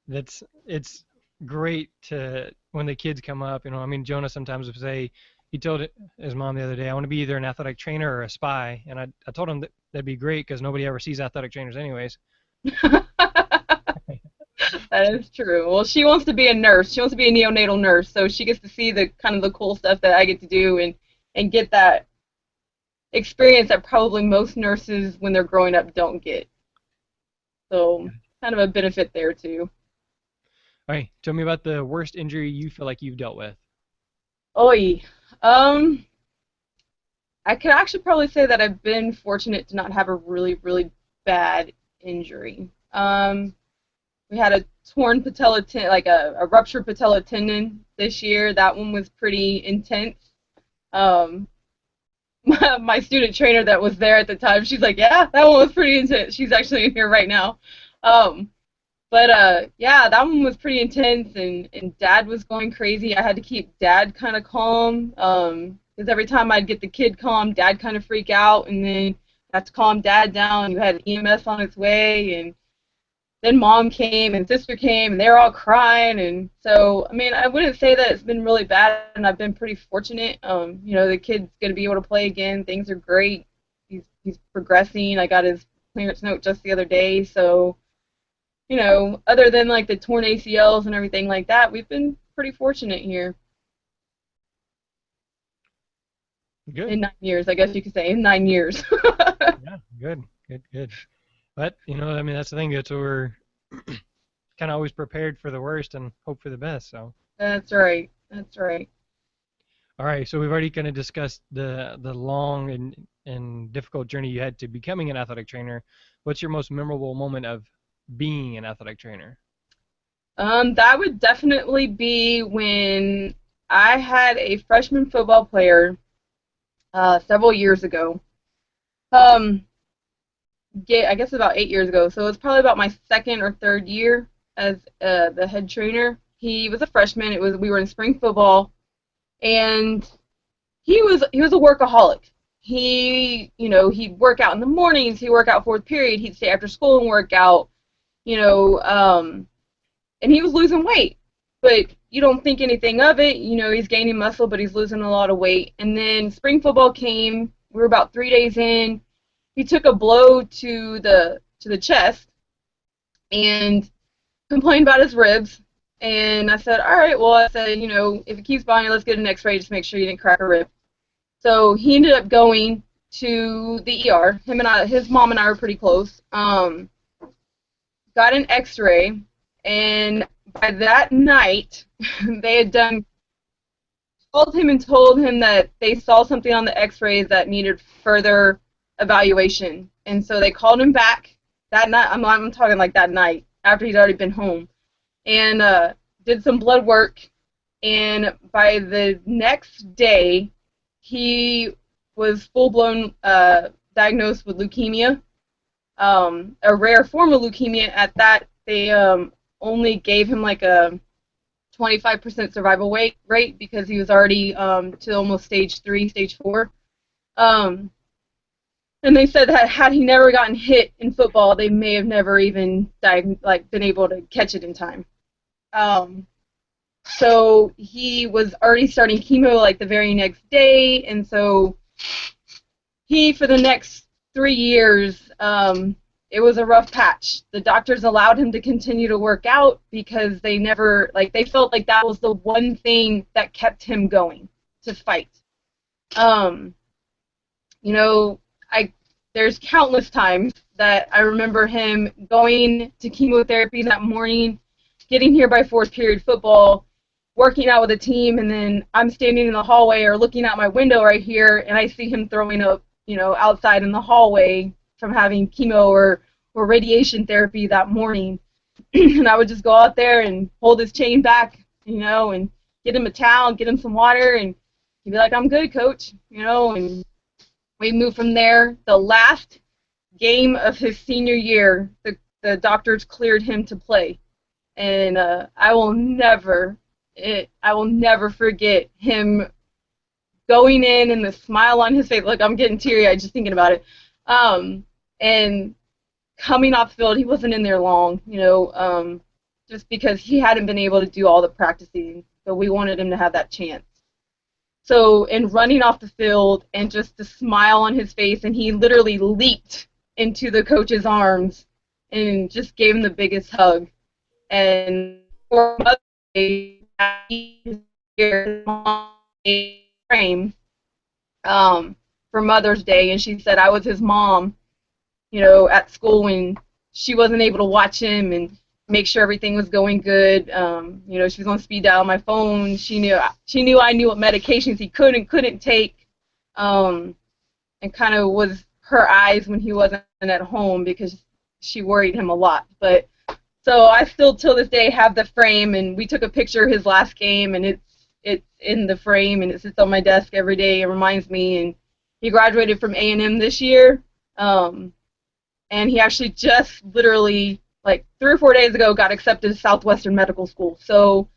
It's great to when the kids come up. You know, I mean, Jonah sometimes would say, he told his mom the other day, I want to be either an athletic trainer or a spy, and I told him that'd be great because nobody ever sees athletic trainers anyways. That is true. Well, she wants to be a nurse. She wants to be a neonatal nurse, so she gets to see the kind of the cool stuff that I get to do, and get that experience that probably most nurses when they're growing up don't get. So kind of a benefit there too. All right, tell me about the worst injury you feel like you've dealt with. Oi. I could actually probably say that I've been fortunate to not have a really, really bad injury. We had a torn patella tendon, like a ruptured patella tendon this year. That one was pretty intense. Um, my student trainer that was there at the time, she's like, yeah, that one was pretty intense. She's actually in here right now. Um, but yeah, that one was pretty intense, and Dad was going crazy. I had to keep Dad kind of calm, because every time I'd get the kid calm, Dad kind of freak out, and then I had to calm Dad down. You had EMS on its way, and then Mom came and Sister came, and they were all crying, and so I mean, I wouldn't say that it's been really bad, and I've been pretty fortunate. The kid's gonna be able to play again. Things are great. He's progressing. I got his clearance note just the other day, so. Other than like the torn ACLs and everything like that, we've been pretty fortunate here Good. in 9 years, I guess you could say, in 9 years. Yeah, good. But, I mean, that's the thing. That's what we're kind of always prepared for the worst and hope for the best, so. That's right. All right, so we've already kind of discussed the long and difficult journey you had to becoming an athletic trainer. What's your most memorable moment of being an athletic trainer? That would definitely be when I had a freshman football player several years ago. I guess about 8 years ago. So it was probably about my second or third year as the head trainer. He was a freshman. We were in spring football, and he was a workaholic. He'd work out in the mornings. He'd work out fourth period. He'd stay after school and work out. And he was losing weight, but you don't think anything of it. He's gaining muscle, but he's losing a lot of weight. And then spring football came. We were about 3 days in. He took a blow to the chest and complained about his ribs. And I said, all right, well, if it keeps bothering you, let's get an x-ray just to make sure you didn't crack a rib. So he ended up going to the ER. His mom and I were pretty close. Got an x-ray, and by that night, they had called him and told him that they saw something on the x-rays that needed further evaluation. And so they called him back that night. I'm talking like that night, after he'd already been home, and did some blood work. And by the next day, he was full-blown diagnosed with leukemia. A rare form of leukemia at that. They only gave him like a 25% survival rate because he was already to almost stage 3, stage 4. And they said that had he never gotten hit in football, they may have never even been able to catch it in time. So he was already starting chemo like the very next day, and so he, for the next 3 years, it was a rough patch. The doctors allowed him to continue to work out because they felt like that was the one thing that kept him going to fight. There's countless times that I remember him going to chemotherapy that morning, getting here by fourth period football, working out with a team, and then I'm standing in the hallway or looking out my window right here, and I see him throwing up, outside in the hallway from having chemo or radiation therapy that morning. And I would just go out there and hold his chain back, and get him a towel, get him some water, and he'd be like, I'm good, coach, and we moved from there. The last game of his senior year, the doctors cleared him to play. And I will never forget him going in and the smile on his face. Look, I'm getting teary-eyed just thinking about it. And coming off the field, he wasn't in there long, just because he hadn't been able to do all the practicing. So we wanted him to have that chance. So in running off the field and just the smile on his face, and he literally leaped into the coach's arms and just gave him the biggest hug. And for Mother's Day, frame for Mother's Day, and she said I was his mom, at school when she wasn't able to watch him, and make sure everything was going good. You know, she was on speed dial on my phone. She knew I knew what medications he could and couldn't take, and kind of was her eyes when he wasn't at home because she worried him a lot. But so I still till this day have the frame, and we took a picture of his last game, and it's in the frame, and it sits on my desk every day. It reminds me. And he graduated from A&M this year, and he actually just literally like 3 or 4 days ago got accepted to Southwestern Medical School. So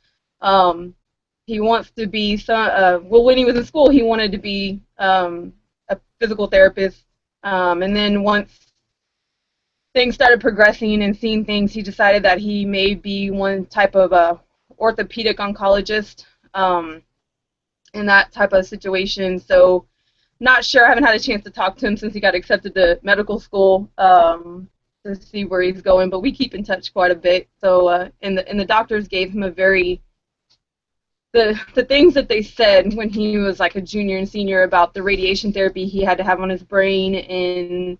he wants to be well, when he was in school, he wanted to be a physical therapist, and then once things started progressing and seeing things, he decided that he may be one type of orthopedic oncologist in that type of situation. So not sure. I haven't had a chance to talk to him since he got accepted to medical school to see where he's going, but we keep in touch quite a bit. So and the doctors gave him a very the things that they said when he was like a junior and senior about the radiation therapy he had to have on his brain, and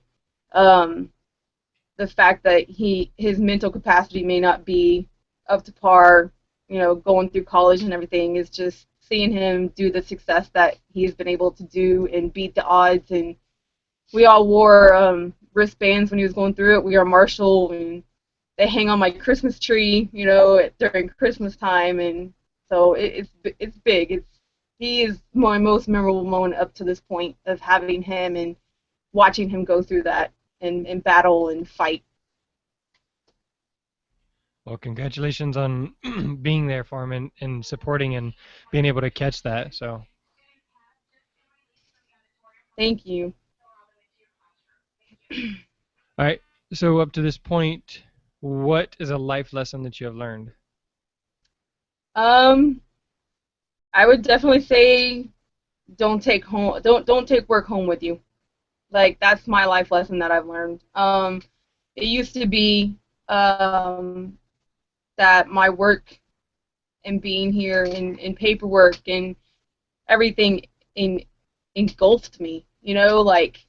the fact that his mental capacity may not be up to par, you know, going through college and everything, is just seeing him do the success that he's been able to do and beat the odds. And we all wore wristbands when he was going through it. We are Marshall, and they hang on my Christmas tree, you know, during Christmas time. And so it's big. He is my most memorable moment up to this point of having him and watching him go through that and battle and fight. Well, congratulations on being there for him and supporting and being able to catch that. So. Thank you. All right. So up to this point, what is a life lesson that you have learned? I would definitely say don't take work home with you. Like, that's my life lesson that I've learned. It used to be that my work and being here and paperwork and everything engulfed me. You know, like,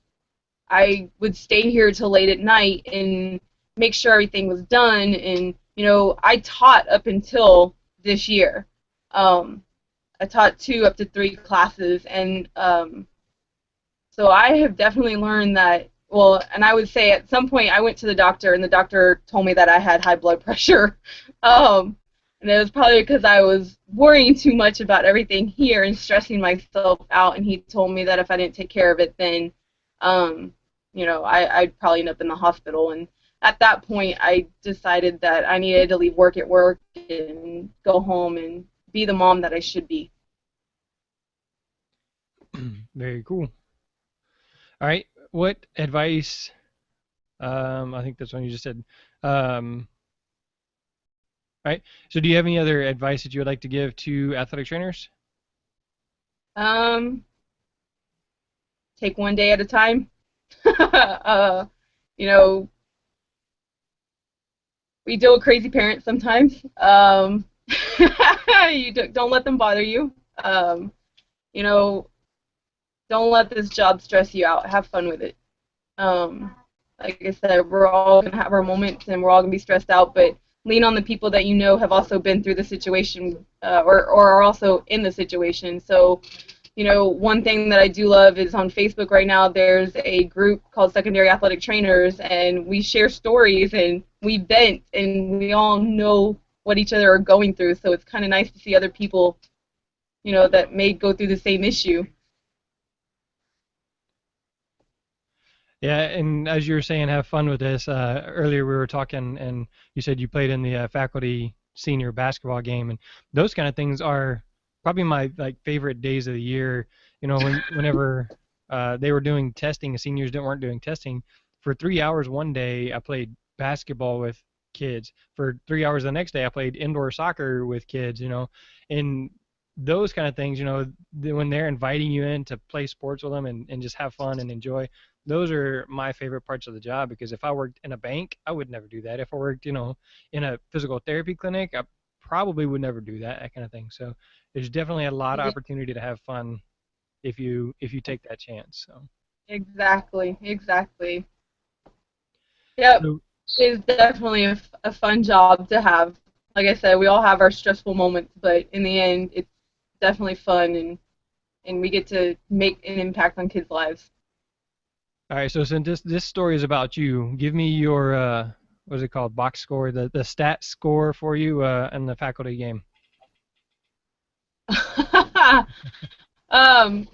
I would stay here till late at night and make sure everything was done. And, you know, I taught up until this year. I taught 2 up to 3 classes, and so I have definitely learned that, well, and I would say at some point I went to the doctor, and the doctor told me that I had high blood pressure. And it was probably because I was worrying too much about everything here and stressing myself out, and he told me that if I didn't take care of it, then, you know, I'd probably end up in the hospital. And at that point, I decided that I needed to leave work at work and go home and be the mom that I should be. Very cool. All right. What advice? I think that's one you just said. All right. So, do you have any other advice that you would like to give to athletic trainers? Take one day at a time. You know, we deal with crazy parents sometimes. You don't let them bother you. You know, don't let this job stress you out. Have fun with it. Like I said, we're all going to have our moments and we're all going to be stressed out, but lean on the people that you know have also been through the situation or are also in the situation. So, you know, one thing that I do love is on Facebook right now, there's a group called Secondary Athletic Trainers, and we share stories and we vent, and we all know what each other are going through. So it's kind of nice to see other people, you know, that may go through the same issue. Yeah, and as you were saying, have fun with this. Earlier we were talking, and you said you played in the faculty senior basketball game, and those kind of things are probably my favorite days of the year. You know, whenever they were doing testing, the seniors weren't doing testing. For 3 hours one day, I played basketball with kids. For 3 hours the next day, I played indoor soccer with kids. You know, and those kind of things. You know, when they're inviting you in to play sports with them and just have fun and enjoy. Those are my favorite parts of the job, because if I worked in a bank, I would never do that. If I worked, you know, in a physical therapy clinic, I probably would never do that kind of thing. So there's definitely a lot of opportunity to have fun if you take that chance. So Exactly. Yep. It's definitely a fun job to have. Like I said, we all have our stressful moments, but in the end, it's definitely fun, and we get to make an impact on kids' lives. All right, so since this story is about you, give me your what is it called? Box score, the stat score for you in the faculty game. um,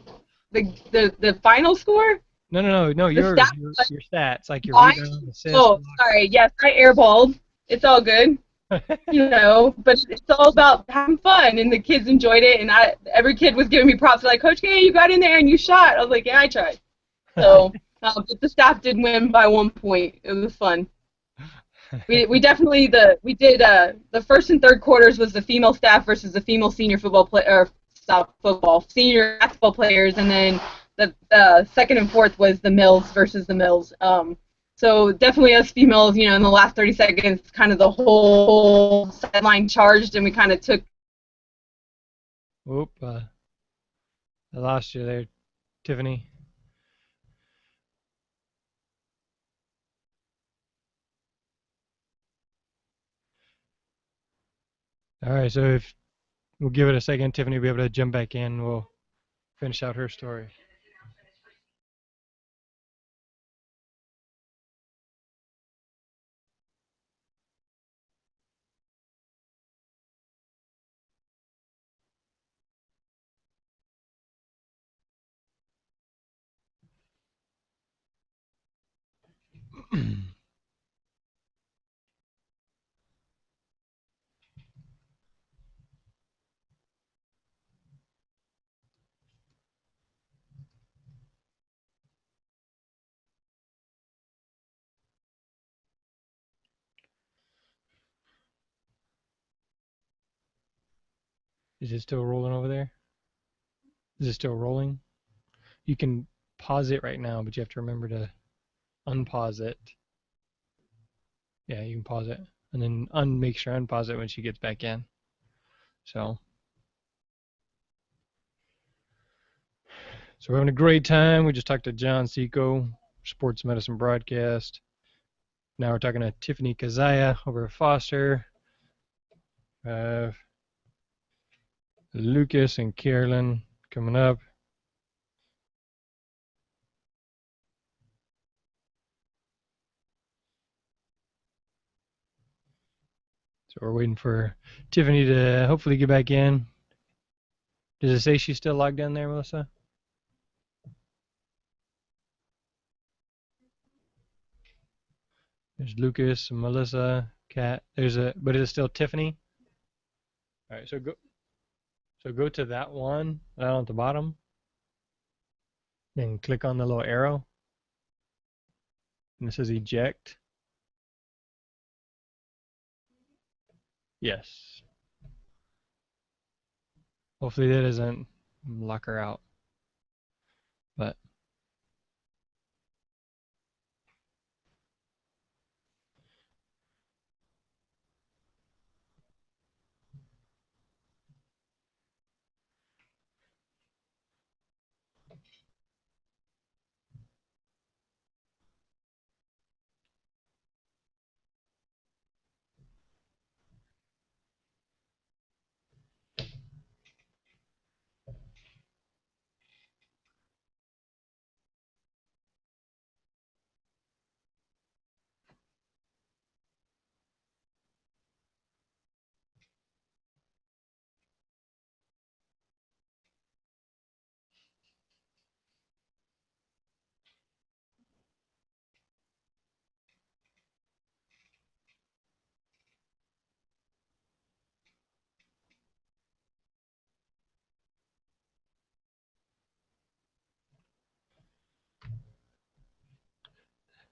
the final score, No, the yours, stat. your stats, like your I, rebound, assist, oh, sorry. Yes, I airballed. It's all good. block. But it's all about having fun, and the kids enjoyed it, and every kid was giving me props, like, Coach K, you got in there and you shot. I was like, yeah, I tried. So, but the staff did win by 1 point. It was fun. We definitely we did the first and third quarters was the female staff versus the female senior football or stop football senior basketball players, and then the second and fourth was the males versus the males. So definitely us females, in the last 30 seconds, kind of the whole sideline charged, and we kind of took. Oop, I lost you there, Tiffany. All right, so if we'll give it a second, Tiffany will be able to jump back in. We'll finish out her story. Is it still rolling over there? Is it still rolling? You can pause it right now, but you have to remember to unpause it. Yeah, you can pause it and then make sure unpause it when she gets back in. So we're having a great time. We just talked to John Seco, sports medicine broadcast. Now we're talking to Tiffany Kazaya over at Foster. Lucas and Carolyn coming up. So we're waiting for Tiffany to hopefully get back in. Does it say she's still logged in there, Melissa? There's Lucas, Melissa, Kat. But is it still Tiffany? All right, so go to that one down at the bottom. Then click on the little arrow. And it says eject. Yes. Hopefully that doesn't lock her out. But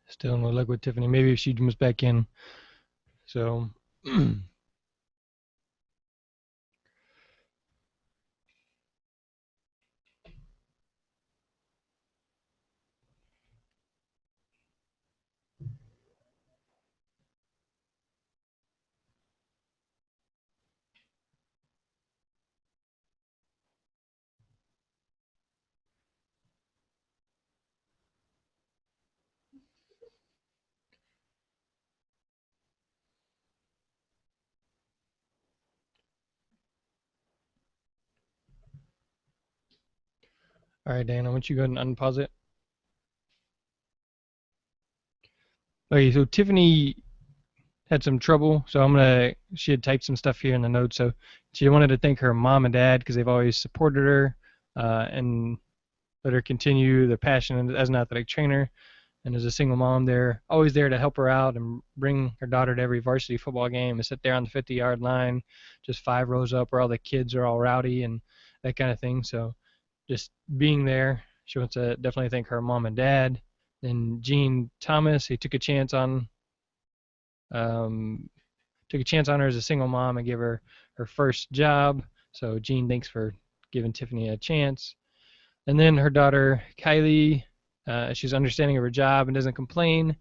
still no luck with Tiffany. Maybe if she jumps back in. So All right, Dan, I want you to go ahead and unpause it. Okay, so Tiffany had some trouble, so she had typed some stuff here in the notes. So she wanted to thank her mom and dad because they've always supported her and let her continue their passion as an athletic trainer. And as a single mom, they're always there to help her out and bring her daughter to every varsity football game and sit there on the 50-yard line, just 5 rows up where all the kids are all rowdy and that kind of thing. So just being there, she wants to definitely thank her mom and dad. Then Gene Thomas, he took a chance on her as a single mom and gave her her first job. So Gene, thanks for giving Tiffany a chance. And then her daughter Kylie, she's understanding of her job and doesn't complain.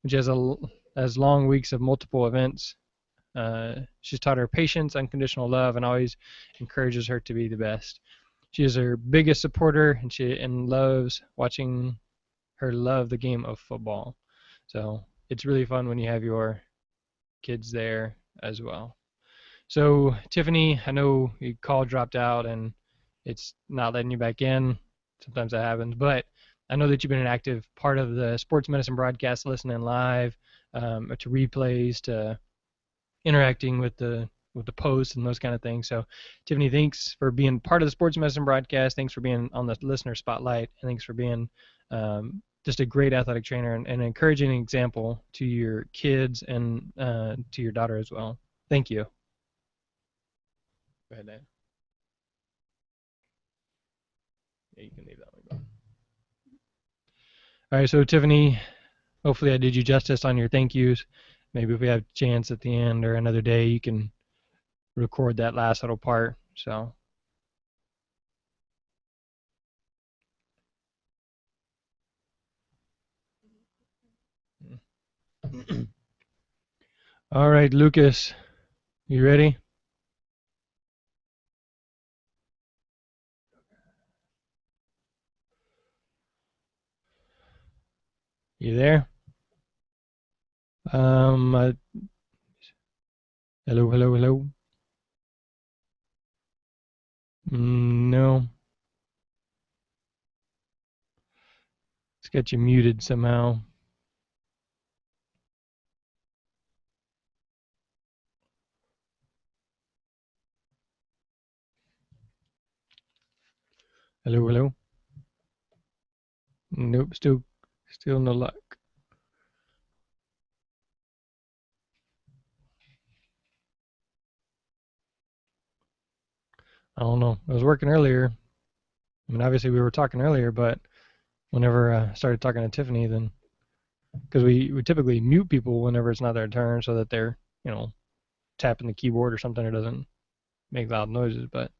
She has long weeks of multiple events. She's taught her patience, unconditional love, and always encourages her to be the best. She is her biggest supporter, and loves watching her love the game of football. So it's really fun when you have your kids there as well. So Tiffany, I know your call dropped out and it's not letting you back in. Sometimes that happens, but I know that you've been an active part of the sports medicine broadcast, listening live, to replays, to interacting with the posts and those kind of things. So Tiffany, thanks for being part of the sports medicine broadcast. Thanks for being on the listener spotlight, and thanks for being just a great athletic trainer and an encouraging example to your kids and to your daughter as well. Thank you. Go ahead, Dan. Yeah, you can leave that one going. All right, so Tiffany, hopefully I did you justice on your thank yous. Maybe if we have a chance at the end or another day, you can record that last little part. So. All right, Lucas, you ready? You there? Hello, hello, hello. No. It's got you muted somehow. Hello, hello. Nope, still no luck. I don't know. It was working earlier. I mean, obviously we were talking earlier, but whenever I started talking to Tiffany, then because we typically mute people whenever it's not their turn, so that they're tapping the keyboard or something, it doesn't make loud noises. But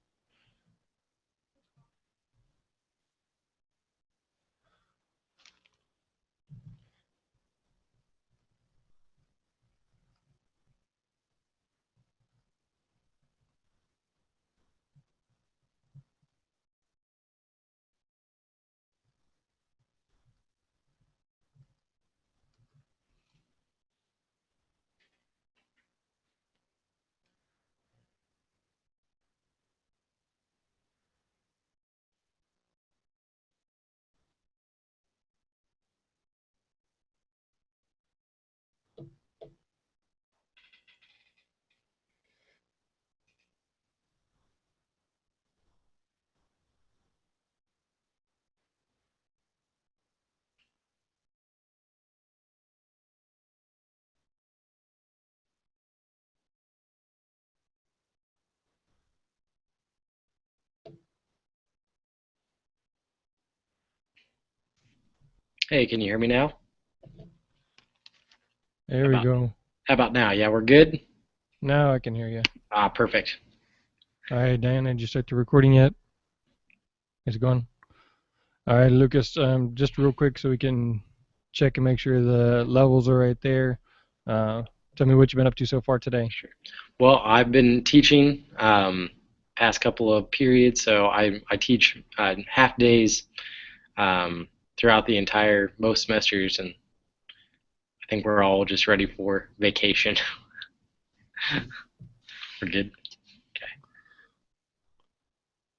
Hey, can you hear me now? there we go. How about now? Yeah, we're good? Now I can hear you. Perfect. All right, Dan, did you start the recording yet? Is it going? All right, Lucas, just real quick so we can check and make sure the levels are right there. Tell me what you've been up to so far today. Sure. Well, I've been teaching past couple of periods, so I teach half days throughout the entire most semesters, and I think we're all just ready for vacation. We're good.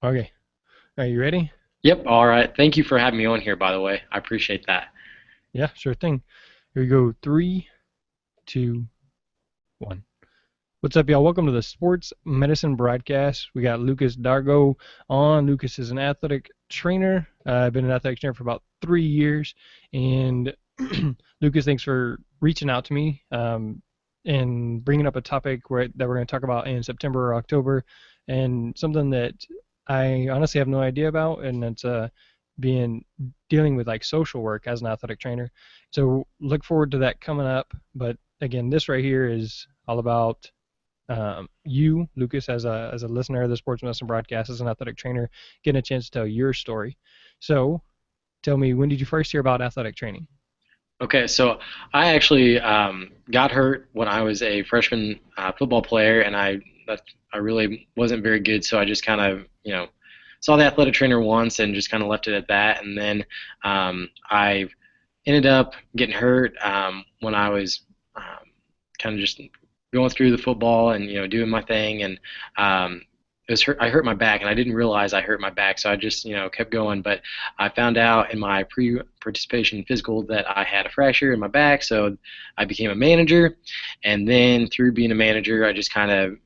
Okay. Are you ready? Yep. All right. Thank you for having me on here, by the way. I appreciate that. Yeah, sure thing. Here we go. 3, 2, 1. What's up, y'all? Welcome to the Sports Medicine Broadcast. We got Lucas Dargo on. Lucas is an athletic trainer. I've been an athletic trainer for about 3 years. And Lucas, thanks for reaching out to me and bringing up a topic that we're going to talk about in September or October, and something that I honestly have no idea about, and it's dealing with like social work as an athletic trainer. So look forward to that coming up. But again, this right here is all about you, Lucas, as a listener of the Sports Medicine Broadcast, as an athletic trainer, getting a chance to tell your story. So tell me, when did you first hear about athletic training? Okay, so I actually got hurt when I was a freshman football player, and I really wasn't very good, so I just kind of, saw the athletic trainer once and just kind of left it at that. And then I ended up getting hurt when I was kind of just going through the football and doing my thing, and I hurt my back, and I didn't realize I hurt my back, so I just kept going. But I found out in my pre-participation physical that I had a fracture in my back, so I became a manager, and then through being a manager, I just kind of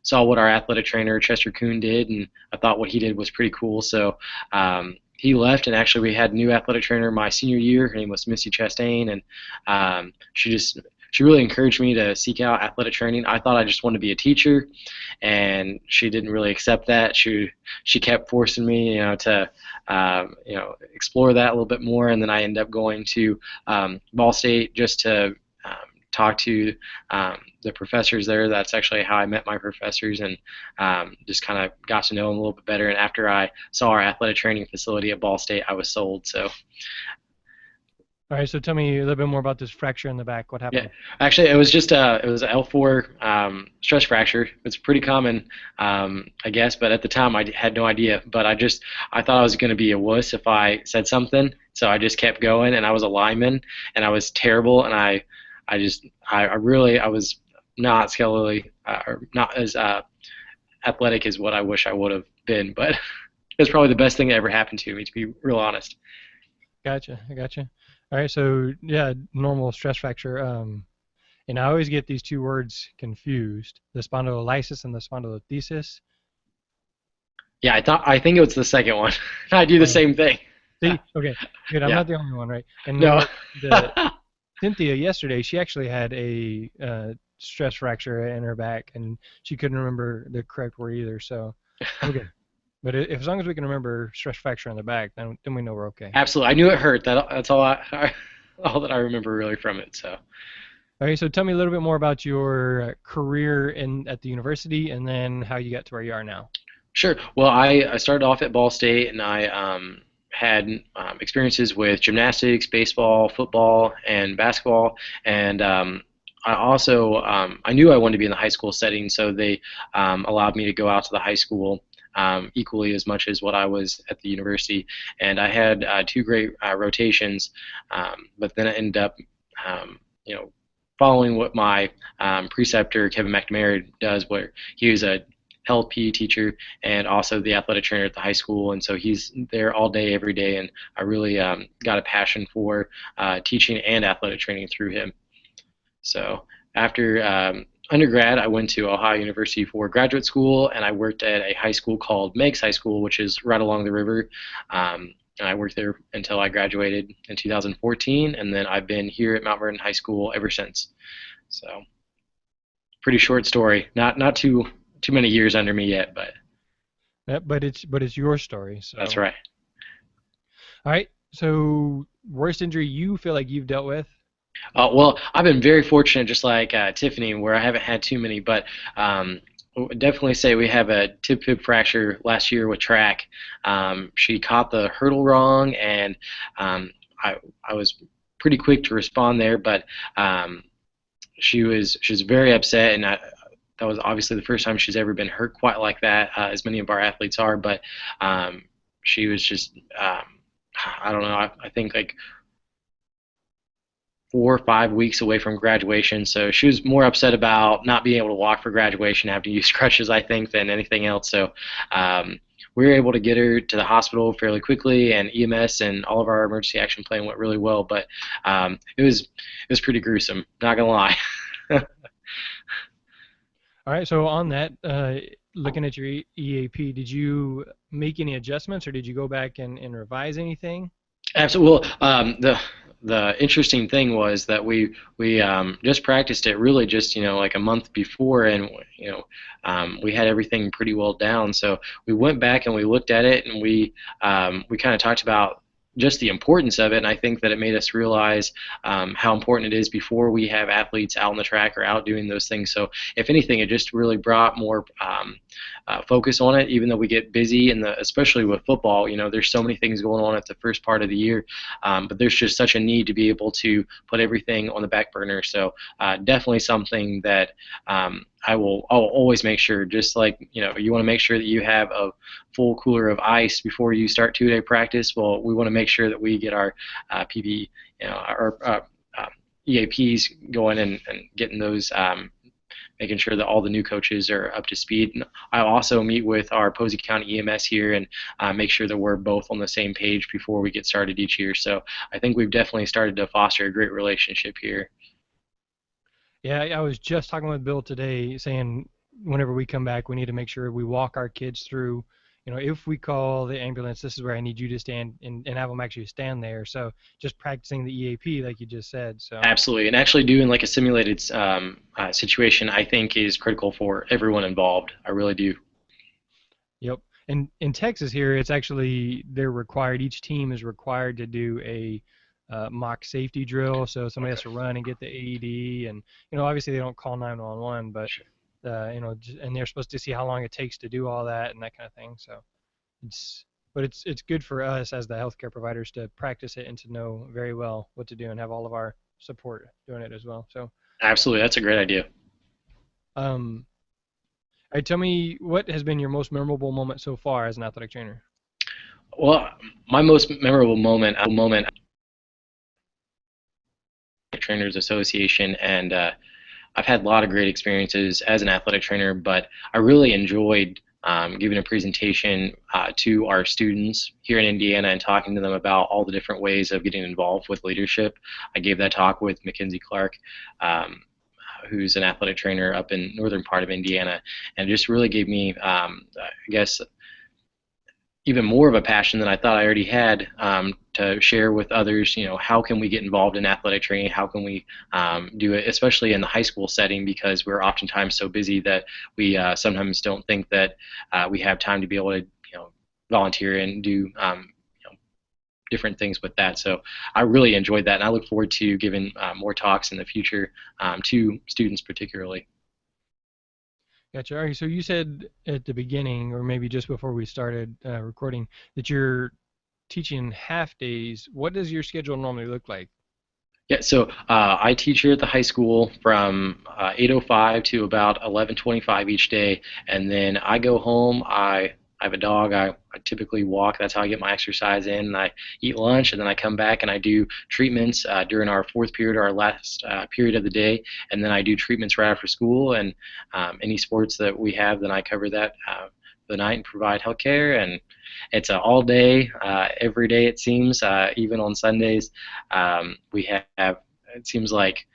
saw what our athletic trainer Chester Kuhn did, and I thought what he did was pretty cool. So he left, and actually we had a new athletic trainer my senior year. Her name was Missy Chastain, and she really encouraged me to seek out athletic training. I thought I just wanted to be a teacher, and she didn't really accept that. She kept forcing me, to explore that a little bit more, and then I ended up going to Ball State just to talk to the professors there. That's actually how I met my professors, and just kind of got to know them a little bit better. And after I saw our athletic training facility at Ball State, I was sold. So. All right, so tell me a little bit more about this fracture in the back. What happened? Yeah, actually, it was just it was an L4 stress fracture. It's pretty common, I guess, but at the time I had no idea. But I thought I was going to be a wuss if I said something, so I just kept going. And I was a lineman, and I was terrible, and I was not skeletally or not as athletic as what I wish I would have been. But it was probably the best thing that ever happened to me, to be real honest. Gotcha. All right, so yeah, normal stress fracture. And I always get these two words confused: the spondylolysis and the spondylolisthesis. Yeah, I think it was the second one. I do the same thing. See, okay, good. I'm Yeah. not the only one, right? And No. Cynthia yesterday, she actually had a stress fracture in her back, and she couldn't remember the correct word either. So, okay. But as long as we can remember stress fracture in the back, then we know we're okay. Absolutely, I knew it hurt. That's all all that I remember really from it. So. All right, so tell me a little bit more about your career at the university, and then how you got to where you are now. Sure. Well, I started off at Ball State, and I had experiences with gymnastics, baseball, football, and basketball, and I also I knew I wanted to be in the high school setting, so they allowed me to go out to the high school equally as much as what I was at the university. And I had 2 great rotations, but then I ended up, following what my preceptor Kevin McNamara does, where he was a health PE teacher and also the athletic trainer at the high school, and so he's there all day, every day, and I really got a passion for teaching and athletic training through him. So after undergrad, I went to Ohio University for graduate school, and I worked at a high school called Meigs High School, which is right along the river. And I worked there until I graduated in 2014, and then I've been here at Mount Vernon High School ever since. So, pretty short story. Not too many years under me yet, but. Yeah, but it's your story. So. That's right. All right. So, worst injury you feel like you've dealt with? Well, I've been very fortunate, just like Tiffany, where I haven't had too many, but definitely say we have a tib-fib fracture last year with track. She caught the hurdle wrong, and I was pretty quick to respond there, but she was very upset, and that was obviously the first time she's ever been hurt quite like that, as many of our athletes are, but she was just, I don't know, I think like 4 or 5 weeks away from graduation, so she was more upset about not being able to walk for graduation, having to use crutches, I think, than anything else. So we were able to get her to the hospital fairly quickly, and EMS and all of our emergency action plan went really well. But it was pretty gruesome, not gonna lie. All right, so on that, looking at your EAP, did you make any adjustments, or did you go back and revise anything? Absolutely. Well, the interesting thing was that we just practiced it really just like a month before, and we had everything pretty well down. So we went back and we looked at it, and we kind of talked about just the importance of it, and I think that it made us realize how important it is before we have athletes out on the track or out doing those things. So if anything, it just really brought more focus on it, even though we get busy, especially with football. There's so many things going on at the first part of the year, but there's just such a need to be able to put everything on the back burner. So definitely something that I'll always make sure, just like you want to make sure that you have a full cooler of ice before you start 2-day practice. Well, we want to make sure that we get our PB, our EAPs going and getting those, making sure that all the new coaches are up to speed. And I also meet with our Posey County EMS here and make sure that we're both on the same page before we get started each year. So I think we've definitely started to foster a great relationship here. Yeah, I was just talking with Bill today, saying whenever we come back, we need to make sure we walk our kids through. If we call the ambulance, this is where I need you to stand, and have them actually stand there. So just practicing the EAP, like you just said. So absolutely, and actually doing like a simulated situation, I think, is critical for everyone involved. I really do. Yep. And in Texas here, it's actually they're required. Each team is required to do a mock safety drill. So somebody has to run and get the AED, and obviously they don't call 911, but and they're supposed to see how long it takes to do all that and that kind of thing. So it's good for us as the healthcare providers to practice it and to know very well what to do and have all of our support doing it as well. So absolutely, that's a great idea. All right, tell me, what has been your most memorable moment so far as an athletic trainer? Well, my most memorable moment Trainers Association, and I've had a lot of great experiences as an athletic trainer, but I really enjoyed giving a presentation to our students here in Indiana and talking to them about all the different ways of getting involved with leadership. I gave that talk with Mackenzie Clark, who's an athletic trainer up in northern part of Indiana, and it just really gave me, I guess, even more of a passion than I thought I already had to share with others. How can we get involved in athletic training? How can we do it, especially in the high school setting, because we're oftentimes so busy that we sometimes don't think that we have time to be able to volunteer and do different things with that. So I really enjoyed that, and I look forward to giving more talks in the future to students particularly. Gotcha. All right, so you said at the beginning, or maybe just before we started recording, that you're teaching half days. What does your schedule normally look like? Yeah, so I teach here at the high school from 8:05 to about 11:25 each day, and then I go home. I have a dog. I typically walk. That's how I get my exercise in. And I eat lunch, and then I come back and I do treatments during our fourth period, or our last period of the day, and then I do treatments right after school. And any sports that we have, then I cover that for the night and provide health care. And it's all day, every day it seems, even on Sundays. We have, it seems like,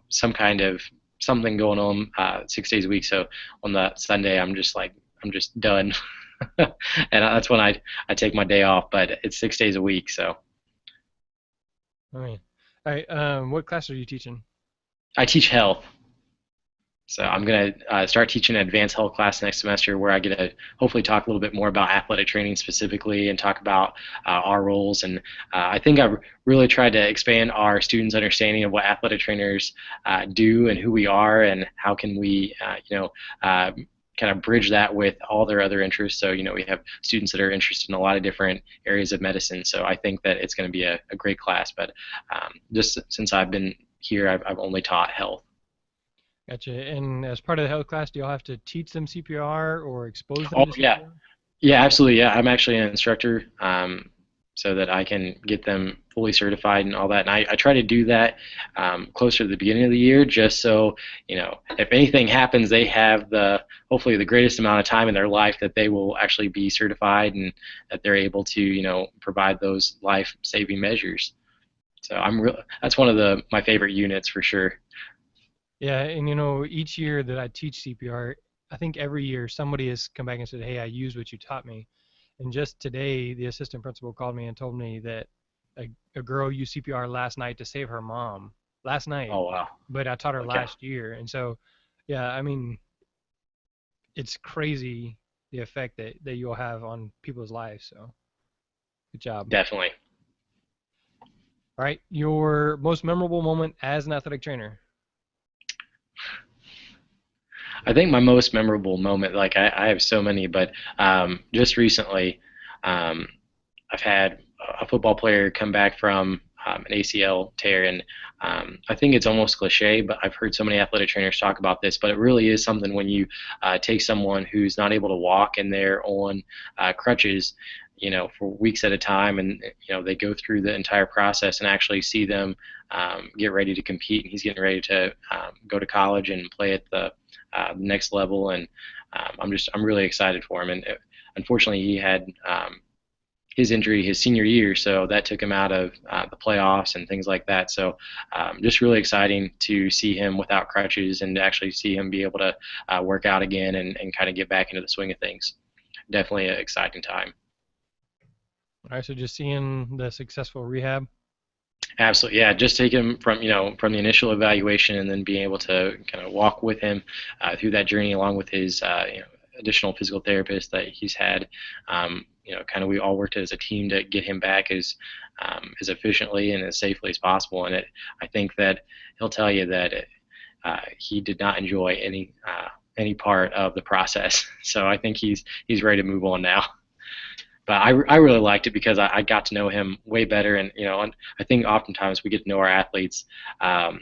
some kind of something going on 6 days a week. So on that Sunday, I'm just done. And that's when I take my day off, but it's 6 days a week. So All right. What class are you teaching? I teach health. So I'm going to start teaching an advanced health class next semester, where I get to hopefully talk a little bit more about athletic training specifically and talk about our roles. And I think I've really tried to expand our students' understanding of what athletic trainers do and who we are, and how can we kind of bridge that with all their other interests. So, we have students that are interested in a lot of different areas of medicine. So I think that it's going to be a great class. But just since I've been here, I've only taught health. Gotcha. And as part of the health class, do y'all have to teach them CPR or expose them to CPR? Yeah. Yeah, absolutely. Yeah, I'm actually an instructor so that I can get them fully certified and all that. And I try to do that closer to the beginning of the year, just so, if anything happens, they have hopefully the greatest amount of time in their life that they will actually be certified, and that they're able to, provide those life-saving measures. So that's one of my favorite units for sure. Yeah, and each year that I teach CPR, I think every year somebody has come back and said, "Hey, I used what you taught me." And just today, the assistant principal called me and told me that a girl used CPR last night to save her mom. Last night. Oh, wow. But I taught her Okay. last year. And so, yeah, I mean, it's crazy the effect that you'll have on people's lives. So, good job. Definitely. All right, your most memorable moment as an athletic trainer? I think my most memorable moment, like I have so many, but just recently, I've had a football player come back from an ACL tear, and I think it's almost cliche, but I've heard so many athletic trainers talk about this, but it really is something when you take someone who's not able to walk and they're on crutches, for weeks at a time, and they go through the entire process, and actually see them get ready to compete, and he's getting ready to go to college and play at the next level, and I'm really excited for him. And unfortunately, he had his injury his senior year, so that took him out of the playoffs and things like that. So just really exciting to see him without crutches, and to actually see him be able to work out again, and kind of get back into the swing of things. Definitely an exciting time. All right, so just seeing the successful rehab. Absolutely, yeah. Just take him from from the initial evaluation, and then being able to kind of walk with him through that journey, along with his additional physical therapist that he's had. Kind of we all worked as a team to get him back as efficiently and as safely as possible. And I think that he'll tell you that he did not enjoy any part of the process. So I think he's ready to move on now. But I really liked it because I got to know him way better, and and I think oftentimes we get to know our athletes, the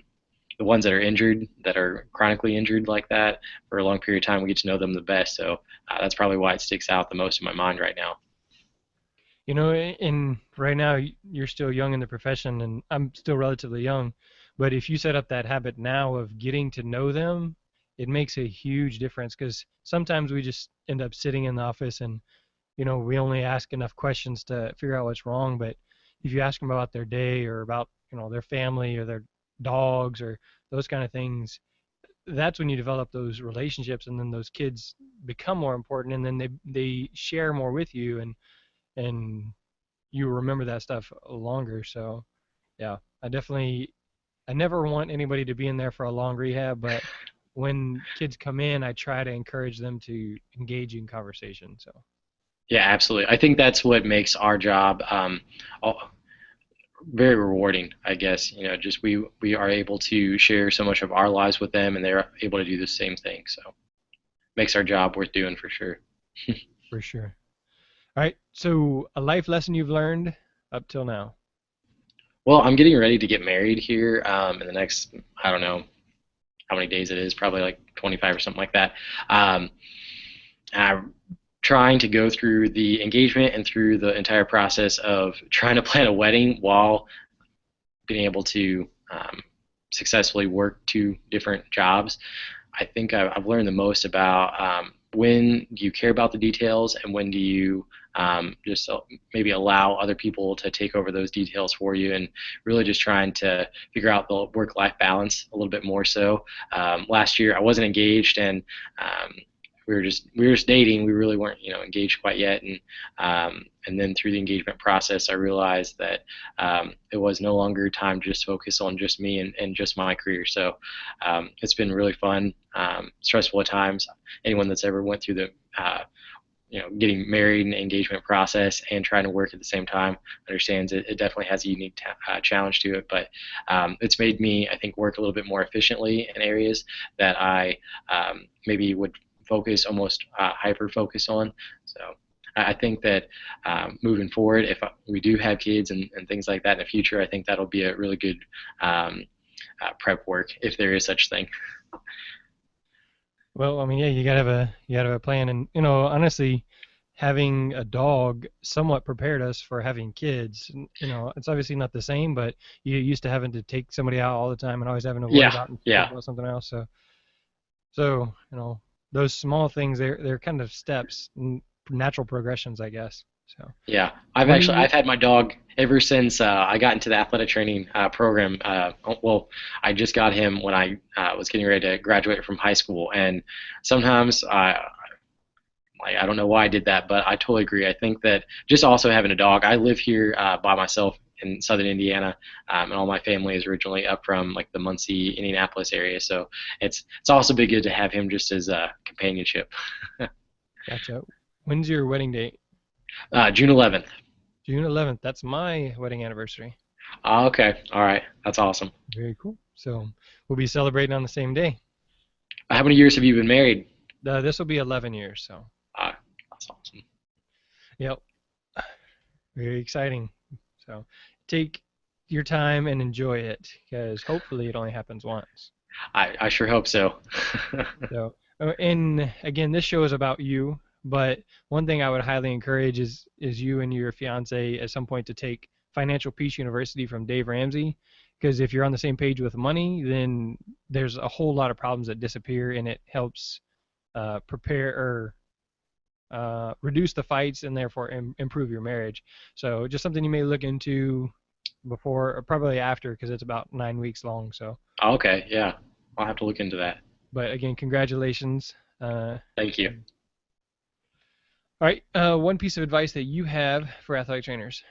ones that are injured, that are chronically injured like that for a long period of time. We get to know them the best, so that's probably why it sticks out the most in my mind right now. And right now you're still young in the profession, and I'm still relatively young, but if you set up that habit now of getting to know them, it makes a huge difference, because sometimes we just end up sitting in the office and we only ask enough questions to figure out what's wrong. But if you ask them about their day, or about their family or their dogs or those kind of things, that's when you develop those relationships, and then those kids become more important, and then they share more with you, and you remember that stuff longer. So yeah, I never want anybody to be in there for a long rehab, but when kids come in, I try to encourage them to engage in conversation. So Yeah, absolutely. I think that's what makes our job very rewarding, I guess. Just we are able to share so much of our lives with them, and they're able to do the same thing. So makes our job worth doing for sure. For sure. All right, so a life lesson you've learned up till now? Well, I'm getting ready to get married here in the next, I don't know how many days it is, probably like 25 or something like that. I'm trying to go through the engagement and through the entire process of trying to plan a wedding while being able to successfully work 2 different jobs. I think I've learned the most about when do you care about the details, and when do you just maybe allow other people to take over those details for you, and really just trying to figure out the work-life balance a little bit more so. Last year I wasn't engaged, and we were just dating. We really weren't engaged quite yet, and then through the engagement process, I realized that it was no longer time to just focus on just me and just my career. So it's been really fun, stressful at times. Anyone that's ever went through the getting married and engagement process and trying to work at the same time understands it definitely has a unique challenge to it. But it's made me, I think, work a little bit more efficiently in areas that I maybe would focus, almost hyper focus on. So I think that moving forward, if we do have kids and things like that in the future, I think that'll be a really good prep work, if there is such thing. Well, I mean, yeah, you gotta have a plan, and honestly, having a dog somewhat prepared us for having kids. You know, it's obviously not the same, but you used to having to take somebody out all the time and always having to worry Yeah. about something else. So you know, those small things, they're kind of steps, natural progressions, I guess. So Yeah, when I've had my dog ever since I got into the athletic training program. Well, I just got him when I was getting ready to graduate from high school, and sometimes I don't know why I did that, but I totally agree. I think that just also having a dog. I live here by myself in southern Indiana, and all my family is originally up from like the Muncie, Indianapolis area. So it's also been good to have him just as a companionship. Gotcha. When's your wedding date? June 11th. June 11th. That's my wedding anniversary. Okay, all right, that's awesome. Very cool. So we'll be celebrating on the same day. How many years have you been married? This will be 11 years. So. That's awesome. Yep. Very exciting. So take your time and enjoy it, because hopefully it only happens once. I sure hope so. So, and again, this show is about you, but one thing I would highly encourage is you and your fiance at some point to take Financial Peace University from Dave Ramsey, because if you're on the same page with money, then there's a whole lot of problems that disappear, and it helps reduce the fights and therefore improve your marriage. So just something you may look into before or probably after, because it's about 9 weeks long. So. Okay, yeah, I'll have to look into that. But again, congratulations. Thank you. All right, one piece of advice that you have for athletic trainers.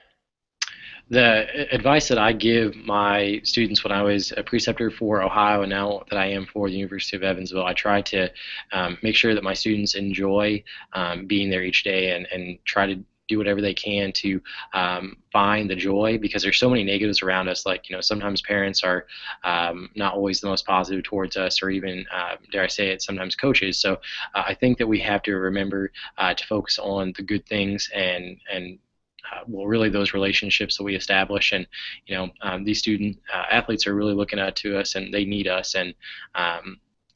The advice that I give my students when I was a preceptor for Ohio and now that I am for the University of Evansville, I try to make sure that my students enjoy being there each day and try to do whatever they can to find the joy, because there's so many negatives around us. Like, you know, sometimes parents are not always the most positive towards us, or even, dare I say it, sometimes coaches. So I think that we have to remember to focus on the good things and well, really those relationships that we establish. And you know, these student athletes are really looking up to us, and they need us. And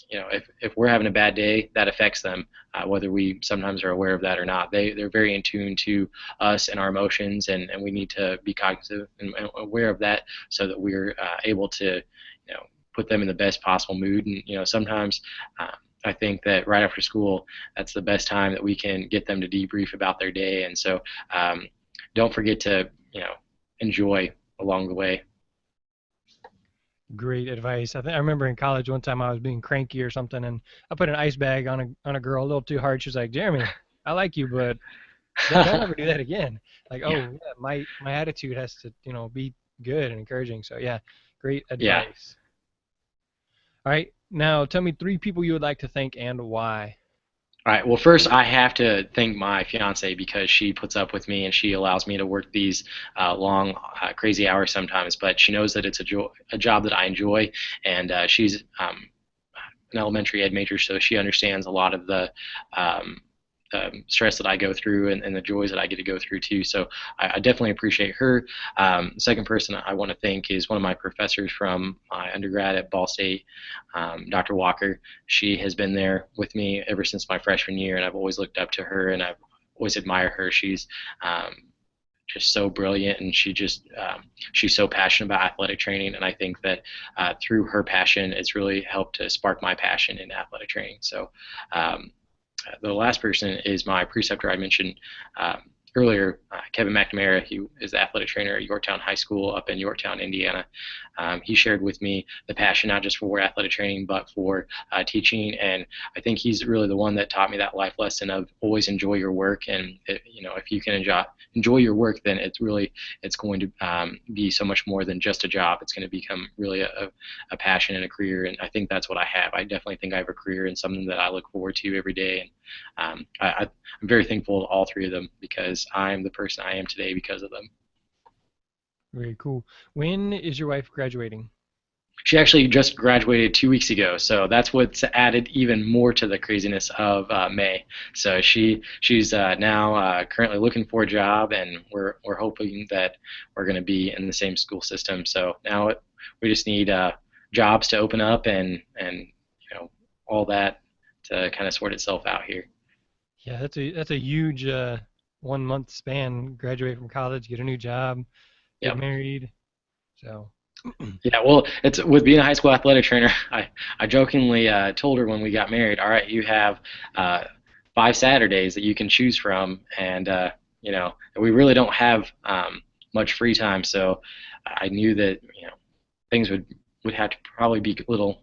you know, if we're having a bad day, that affects them, whether we sometimes are aware of that or not. They're very in tune to us and our emotions, and we need to be cognizant and aware of that, so that we're able to, you know, put them in the best possible mood. And you know, sometimes I think that right after school, that's the best time that we can get them to debrief about their day. And so don't forget to, you know, enjoy along the way. Great advice. I remember in college one time I was being cranky or something, and I put an ice bag on a girl a little too hard. She was like, "Jeremy, I like you, but don't ever do that again." Like, oh yeah, my attitude has to, you know, be good and encouraging. So yeah, great advice. Yeah. All right, now tell me 3 people you would like to thank and why. All right. Well, first I have to thank my fiance, because she puts up with me and she allows me to work these long, crazy hours sometimes. But she knows that it's a job that I enjoy, and she's an elementary ed major, so she understands a lot of the stress that I go through and the joys that I get to go through too. So I definitely appreciate her. The second person I want to thank is one of my professors from my undergrad at Ball State, Dr. Walker. She has been there with me ever since my freshman year, and I've always looked up to her, and I've always admired her. She's just so brilliant, and she's so passionate about athletic training, and I think that through her passion, it's really helped to spark my passion in athletic training. So the last person is my preceptor I mentioned earlier, Kevin McNamara. He is the athletic trainer at Yorktown High School up in Yorktown, Indiana. He shared with me the passion not just for athletic training but for teaching, and I think he's really the one that taught me that life lesson of always enjoy your work. And you know, if you can enjoy your work, then it's going to be so much more than just a job. It's going to become really a passion and a career, and I think that's what I have. I definitely think I have a career and something that I look forward to every day, and I'm very thankful to all 3 of them, because I'm the person I am today because of them. Very cool. When is your wife graduating? She actually just graduated 2 weeks ago, so that's what's added even more to the craziness of May. So she's now currently looking for a job, and we're hoping that we're going to be in the same school system. So now we just need jobs to open up and you know, all that to kind of sort itself out here. Yeah, that's a huge 1 month span. Graduate from college, get a new job, get Yep. married. So Yeah, well, it's with being a high school athletic trainer. I jokingly told her when we got married, all right, you have uh, 5 Saturdays that you can choose from, and we really don't have much free time. So I knew that things would have to probably be a little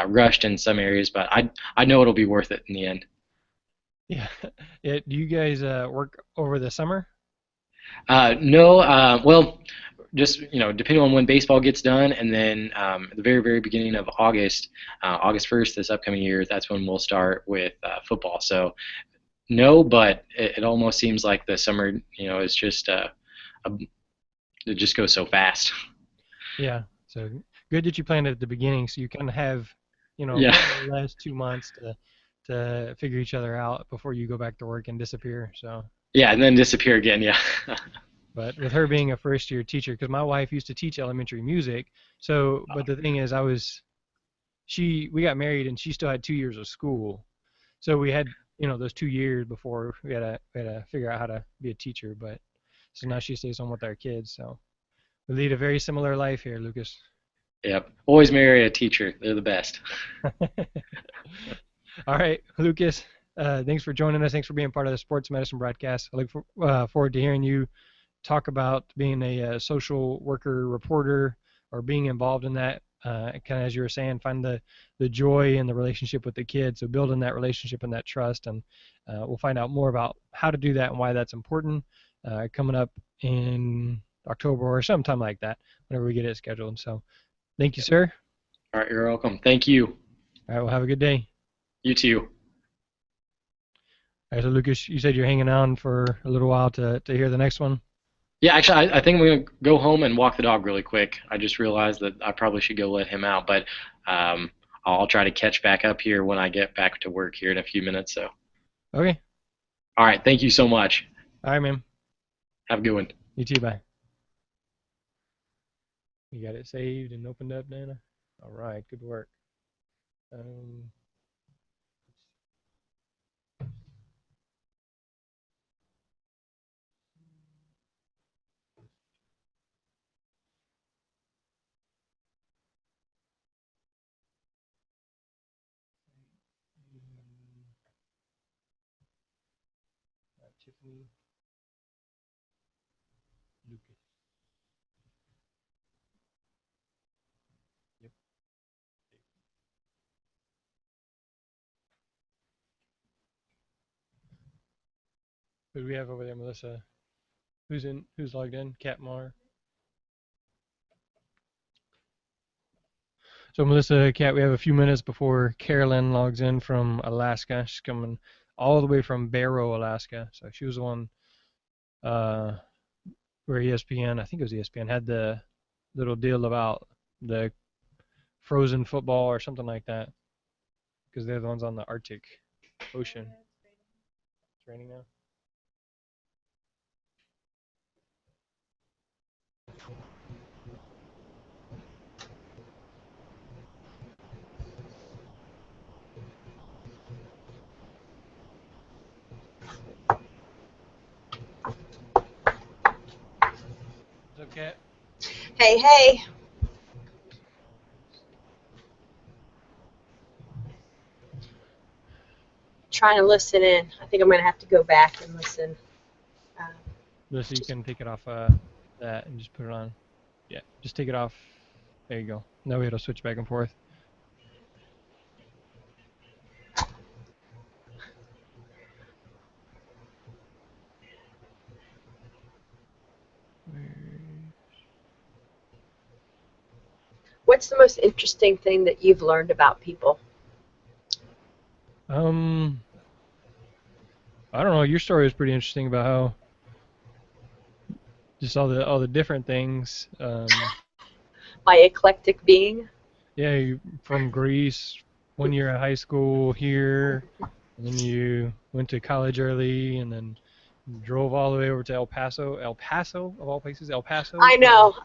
rushed in some areas, but I know it'll be worth it in the end. yeah, yeah. Do you guys work over the summer? No, well, just depending on when baseball gets done, and then at the very, very beginning of August, August 1st, this upcoming year, that's when we'll start with football. So no, but it almost seems like the summer, is just it just goes so fast. Yeah. So good that you planned it at the beginning, so you kind of have, Yeah, the last 2 months to figure each other out before you go back to work and disappear. So. yeah, and then disappear again. Yeah, But with her being a first year teacher, because my wife used to teach elementary music, so but the thing is, we got married and she still had 2 years of school, so we had those 2 years before we had to figure out how to be a teacher. But so now she stays home with our kids, so we lead a very similar life here, Lucas. yep. Always marry a teacher. They're the best. All right, Lucas. Thanks for joining us. Thanks for being part of the Sports Medicine broadcast. I look forward to hearing you talk about being a social worker reporter or being involved in that. Kind of as you were saying, find the joy in the relationship with the kids. So building that relationship and that trust, and we'll find out more about how to do that and why that's important coming up in October or sometime like that, whenever we get it scheduled. So thank you, sir. All right, you're welcome. Thank you. All right, well, have a good day. You too. All right, so Lucas, you said you're hanging on for a little while to hear the next one. Yeah, actually, I think I'm going to go home and walk the dog really quick. I just realized that I probably should go let him out, but I'll try to catch back up here when I get back to work here in a few minutes. So, Okay. all right, thank you so much. All right, man. Have a good one. You too, bye. You got it saved and opened up, Dana? All right, good work. Tiffany Lucas. Yep. Who do we have over there, Melissa? Who's logged in? Kat Mar. So Melissa, Kat, we have a few minutes before Carolyn logs in from Alaska. She's coming all the way from Barrow, Alaska. So she was the one where ESPN, I think it was ESPN, had the little deal about the frozen football or something like that, because they're the ones on the Arctic Ocean. It's raining now. What's up, Kat? Hey, hey. Trying to listen in. I think I'm going to have to go back and listen. Melissa, you can take it off that and just put it on. Yeah, just take it off. There you go. Now we have to switch back and forth. What's the most interesting thing that you've learned about people? I don't know. Your story is pretty interesting about how just all the different things. My eclectic being? Yeah, you from Greece, 1 year of high school here, and then you went to college early, and then drove all the way over to El Paso. El Paso, of all places, El Paso. I know.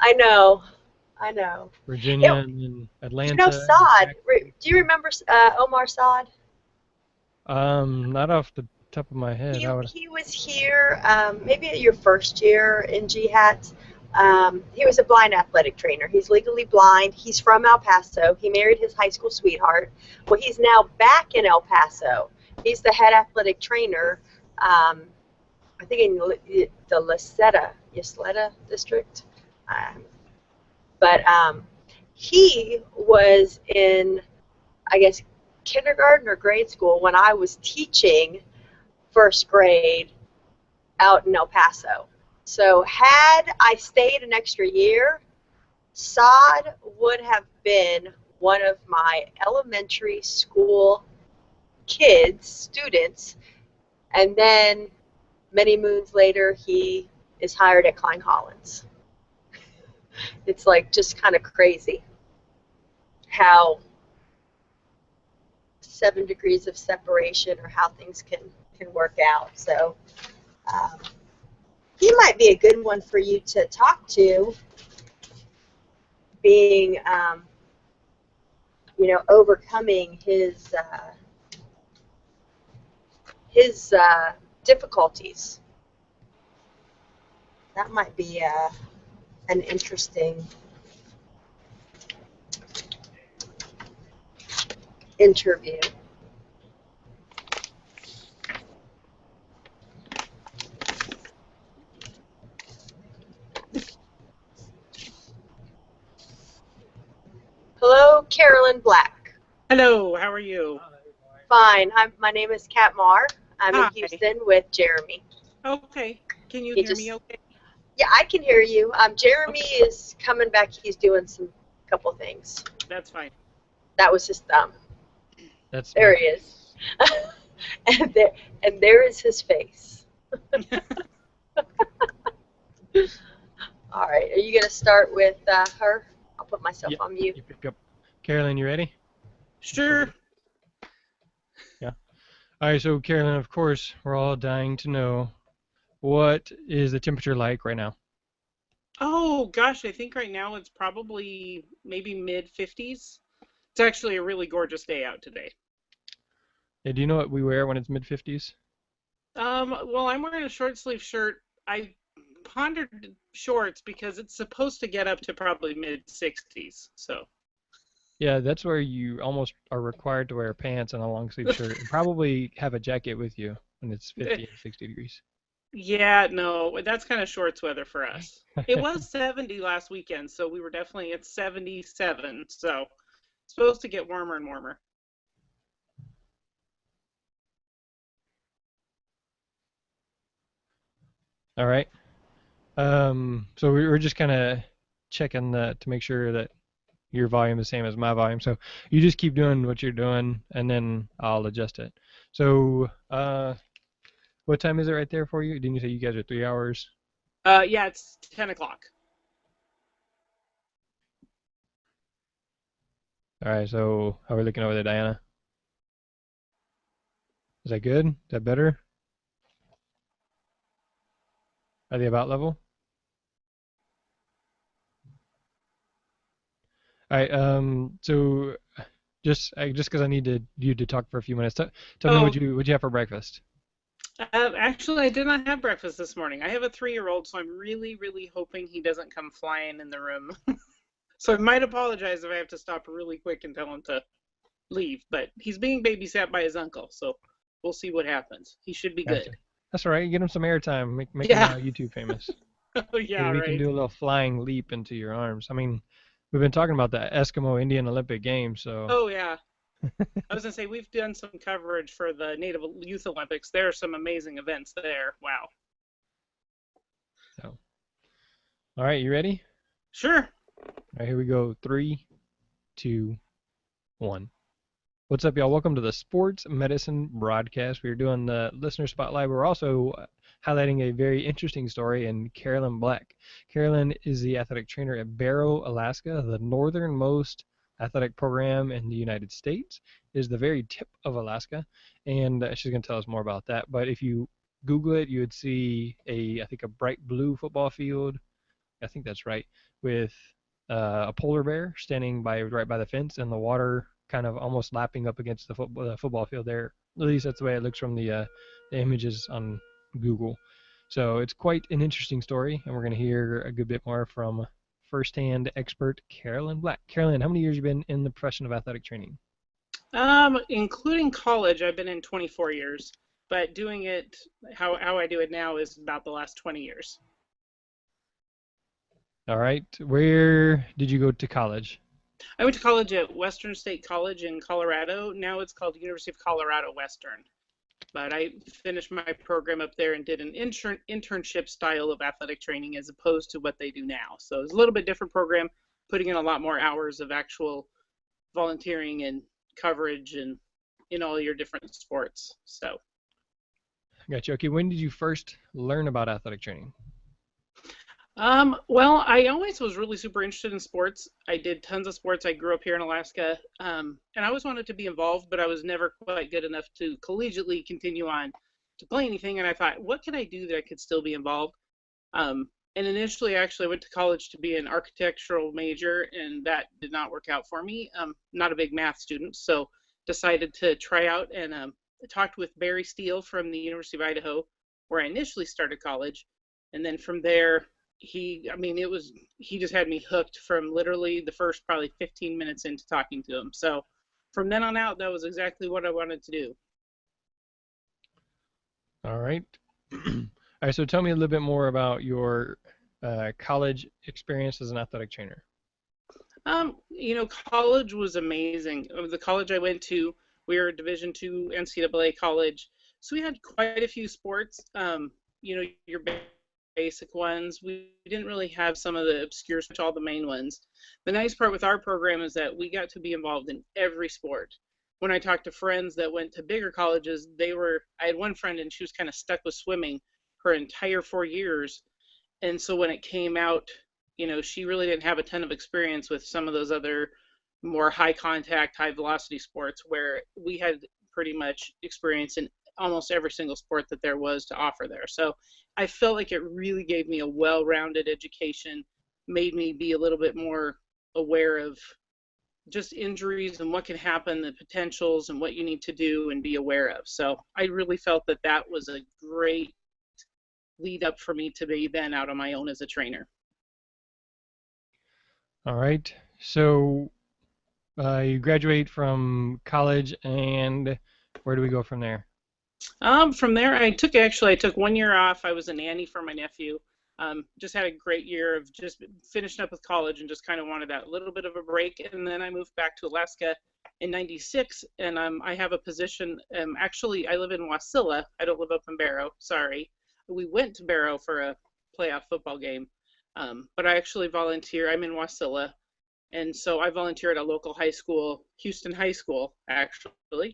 Virginia, It- and then Atlanta. You know Saad. Do you remember Omar Saad? Not off the top of my head. I would. He was here maybe at your first year in GHAT. He was a blind athletic trainer. He's legally blind. He's from El Paso. He married his high school sweetheart. Well, he's now back in El Paso. He's the head athletic trainer, I think in the Ysleta district. But he was in, I guess, kindergarten or grade school when I was teaching first grade out in El Paso. So had I stayed an extra year, Saad would have been one of my elementary school kids, students, and then many moons later he is hired at Klein Hollins. It's like just kind of crazy how 7 degrees of separation or how things can work out. So he might be a good one for you to talk to, being, overcoming his difficulties. That might be an interesting interview. Hello, Carolyn Black. Hello, how are you? Fine. My name is Kat Marr. I'm Hi. in Houston with Jeremy. Okay. Can you He hear just- me okay? Yeah, I can hear you. Jeremy Okay. is coming back. He's doing some couple things. That's fine. That was his thumb. That's There he is. and there is his face. All right. Are you going to start with her? I'll put myself Yep. on mute. You pick up. Carolyn, you ready? Sure. All right. So Carolyn, of course, we're all dying to know, what is the temperature like right now? Oh, gosh, I think right now it's probably maybe mid-50s. It's actually a really gorgeous day out today. Yeah, do you know what we wear when it's mid-50s? Well, I'm wearing a short sleeve shirt. I pondered shorts because it's supposed to get up to probably mid-60s. So, Yeah, that's where you almost are required to wear pants and a long sleeve shirt, and probably have a jacket with you when it's 50 and 60 degrees. yeah, no, that's kind of shorts weather for us. It was 70 last weekend, so we were definitely at 77. So, it's supposed to get warmer and warmer. All right. So we're just kind of checking to make sure that your volume is the same as my volume. So you just keep doing what you're doing, and then I'll adjust it. So what time is it right there for you? Didn't you say you guys are 3 hours? Yeah, it's 10 o'clock. All right. So how are we looking over there, Diana? Is that good? Is that better? Are they about level? All right. So just because I need you to talk for a few minutes, tell me Oh. what you have for breakfast. Actually, I did not have breakfast this morning. I have a 3-year-old, so I'm really, really hoping he doesn't come flying in the room. So I might apologize if I have to stop really quick and tell him to leave, but he's being babysat by his uncle, so we'll see what happens. He should be Gotcha. good. That's all right. Get him some airtime. Make Yeah. him YouTube famous. Oh, yeah, Maybe we can right. do a little flying leap into your arms. I mean, we've been talking about the Eskimo Indian Olympic Games, so Oh, yeah. I was going to say, we've done some coverage for the Native Youth Olympics. There are some amazing events there. Wow. all right, you ready? Sure. All right, here we go. 3, 2, 1. What's up, y'all? Welcome to the Sports Medicine Broadcast. We're doing the listener spotlight. We're also highlighting a very interesting story in Carolyn Black. Carolyn is the athletic trainer at Barrow, Alaska, the northernmost athletic program in the United States. It is the very tip of Alaska, and she's going to tell us more about that. But if you Google it, you would see I think a bright blue football field. I think that's right, with a polar bear standing right by the fence, and the water kind of almost lapping up against the football field there. At least that's the way it looks from the the images on Google. So it's quite an interesting story, and we're going to hear a good bit more from firsthand expert Carolyn Black. Carolyn, how many years have you been in the profession of athletic training? Including college, I've been in 24 years, but doing it how I do it now is about the last 20 years. All right. Where did you go to college? I went to college at Western State College in Colorado. Now it's called University of Colorado Western. But I finished my program up there and did an internship style of athletic training as opposed to what they do now. So it's a little bit different program, putting in a lot more hours of actual volunteering and coverage and in all your different sports. So. Gotcha. Okay, when did you first learn about athletic training? Well, I always was really super interested in sports. I did tons of sports. I grew up here in Alaska, and I always wanted to be involved, but I was never quite good enough to collegiately continue on to play anything. And I thought, what could I do that I could still be involved? And initially, actually, I went to college to be an architectural major, and that did not work out for me. Not a big math student, so decided to try out and talked with Barry Steele from the University of Idaho, where I initially started college, and then from there. He just had me hooked from literally the first probably 15 minutes into talking to him. So from then on out, that was exactly what I wanted to do. All right. All right, so tell me a little bit more about your college experience as an athletic trainer. College was amazing. The college I went to, we were a Division II NCAA college. So we had quite a few sports, your basic ones. We didn't really have some of the obscure, all the main ones. The nice part with our program is that we got to be involved in every sport. When I talked to friends that went to bigger colleges, I had one friend and she was kind of stuck with swimming her entire 4 years. And so when it came out, she really didn't have a ton of experience with some of those other more high contact, high velocity sports where we had pretty much experience in almost every single sport that there was to offer there. So I felt like it really gave me a well-rounded education, made me be a little bit more aware of just injuries and what can happen, the potentials and what you need to do and be aware of. So I really felt that that was a great lead up for me to be then out on my own as a trainer. All right. So you graduate from college, and where do we go from there? From there, I took 1 year off. I was a nanny for my nephew. Just had a great year of just finishing up with college and just kind of wanted that little bit of a break. And then I moved back to Alaska in '96, and I have a position. Actually, I live in Wasilla. I don't live up in Barrow. Sorry. We went to Barrow for a playoff football game, but I actually volunteer. I'm in Wasilla, and so I volunteer at a local high school, Houston High School, actually.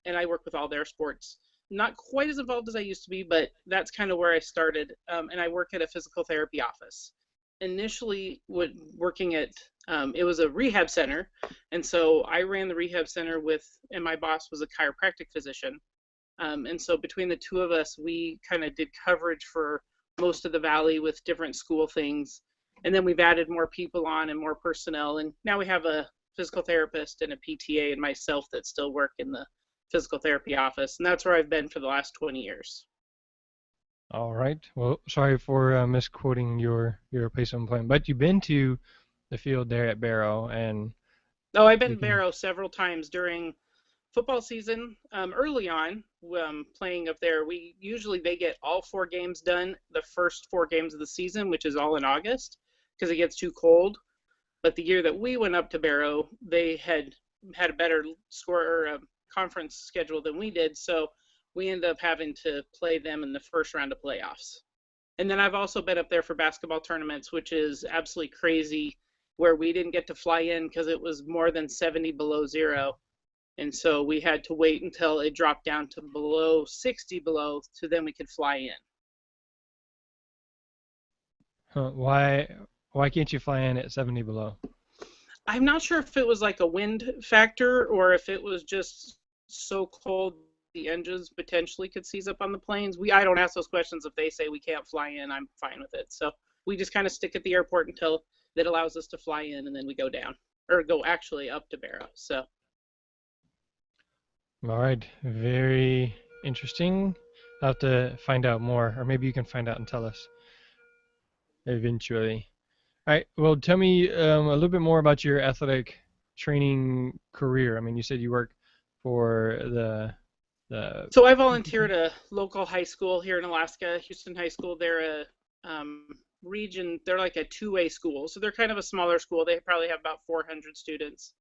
And I work with all their sports. Not quite as involved as I used to be, but that's kind of where I started. And I work at a physical therapy office. Initially, working at, it was a rehab center. And so I ran the rehab center and my boss was a chiropractic physician. And so between the two of us, we kind of did coverage for most of the valley with different school things. And then we've added more people on and more personnel. And now we have a physical therapist and a PTA and myself that still work in the physical therapy office, and that's where I've been for the last 20 years. All right. Well, sorry for misquoting your place of employment, but you've been to the field there at Barrow, and I've been to Barrow several times during football season. Early on, playing up there, they get all 4 games done the first 4 games of the season, which is all in August, because it gets too cold. But the year that we went up to Barrow, they had a better score or conference schedule than we did, so we ended up having to play them in the first round of playoffs. And then I've also been up there for basketball tournaments, which is absolutely crazy, where we didn't get to fly in because it was more than 70 below zero, and so we had to wait until it dropped down to below 60 below, so then we could fly in. Why can't you fly in at 70 below? I'm not sure if it was like a wind factor or if it was just so cold the engines potentially could seize up on the planes. I don't ask those questions. If they say we can't fly in, I'm fine with it. So we just kind of stick at the airport until that allows us to fly in, and then we go down, or go actually up to Barrow. So. All right, very interesting. I'll have to find out more, or maybe you can find out and tell us eventually. All right. Well, tell me a little bit more about your athletic training career. I mean, you said you work for the So I volunteer at a local high school here in Alaska, Houston High School. They're a region, they're like a two-way school. So they're kind of a smaller school. They probably have about 400 students.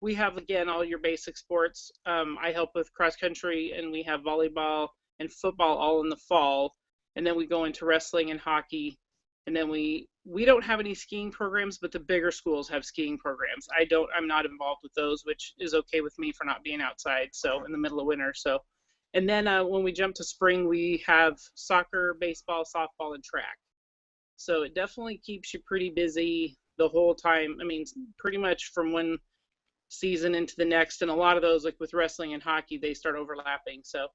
We have, again, all your basic sports. I help with cross country, and we have volleyball and football all in the fall. And then we go into wrestling and hockey. And then we don't have any skiing programs, but the bigger schools have skiing programs. I'm not involved with those, which is okay with me for not being outside, so in the middle of winter. So, and then when we jump to spring, we have soccer, baseball, softball, and track. So it definitely keeps you pretty busy the whole time. I mean, pretty much from one season into the next, and a lot of those, like with wrestling and hockey, they start overlapping. So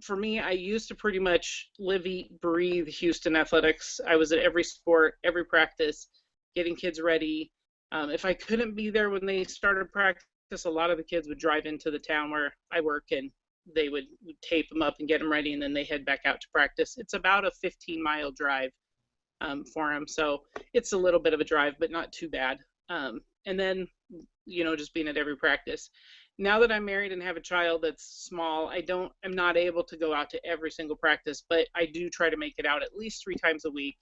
for me, I used to pretty much live, eat, breathe Houston athletics. I was at every sport, every practice, getting kids ready. If I couldn't be there when they started practice, a lot of the kids would drive into the town where I work, and they would tape them up and get them ready, and then they head back out to practice. It's about a 15-mile drive for them, so it's a little bit of a drive, but not too bad. And then, just being at every practice. Now that I'm married and have a child that's small, I'm not able to go out to every single practice, but I do try to make it out at least 3 times a week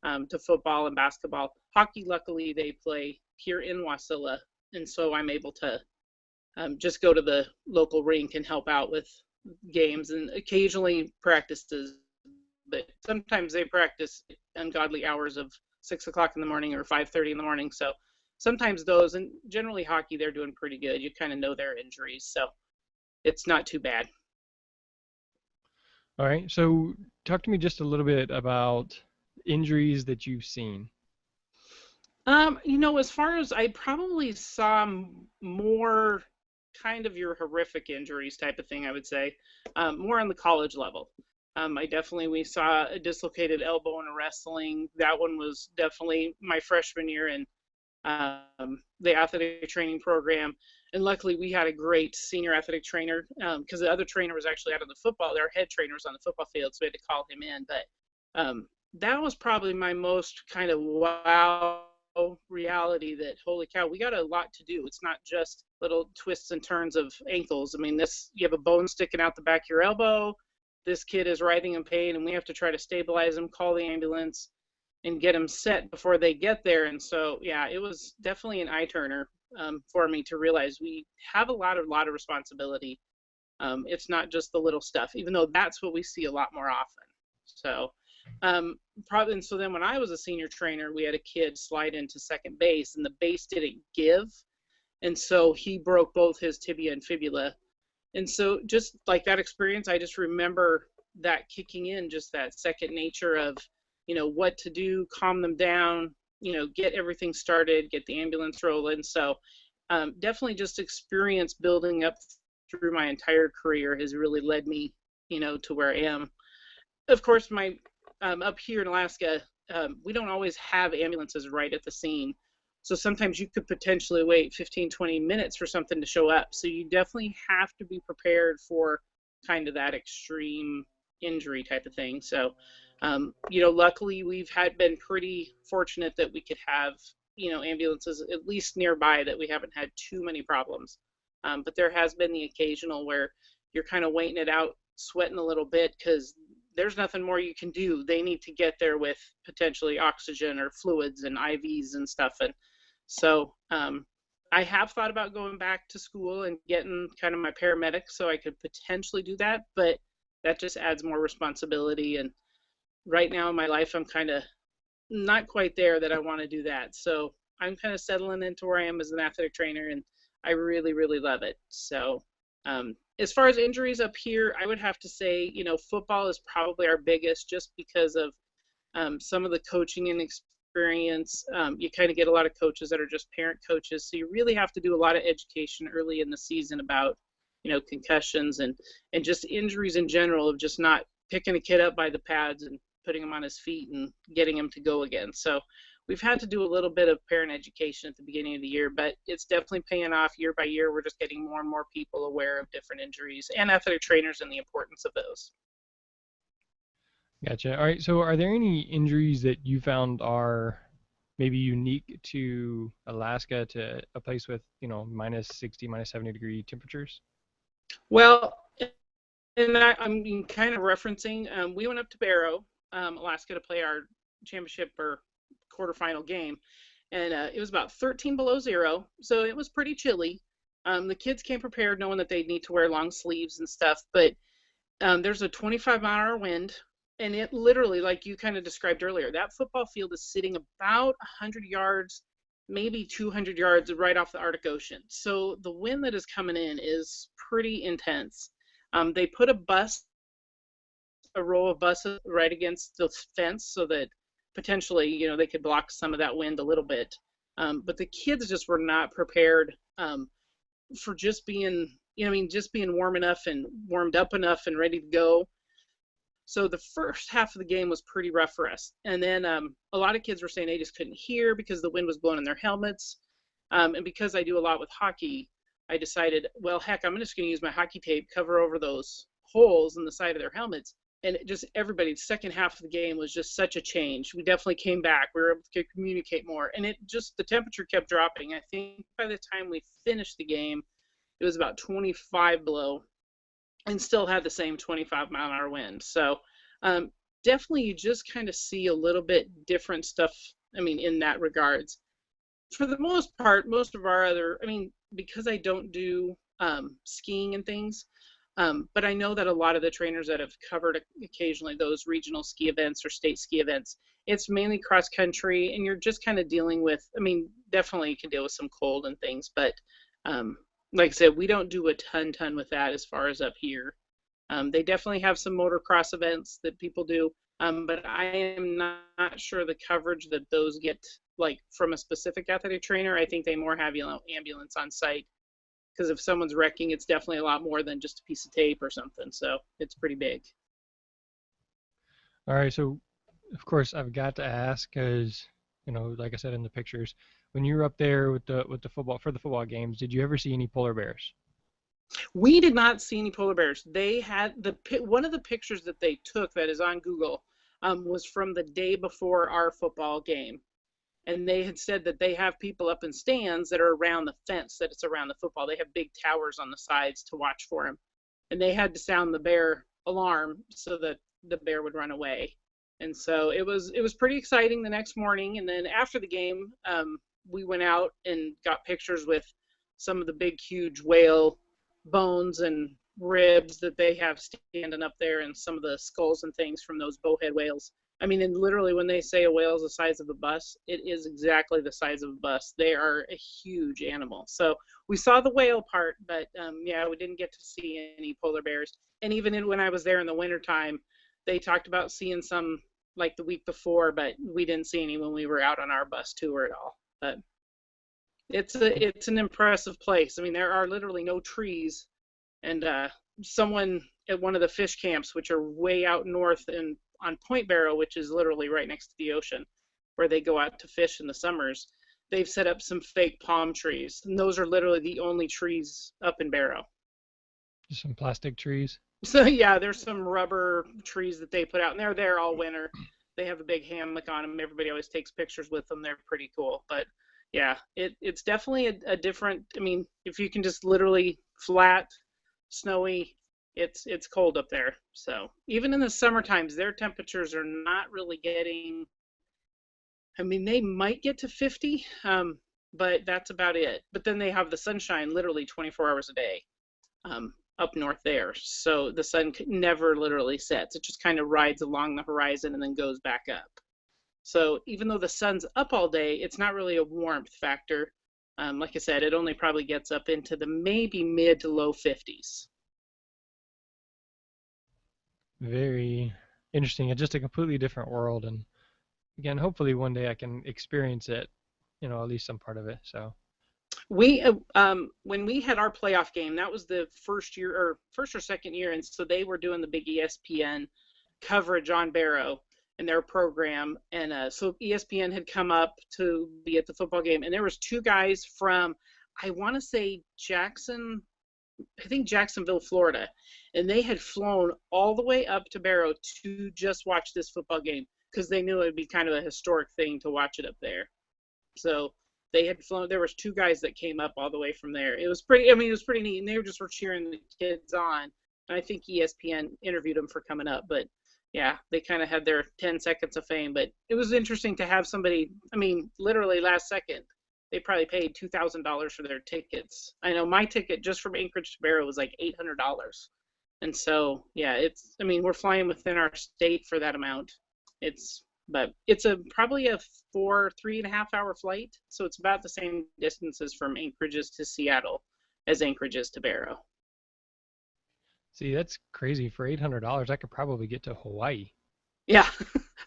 to football and basketball. Hockey, luckily, they play here in Wasilla, and so I'm able to just go to the local rink and help out with games and occasionally practices. But sometimes they practice ungodly hours of 6 o'clock in the morning or 5:30 in the morning, so sometimes those, and generally hockey, they're doing pretty good. You kind of know their injuries, so it's not too bad. All right. So talk to me just a little bit about injuries that you've seen. As far as, I probably saw more kind of your horrific injuries type of thing, I would say, more on the college level. We saw a dislocated elbow in a wrestling. That one was definitely my freshman year in the athletic training program, and luckily we had a great senior athletic trainer, because the other trainer was actually out of the football, their head trainer was on the football field, so we had to call him in. But that was probably my most kind of wow reality, that holy cow, we got a lot to do. It's not just little twists and turns of ankles. I mean, you have a bone sticking out the back of your elbow, this kid is writhing in pain, and we have to try to stabilize him, call the ambulance, and get them set before they get there. And so, yeah, it was definitely an eye-turner for me to realize we have a lot of responsibility. It's not just the little stuff, even though that's what we see a lot more often. So, and so then when I was a senior trainer, we had a kid slide into second base, and the base didn't give, and so he broke both his tibia and fibula. And so just like that experience, I just remember that kicking in, just that second nature of, what to do, calm them down, get everything started, get the ambulance rolling. So definitely just experience building up through my entire career has really led me, to where I am. Of course, up here in Alaska, we don't always have ambulances right at the scene. So sometimes you could potentially wait 15, 20 minutes for something to show up. So you definitely have to be prepared for kind of that extreme injury type of thing. So, luckily we've been pretty fortunate that we could have, ambulances at least nearby, that we haven't had too many problems. But there has been the occasional where you're kind of waiting it out, sweating a little bit, because there's nothing more you can do. They need to get there with potentially oxygen or fluids and IVs and stuff. And so I have thought about going back to school and getting kind of my paramedic so I could potentially do that, but that just adds more responsibility. And right now in my life, I'm kind of not quite there that I want to do that. So I'm kind of settling into where I am as an athletic trainer, and I really, really love it. So as far as injuries up here, I would have to say, football is probably our biggest, just because of some of the coaching and experience. You kind of get a lot of coaches that are just parent coaches, so you really have to do a lot of education early in the season about, concussions and just injuries in general, of just not picking a kid up by the pads and putting him on his feet and getting him to go again. So we've had to do a little bit of parent education at the beginning of the year, but it's definitely paying off year by year. We're just getting more and more people aware of different injuries and athletic trainers and the importance of those. Gotcha. All right. So, are there any injuries that you found are maybe unique to Alaska, to a place with, minus 60, minus 70-degree temperatures? Well, and I'm kind of referencing, we went up to Barrow, Alaska, to play our championship or quarterfinal game, and it was about 13 below zero, so it was pretty chilly. The kids came prepared knowing that they'd need to wear long sleeves and stuff, but there's a 25-mile-an-hour wind, and it literally, like you kind of described earlier, that football field is sitting about 100 yards, maybe 200 yards right off the Arctic Ocean. So the wind that is coming in is pretty intense. They put a row of buses right against the fence so that potentially, they could block some of that wind a little bit. But the kids just were not prepared for just being, just being warm enough and warmed up enough and ready to go. So the first half of the game was pretty rough for us. And then a lot of kids were saying they just couldn't hear because the wind was blowing in their helmets. And because I do a lot with hockey, I decided, well, heck, I'm just going to use my hockey tape, cover over those holes in the side of their helmets. And everybody, the second half of the game was just such a change. We definitely came back. We were able to communicate more. And the temperature kept dropping. I think by the time we finished the game, it was about 25 below and still had the same 25-mile-an-hour wind. So definitely you just kind of see a little bit different stuff, in that regards. For the most part, most of our other, because I don't do skiing and things, but I know that a lot of the trainers that have covered occasionally those regional ski events or state ski events, it's mainly cross country, and you're just kind of dealing with, definitely you can deal with some cold and things, but like I said, we don't do a ton with that as far as up here. They definitely have some motocross events that people do, but I am not sure the coverage that those get, like from a specific athletic trainer. I think they more have ambulance on site, because if someone's wrecking, it's definitely a lot more than just a piece of tape or something. So it's pretty big. All right. So, of course, I've got to ask because, like I said in the pictures, when you were up there with the football for the football games, did you ever see any polar bears? We did not see any polar bears. They had one of the pictures that they took that is on Google was from the day before our football game. And they had said that they have people up in stands that are around the fence, that it's around the football. They have big towers on the sides to watch for them. And they had to sound the bear alarm so that the bear would run away. And so it was pretty exciting the next morning. And then after the game, we went out and got pictures with some of the big, huge whale bones and ribs that they have standing up there, and some of the skulls and things from those bowhead whales. And literally when they say a whale is the size of a bus, it is exactly the size of a bus. They are a huge animal. So we saw the whale part, but we didn't get to see any polar bears. And even when I was there in the wintertime, they talked about seeing some like the week before, but we didn't see any when we were out on our bus tour at all. But it's an impressive place. There are literally no trees, and someone at one of the fish camps, which are way out north and on Point Barrow, which is literally right next to the ocean, where they go out to fish in the summers, they've set up some fake palm trees, and those are literally the only trees up in Barrow. Just some plastic trees? So yeah, there's some rubber trees that they put out, and they're there all winter. They have a big hammock on them. Everybody always takes pictures with them. They're pretty cool. But yeah, it's definitely a different, if you can just literally flat, snowy, it's cold up there. So even in the summer times, their temperatures are not really getting, they might get to 50, but that's about it. But then they have the sunshine literally 24 hours a day up north there. So the sun never literally sets. It just kind of rides along the horizon and then goes back up. So even though the sun's up all day, it's not really a warmth factor. Like I said, it only probably gets up into the maybe mid to low 50s. Very interesting. It's just a completely different world, and again, hopefully one day I can experience it, at least some part of it. So we when we had our playoff game, that was the first or second year, and so they were doing the big ESPN coverage on Barrow, and their program. And so ESPN had come up to be at the football game, and there was two guys from, I want to say Jacksonville, Florida, and they had flown all the way up to Barrow to just watch this football game because they knew it would be kind of a historic thing to watch it up there. So they had flown. There was two guys that came up all the way from there. It was pretty. I mean, it was pretty neat, and they were cheering the kids on. And I think ESPN interviewed them for coming up, but yeah, they kind of had their 10 seconds of fame. But it was interesting to have somebody. I mean, literally last second, they probably paid $2,000 for their tickets. I know my ticket just from Anchorage to Barrow was like $800. And so, yeah, it's. I mean, we're flying within our state for that amount. But it's probably a 3.5 hour flight, so it's about the same distances from Anchorage to Seattle as Anchorage is to Barrow. See, that's crazy. For $800, I could probably get to Hawaii. Yeah.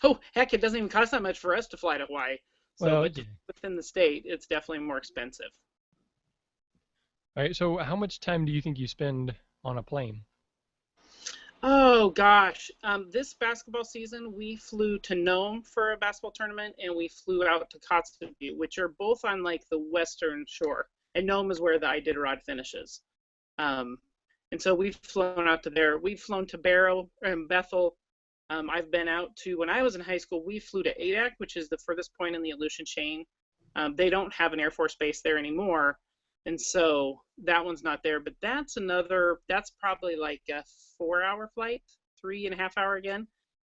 Oh, heck, it doesn't even cost that much for us to fly to Hawaii. So Well, within the state, it's definitely more expensive. All right, so how much time do you think you spend on a plane? Oh gosh, this basketball season we flew to Nome for a basketball tournament, and we flew out to Kotzebue, which are both on like the western shore. And Nome is where the Iditarod finishes. And so we've flown out to there. We've flown to Barrow and Bethel. I've been out to, when I was in high school, we flew to Adak, which is the furthest point in the Aleutian chain. They don't have an Air Force base there anymore. And so that one's not there, but that's probably like a 4-hour flight, 3.5 hour again,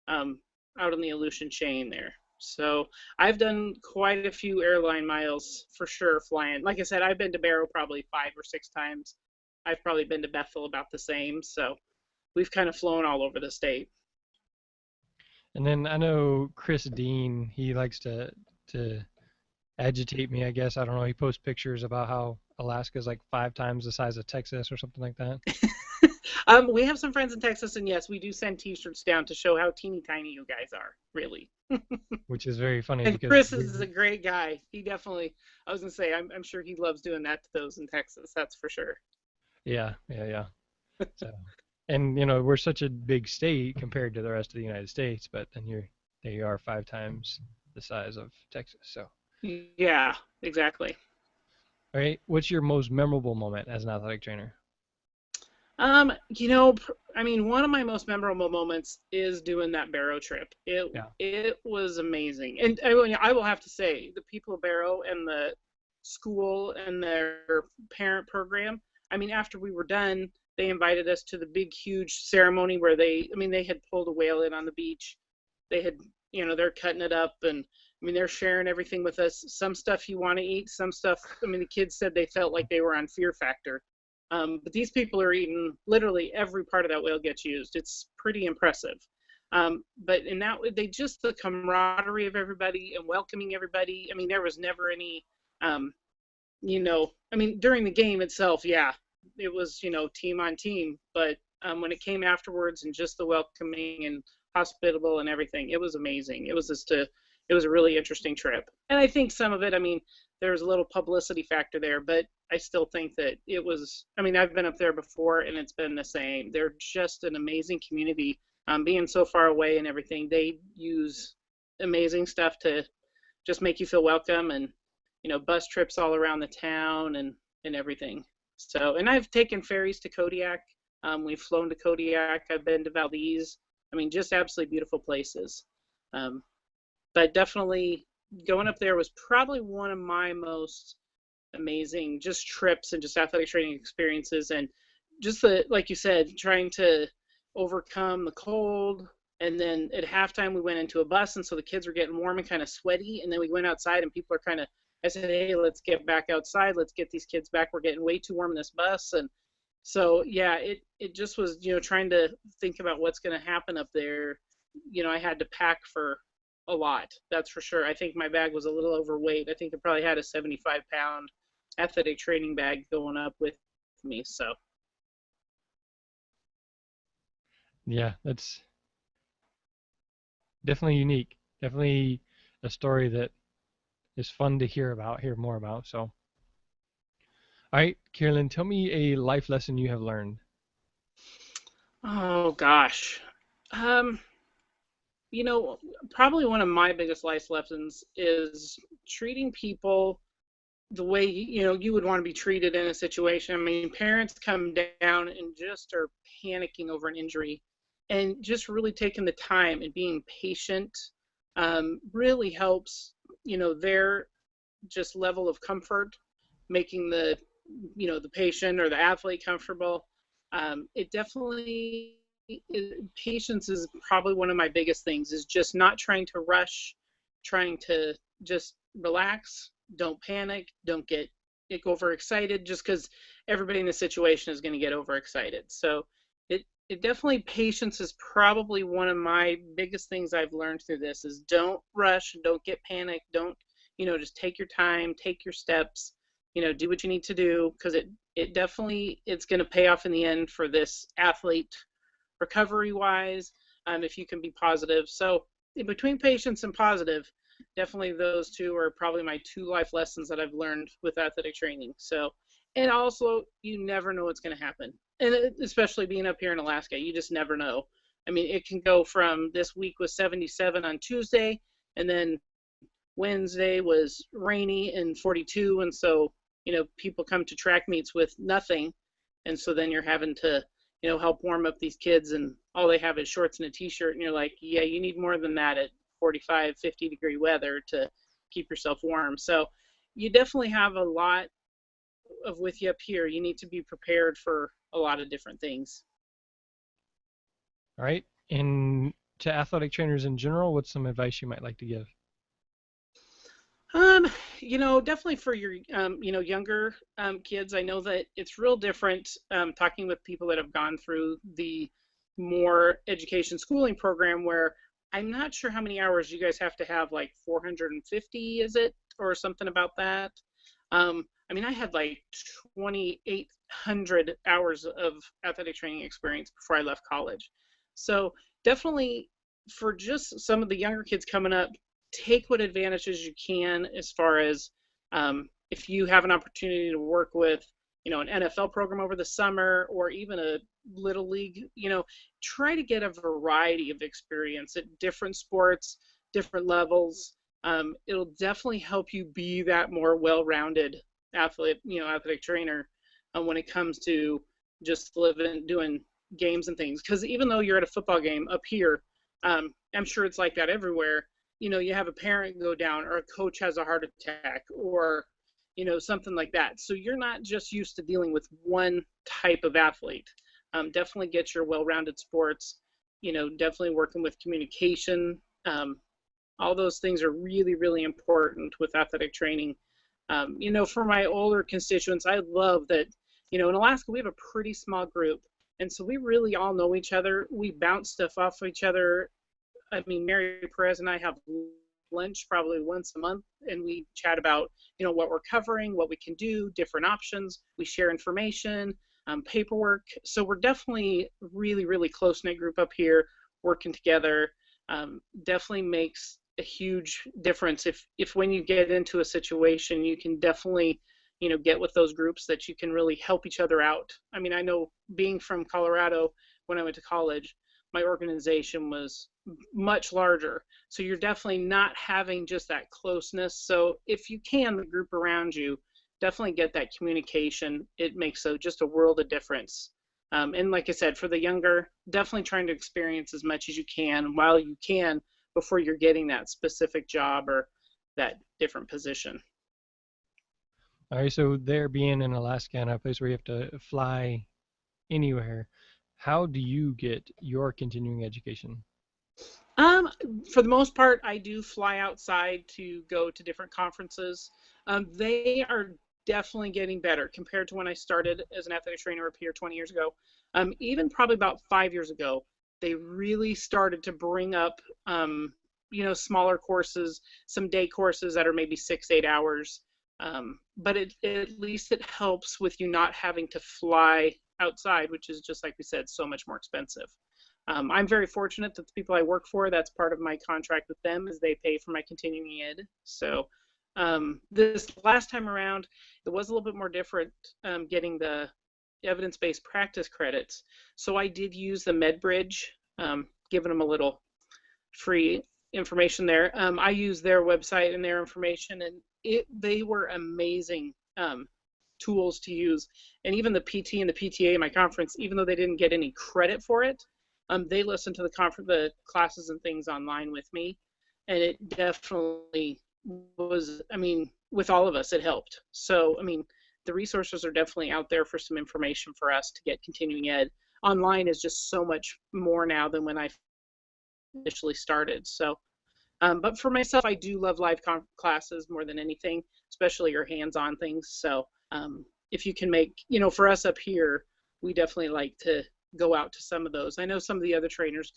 out on the Aleutian chain there. So I've done quite a few airline miles for sure flying. Like I said, I've been to Barrow probably 5 or 6 times. I've probably been to Bethel about the same. So we've kind of flown all over the state. And then I know Chris Dean, he likes to agitate me, I guess. I don't know. He posts pictures about how Alaska's like 5 times the size of Texas or something like that. We have some friends in Texas, and yes, we do send T-shirts down to show how teeny tiny you guys are, really. Which is very funny. And because Chris is a great guy. He definitely, I was gonna say, I'm sure he loves doing that to those in Texas. That's for sure. Yeah. So, and you know, we're such a big state compared to the rest of the United States, but then they are 5 times the size of Texas. So. Yeah, exactly. All right. What's your most memorable moment as an athletic trainer? You know, I mean, one of my most memorable moments is doing that Barrow trip. It was amazing. And I will have to say, the people of Barrow and the school and their parent program, I mean, after we were done, they invited us to the big, huge ceremony where they had pulled a whale in on the beach. They had, they're cutting it up, and I mean, they're sharing everything with us. Some stuff you want to eat, some stuff, I mean, the kids said they felt like they were on Fear Factor. But these people are eating, literally every part of that whale gets used. It's pretty impressive. But in that way, the camaraderie of everybody and welcoming everybody. I mean, there was never any, I mean, during the game itself, yeah, it was, team on team. But when it came afterwards and just the welcoming and hospitable and everything, it was amazing. It was it was a really interesting trip. And I think some of it, I mean, there was a little publicity factor there, but I still think that it was, I mean, I've been up there before and it's been the same. They're just an amazing community. Being so far away and everything, they use amazing stuff to just make you feel welcome, and, bus trips all around the town and everything. So, and I've taken ferries to Kodiak. We've flown to Kodiak. I've been to Valdez. I mean, just absolutely beautiful places. But definitely going up there was probably one of my most amazing just trips and just athletic training experiences. And just like you said, trying to overcome the cold. And then at halftime, we went into a bus, and so the kids were getting warm and kind of sweaty. And then we went outside, and people are I said, hey, let's get back outside. Let's get these kids back. We're getting way too warm in this bus. And so, yeah, it just was, trying to think about what's going to happen up there. I had to pack for a lot, that's for sure. I think my bag was a little overweight. I think I probably had a 75-pound athletic training bag going up with me. So yeah, that's definitely unique. Definitely a story that is fun to hear more about. So, all right, Carolyn, tell me a life lesson you have learned. Oh gosh. you know, probably one of my biggest life lessons is treating people the way you know you would want to be treated in a situation. I mean, parents come down and just are panicking over an injury, and just really taking the time and being patient really helps. You know, their just level of comfort, making the the patient or the athlete comfortable. It definitely patience is probably one of my biggest things. Is just not trying to rush, trying to just relax, don't panic, don't get overexcited just because everybody in the situation is going to get overexcited. So it definitely, patience is probably one of my biggest things I've learned through this. Is don't rush, don't get panicked, don't just take your time, take your steps, do what you need to do, because it definitely, it's going to pay off in the end for this athlete recovery wise, if you can be positive. So in between patience and positive, definitely those two are probably my two life lessons that I've learned with athletic training. So, and also, you never know what's going to happen, and especially being up here in Alaska, you just never know. I mean, it can go from, this week was 77 on Tuesday, and then Wednesday was rainy and 42, and so people come to track meets with nothing, and so then you're having to help warm up these kids, and all they have is shorts and a t-shirt, and you're like, yeah, you need more than that at 45, 50 degree weather to keep yourself warm. So you definitely have a lot of with you up here. You need to be prepared for a lot of different things. All right. And to athletic trainers in general, what's some advice you might like to give? Definitely for your, younger kids. I know that it's real different talking with people that have gone through the more education schooling program, where I'm not sure how many hours you guys have to have, like 450, is it, or something about that? I mean, I had like 2,800 hours of athletic training experience before I left college. So definitely for just some of the younger kids coming up, take what advantages you can, as far as if you have an opportunity to work with an NFL program over the summer, or even a little league, try to get a variety of experience at different sports, different levels. It'll definitely help you be that more well-rounded athlete, athletic trainer when it comes to just living, doing games and things. Because even though you're at a football game up here, I'm sure it's like that everywhere. You have a parent go down, or a coach has a heart attack, or something like that. So you're not just used to dealing with one type of athlete. Definitely get your well-rounded sports, definitely working with communication. All those things are really, really important with athletic training. For my older constituents, I love that, in Alaska, we have a pretty small group. And so we really all know each other. We bounce stuff off of each other. I mean, Mary Perez and I have lunch probably once a month, and we chat about, what we're covering, what we can do, different options. We share information, paperwork. So we're definitely really, really close-knit group up here, working together. Definitely makes a huge difference if when you get into a situation, you can definitely, get with those groups that you can really help each other out. I mean, I know, being from Colorado, when I went to college, my organization was much larger. So you're definitely not having just that closeness. So if you can, the group around you, definitely get that communication. It makes just a world of difference. And like I said, for the younger, definitely trying to experience as much as you can while you can, before you're getting that specific job or that different position. All right, so there, being in Alaska, in a place where you have to fly anywhere, how do you get your continuing education? For the most part, I do fly outside to go to different conferences. They are definitely getting better compared to when I started as an athletic trainer up here 20 years ago. Even probably about 5 years ago, they really started to bring up, smaller courses, some day courses that are maybe 6-8 hours. But at least it helps with you not having to fly outside, which is, just like we said, so much more expensive. I'm very fortunate that the people I work for, that's part of my contract with them, is they pay for my continuing ed. So this last time around, it was a little bit more different getting the evidence-based practice credits. So I did use the MedBridge, giving them a little free information there. I use their website and their information, and they were amazing tools to use. And even the PT and the PTA in my conference, even though they didn't get any credit for it, they listened to the classes and things online with me, and it definitely was, I mean, with all of us, it helped. So, I mean, the resources are definitely out there for some information for us to get continuing ed. Online is just so much more now than when I initially started. So, but for myself, I do love live classes more than anything, especially your hands-on things. So if you can make, you know, for us up here, we definitely like to go out to some of those. I know some of the other trainers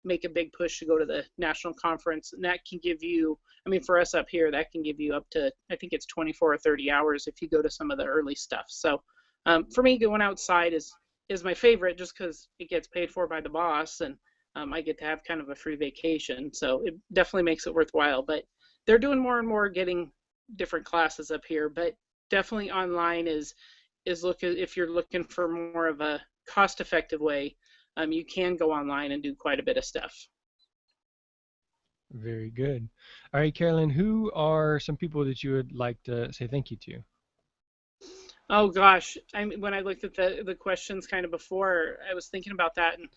make a big push to go to the national conference, and that can give you, I mean, for us up here, that can give you up to, I think it's 24 or 30 hours if you go to some of the early stuff. So for me, going outside is my favorite, just because it gets paid for by the boss, and I get to have kind of a free vacation. So it definitely makes it worthwhile. But they're doing more and more getting different classes up here, but definitely online is if you're looking for more of a cost-effective way, you can go online and do quite a bit of stuff. Very good. All right, Carolyn, who are some people that you would like to say thank you to? Oh gosh, when I looked at the questions kind of before, I was thinking about that, and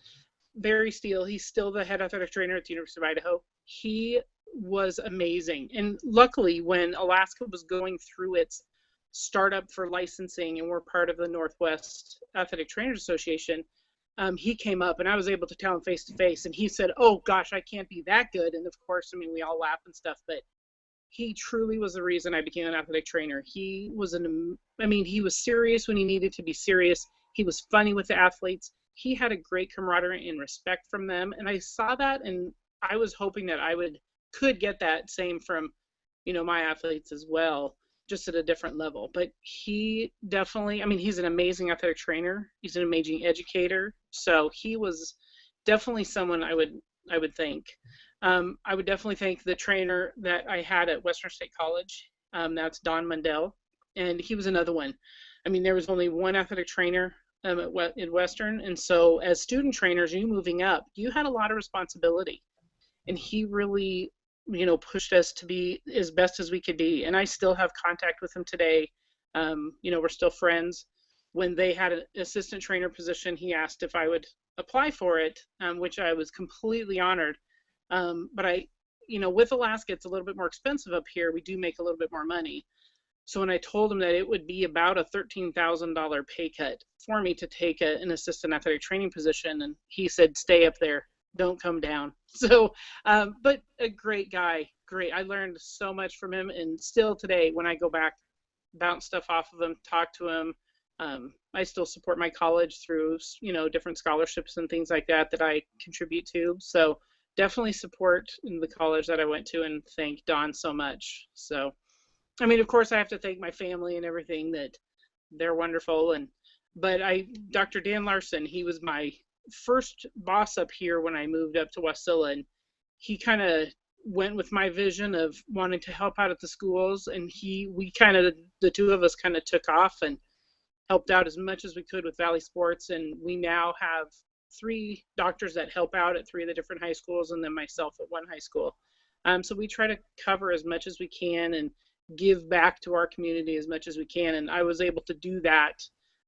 Barry Steele, he's still the head athletic trainer at the University of Idaho. He was amazing, and luckily when Alaska was going through its startup for licensing and we're part of the Northwest Athletic Trainers Association, he came up and I was able to tell him face to face, and he said, oh gosh, I can't be that good. And of course, I mean, we all laugh and stuff, but he truly was the reason I became an athletic trainer. He was he was serious when he needed to be serious. He was funny with the athletes. He had a great camaraderie and respect from them, and I saw that, and I was hoping that I could get that same from, you know, my athletes as well, just at a different level. But he definitely, I mean, he's an amazing athletic trainer. He's an amazing educator. So he was definitely someone I would thank. I would definitely thank the trainer that I had at Western State College. That's Don Mundell, and he was another one. I mean, there was only one athletic trainer at Western, and so as student trainers, you moving up, you had a lot of responsibility, and he really, you know, pushed us to be as best as we could be. And I still have contact with him today. You know, we're still friends. When they had an assistant trainer position, he asked if I would apply for it, which I was completely honored. But you know, with Alaska, it's a little bit more expensive up here. We do make a little bit more money. So when I told him that it would be about a $13,000 pay cut for me to take an assistant athletic training position, and he said, stay up there, don't come down. So, but a great guy, great. I learned so much from him, and still today, when I go back, bounce stuff off of him, talk to him, I still support my college through, you know, different scholarships and things like that I contribute to. So definitely support in the college that I went to, and thank Don so much. So, I mean, of course, I have to thank my family and everything, that they're wonderful. But Dr. Dan Larson, he was my first boss up here when I moved up to Wasilla, and he kind of went with my vision of wanting to help out at the schools, and the two of us kind of took off and helped out as much as we could with Valley Sports, and we now have 3 doctors that help out at 3 of the different high schools, and then myself at 1 high school. So we try to cover as much as we can and give back to our community as much as we can, and I was able to do that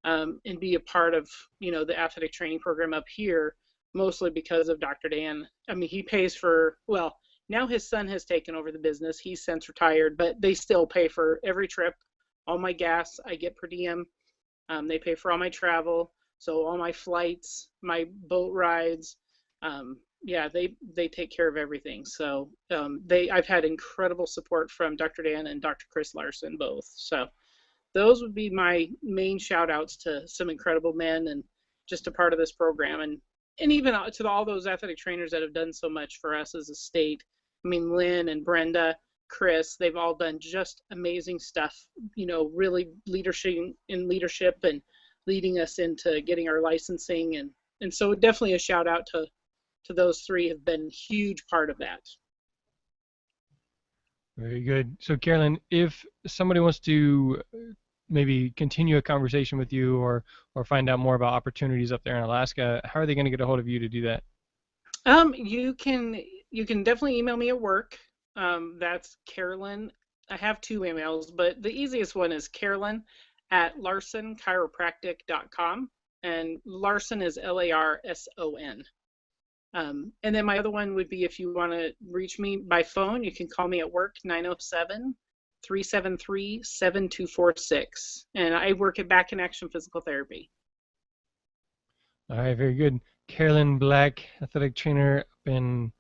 and be a part of, you know, the athletic training program up here, mostly because of Dr. Dan. I mean, he pays for, well, now his son has taken over the business. He's since retired, but they still pay for every trip, all my gas. I get per diem. They pay for all my travel, so all my flights, my boat rides. Yeah, they take care of everything. So I've had incredible support from Dr. Dan and Dr. Chris Larson both. So those would be my main shout outs to some incredible men and just a part of this program, and even to all those athletic trainers that have done so much for us as a state. I mean, Lynn and Brenda, Chris, they've all done just amazing stuff, you know, really leadership and leading us into getting our licensing, and so definitely a shout out to those 3 have been a huge part of that. Very good. So Carolyn, if somebody wants to maybe continue a conversation with you or find out more about opportunities up there in Alaska, how are they going to get a hold of you to do that? You can you can definitely email me at work. That's Carolyn. I have two emails, but the easiest one is Carolyn@LarsonChiropractic.com, and Larson is Larson. And then my other one would be, if you want to reach me by phone, you can call me at work, 907-373-7246. And I work at Back in Action Physical Therapy. All right, very good. Carolyn Black, athletic trainer up in,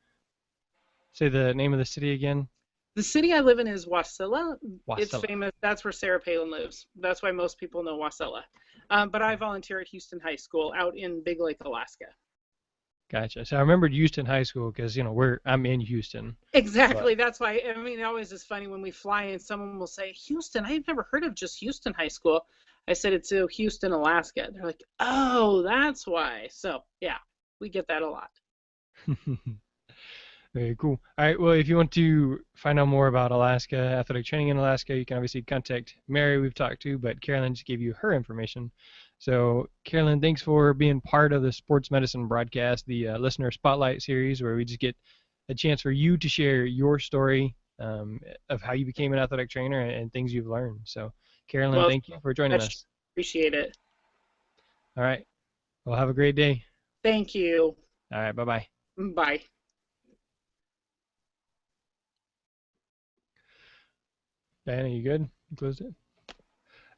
say the name of the city again. The city I live in is Wasilla. It's Wasilla. famous. That's where Sarah Palin lives. That's why most people know Wasilla. But I volunteer at Houston High School out in Big Lake, Alaska. Gotcha. So I remembered Houston High School because I'm in Houston. Exactly. That's why. I mean, it always is funny when we fly and someone will say, "Houston, I've never heard of just Houston High School." I said it's Houston, Alaska. They're like, "Oh, that's why." So yeah, we get that a lot. Very cool. All right. Well, if you want to find out more about Alaska, athletic training in Alaska, you can obviously contact Mary, we've talked to, but Carolyn just gave you her information. So, Carolyn, thanks for being part of the Sports Medicine broadcast, the Listener Spotlight series, where we just get a chance for you to share your story of how you became an athletic trainer and things you've learned. So, Carolyn, thank you for joining us. Appreciate it. All right. Well, have a great day. Thank you. All right. Bye-bye. Bye. Diana, you good? You closed it?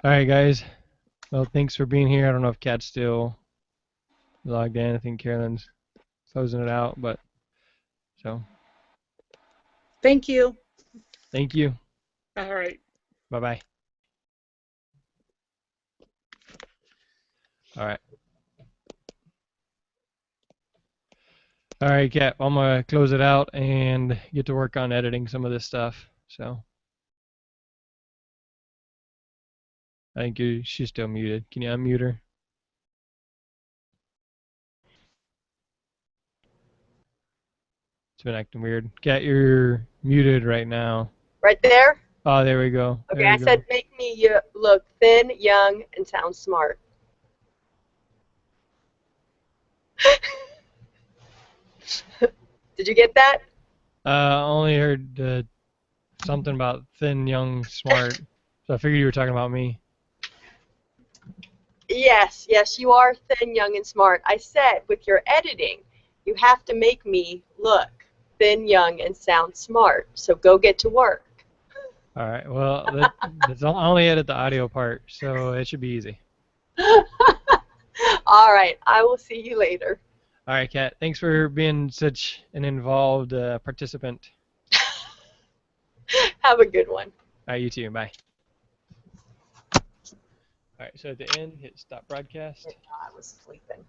All right, guys. Well, thanks for being here. I don't know if Kat's still logged in. I think Carolyn's closing it out, but so. Thank you. Thank you. All right. Bye-bye. All right. All right, Kat. I'm going to close it out and get to work on editing some of this stuff. So. I think she's still muted. Can you unmute her? It's been acting weird. Kat, you're muted right now. Right there? Oh, there we go. Okay, I said make me look thin, young, and sound smart. Did you get that? I only heard something about thin, young, smart. So I figured you were talking about me. Yes, you are thin, young, and smart. I said with your editing, you have to make me look thin, young, and sound smart. So go get to work. All right. Well, I only edit the audio part, so it should be easy. All right. I will see you later. All right, Kat. Thanks for being such an involved participant. Have a good one. All right, you too. Bye. All right, so at the end, hit stop broadcast. I was sleeping.